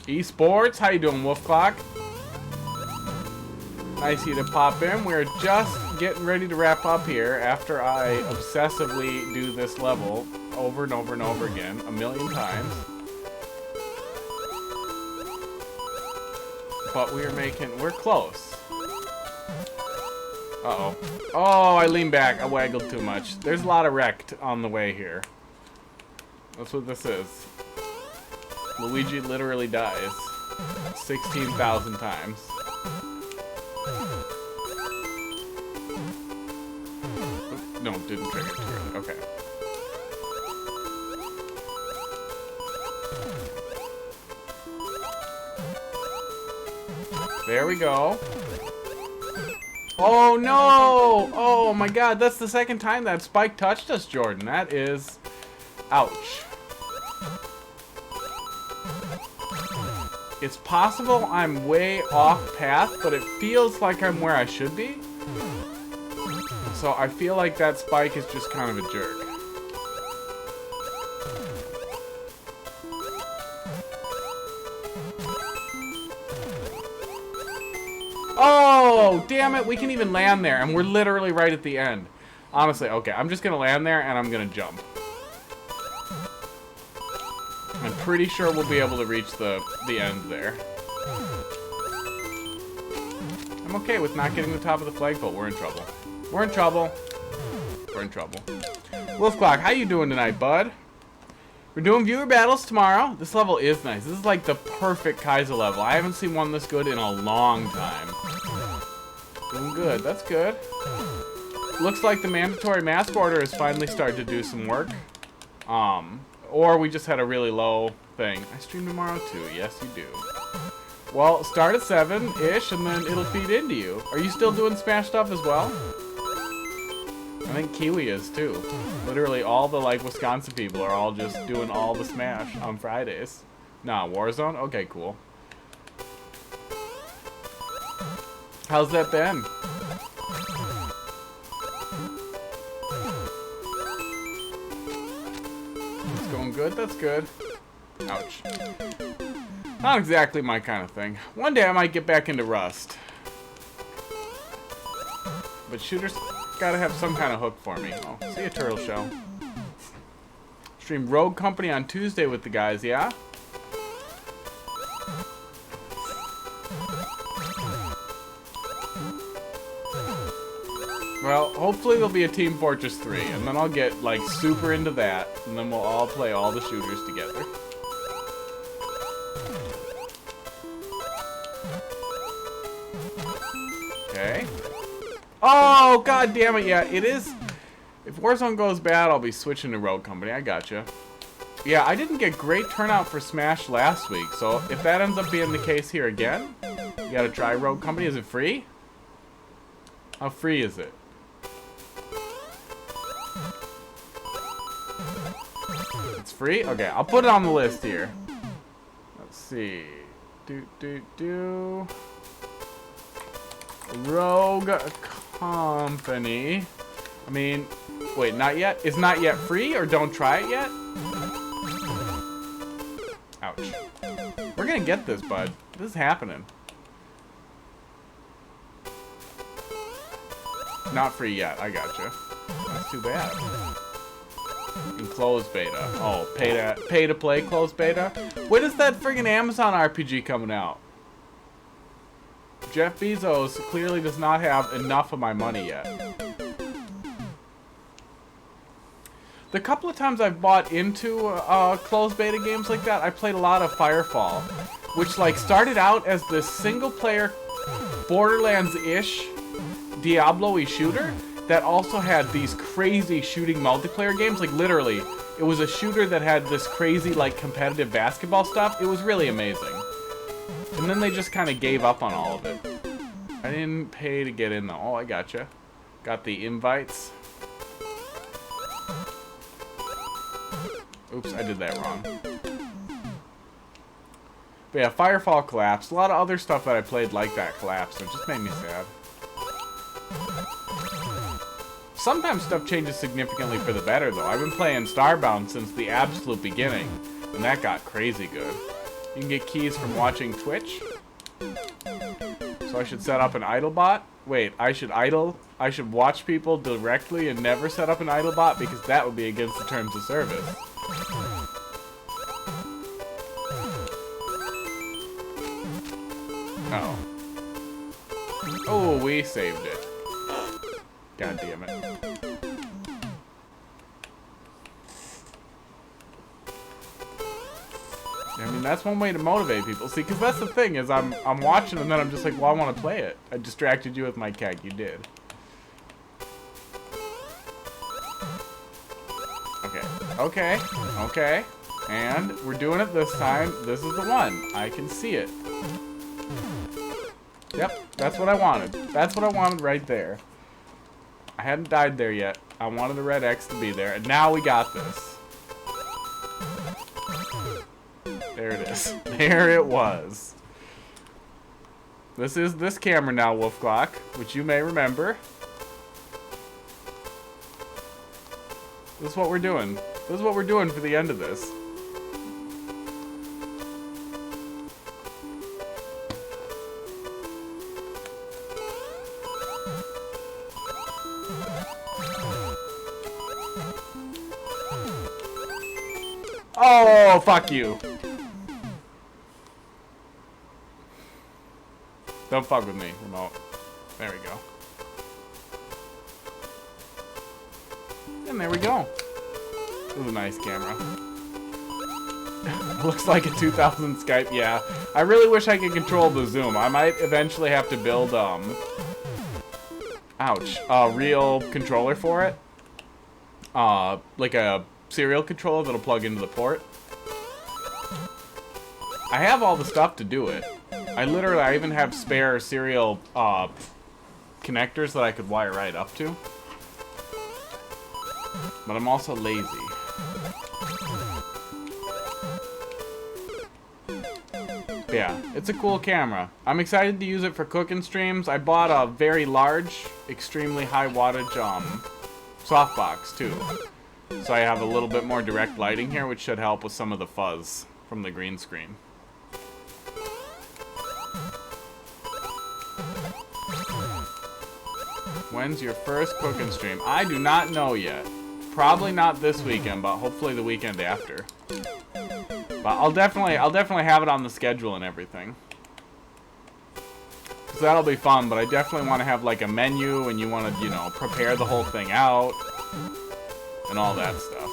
Esports, how you doing, Wolf Clock? Nice of you to pop in. We're just getting ready to wrap up here after I obsessively do this level over and over and over again a million times. But we're close. Uh-oh. Oh, I leaned back. I waggled too much. There's a lot of wrecked on the way here. That's what this is. Luigi literally dies 16,000 times. Oop, no, didn't trigger too early. Okay. There we go. Oh no! Oh my god, that's the second time that spike touched us, Jordan. That is... ouch. It's possible I'm way off path, but it feels like I'm where I should be. So I feel like that spike is just kind of a jerk. Oh, damn it, we can even land there, and we're literally right at the end. Honestly, okay, I'm just gonna land there, and I'm gonna jump. I'm pretty sure we'll be able to reach the end there. I'm okay with not getting the top of the flagpole. We're in trouble. We're in trouble. We're in trouble. Wolf Clock, how you doing tonight, bud? We're doing viewer battles tomorrow. This level is nice. This is like the perfect Kaizo level. I haven't seen one this good in a long time. Doing good. That's good. Looks like the mandatory mask order has finally started to do some work. Or we just had a really low thing. I stream tomorrow too. Yes, you do. Well, start at 7-ish and then it'll feed into you. Are you still doing Smash stuff as well? I think Kiwi is too. Literally all the like Wisconsin people are all just doing all the Smash on Fridays. Nah, Warzone? Okay, cool. How's that been? It's going good? That's good. Ouch. Not exactly my kind of thing. One day I might get back into Rust. But shooters gotta have some kind of hook for me. Oh, see a Turtle Show. Stream Rogue Company on Tuesday with the guys, yeah? Well, hopefully there'll be a Team Fortress 3, and then I'll get, like, super into that, and then we'll all play all the shooters together. Okay. Oh, god damn it, yeah, it is... If Warzone goes bad, I'll be switching to Rogue Company, I gotcha. Yeah, I didn't get great turnout for Smash last week, so if that ends up being the case here again, you gotta try Rogue Company. Is it free? How free is it? It's free? Okay, I'll put it on the list here. Let's see. Rogue Company. I mean, wait, not yet? Is not yet free or don't try it yet? Ouch. We're gonna get this, bud. This is happening. Not free yet. I gotcha. That's too bad. In closed beta. Oh, pay to play closed beta? When is that friggin' Amazon RPG coming out? Jeff Bezos clearly does not have enough of my money yet. The couple of times I've bought into closed beta games like that, I played a lot of Firefall, which like started out as this single player Borderlands-ish Diablo-y shooter that also had these crazy shooting multiplayer games. Like literally, it was a shooter that had this crazy like competitive basketball stuff. It was really amazing. And then they just kind of gave up on all of it. I didn't pay to get in though. Oh, I gotcha. Got the invites. Oops, I did that wrong. But yeah, Firefall collapsed. A lot of other stuff that I played like that collapsed. It just made me sad. Sometimes stuff changes significantly for the better, though. I've been playing Starbound since the absolute beginning, and that got crazy good. You can get keys from watching Twitch. So So I should set up an idle bot? Wait, I should watch people directly and never set up an idle bot because that would be against the terms of service. Oh. Oh, we saved it. God damn it. I mean, that's one way to motivate people. See, because that's the thing is I'm watching and then I'm just like, well, I want to play it. I distracted you with my keg. You did. Okay. Okay. Okay. And we're doing it this time. This is the one. I can see it. Yep. That's what I wanted. That's what I wanted right there. I hadn't died there yet. I wanted the red X to be there. And now we got this. There it is. There it was. This is this camera now, Wolfglock, which you may remember. This is what we're doing. This is what we're doing for the end of this. Oh, fuck you. Don't fuck with me, remote. There we go. And there we go. This is a nice camera. Looks like a 2000 Skype, yeah. I really wish I could control the zoom. I might eventually have to build, ouch, a real controller for it. Like a serial controller that'll plug into the port. I have all the stuff to do it. I even have spare serial connectors that I could wire right up to. But I'm also lazy. Yeah, it's a cool camera. I'm excited to use it for cooking streams. I bought a very large, extremely high wattage softbox too. So I have a little bit more direct lighting here, which should help with some of the fuzz from the green screen. When's your first cooking stream? I do not know yet. Probably not this weekend, but hopefully the weekend after. But I'll definitely have it on the schedule and everything. Cause that'll be fun, but I definitely want to have like a menu and you want to, you know, prepare the whole thing out and all that stuff.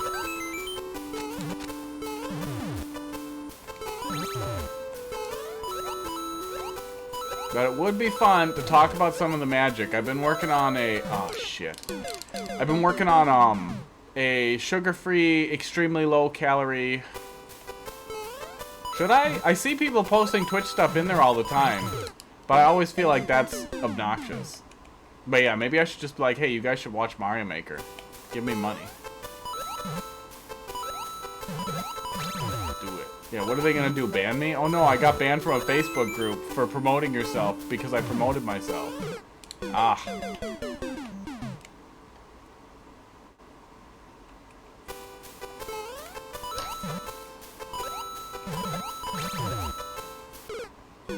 But it would be fun to talk about some of the magic. I've been working on I've been working on a sugar-free, extremely low-calorie. Should I? I see people posting Twitch stuff in there all the time, but I always feel like that's obnoxious. But yeah, maybe I should just be like, hey, you guys should watch Mario Maker. Give me money. Do it. Yeah, what are they gonna do? Ban me? Oh no, I got banned from a Facebook group for promoting yourself because I promoted myself. Ah.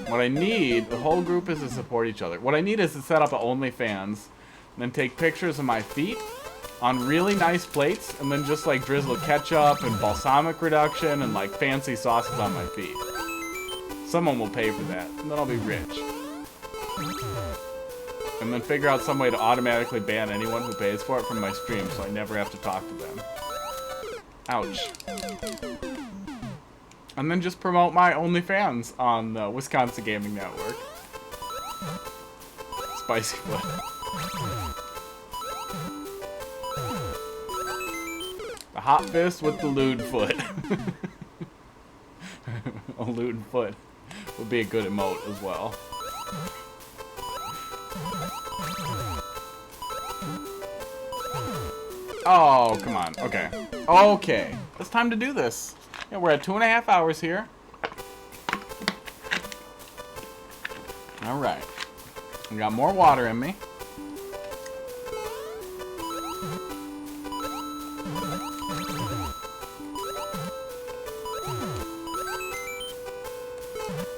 What I need, the whole group is to support each other. What I need is to set up an OnlyFans, and then take pictures of my feet on really nice plates, and then just like drizzle ketchup and balsamic reduction and like fancy sauces on my feet. Someone will pay for that, and then I'll be rich. And then figure out some way to automatically ban anyone who pays for it from my stream so I never have to talk to them. Ouch. And then just promote my OnlyFans on the Wisconsin Gaming Network. Spicy foot. The hot fist with the lewd foot. A lewd foot would be a good emote as well. Oh, come on. Okay. Okay. It's time to do this. Yeah, we're at 2.5 hours here. Alright. I got more water in me.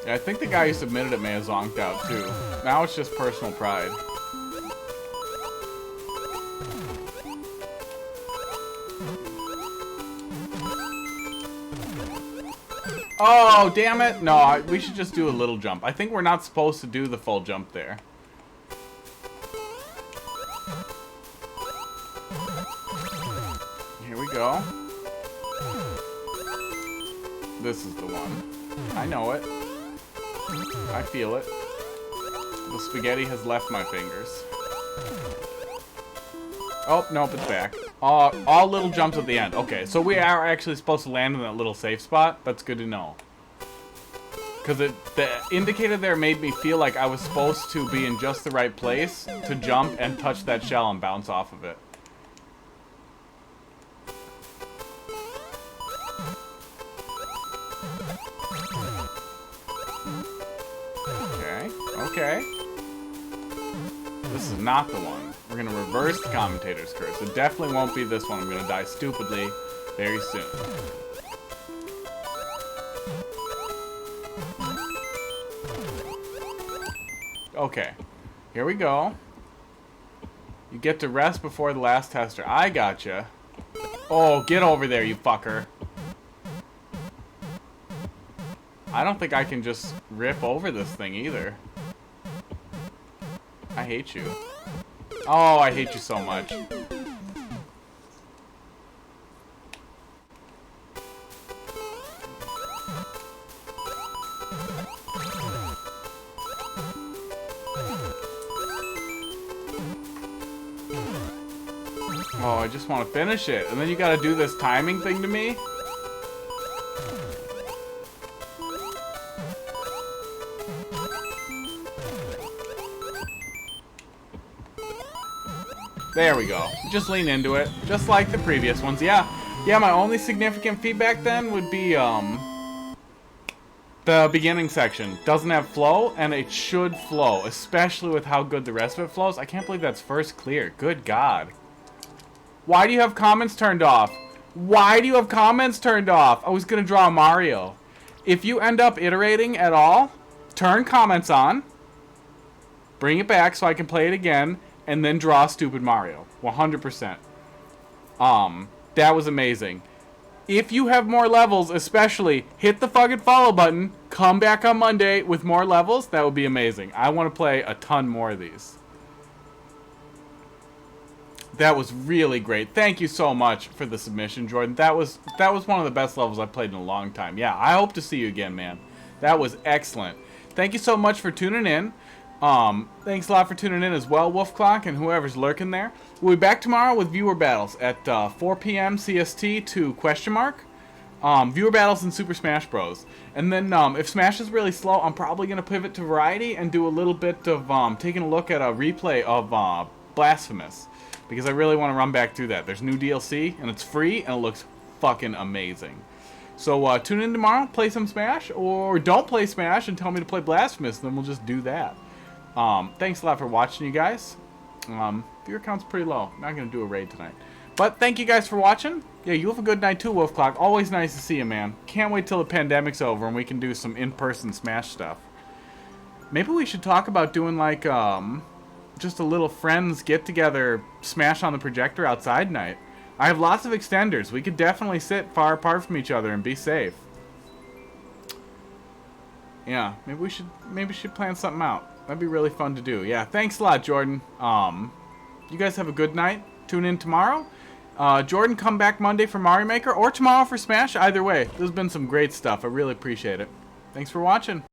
Yeah, I think the guy who submitted it may have zonked out too. Now it's just personal pride. Oh, damn it. No, we should just do a little jump. I think we're not supposed to do the full jump there. Here we go. This is the one. I know it. I feel it. The spaghetti has left my fingers. Oh, nope, it's back. All little jumps at the end. Okay, so we are actually supposed to land in that little safe spot. That's good to know. Because the indicator there made me feel like I was supposed to be in just the right place to jump and touch that shell and bounce off of it. Okay, okay. This is not the one. We're going to reverse the commentator's curse. It definitely won't be this one. I'm going to die stupidly very soon. Okay. Here we go. You get to rest before the last tester. I gotcha. Oh, get over there, you fucker. I don't think I can just rip over this thing either. I hate you. Oh, I hate you so much. Oh, I just want to finish it. And then you gotta do this timing thing to me? There we go. Just lean into it. Just like the previous ones. Yeah, my only significant feedback then would be, the beginning section. Doesn't have flow, and it should flow. Especially with how good the rest of it flows. I can't believe that's first clear. Good God. Why do you have comments turned off? Why do you have comments turned off? I was gonna draw Mario. If you end up iterating at all, turn comments on. Bring it back so I can play it again. And then draw stupid Mario. 100%. That was amazing. If you have more levels, especially, hit the fucking follow button. Come back on Monday with more levels. That would be amazing. I want to play a ton more of these. That was really great. Thank you so much for the submission, Jordan. That was one of the best levels I've played in a long time. Yeah, I hope to see you again, man. That was excellent. Thank you so much for tuning in. Thanks a lot for tuning in as well, Wolf Clock, and whoever's lurking there. We'll be back tomorrow with viewer battles at 4 p.m. CST to question mark. Viewer battles in Super Smash Bros. And then if Smash is really slow, I'm probably going to pivot to Variety and do a little bit of taking a look at a replay of Blasphemous. Because I really want to run back through that. There's new DLC, and it's free, and it looks fucking amazing. So tune in tomorrow, play some Smash, or don't play Smash and tell me to play Blasphemous, then we'll just do that. Thanks a lot for watching, you guys. Viewer count's pretty low. Not going to do a raid tonight. But thank you guys for watching. Yeah, you have a good night too, Wolf Clock. Always nice to see you, man. Can't wait till the pandemic's over and we can do some in-person Smash stuff. Maybe we should talk about doing, like, just a little friends get-together Smash on the projector outside night. I have lots of extenders. We could definitely sit far apart from each other and be safe. Yeah, maybe we should plan something out. That'd be really fun to do. Yeah, thanks a lot, Jordan. You guys have a good night. Tune in tomorrow. Jordan, come back Monday for Mario Maker or tomorrow for Smash. Either way, there's been some great stuff. I really appreciate it. Thanks for watching.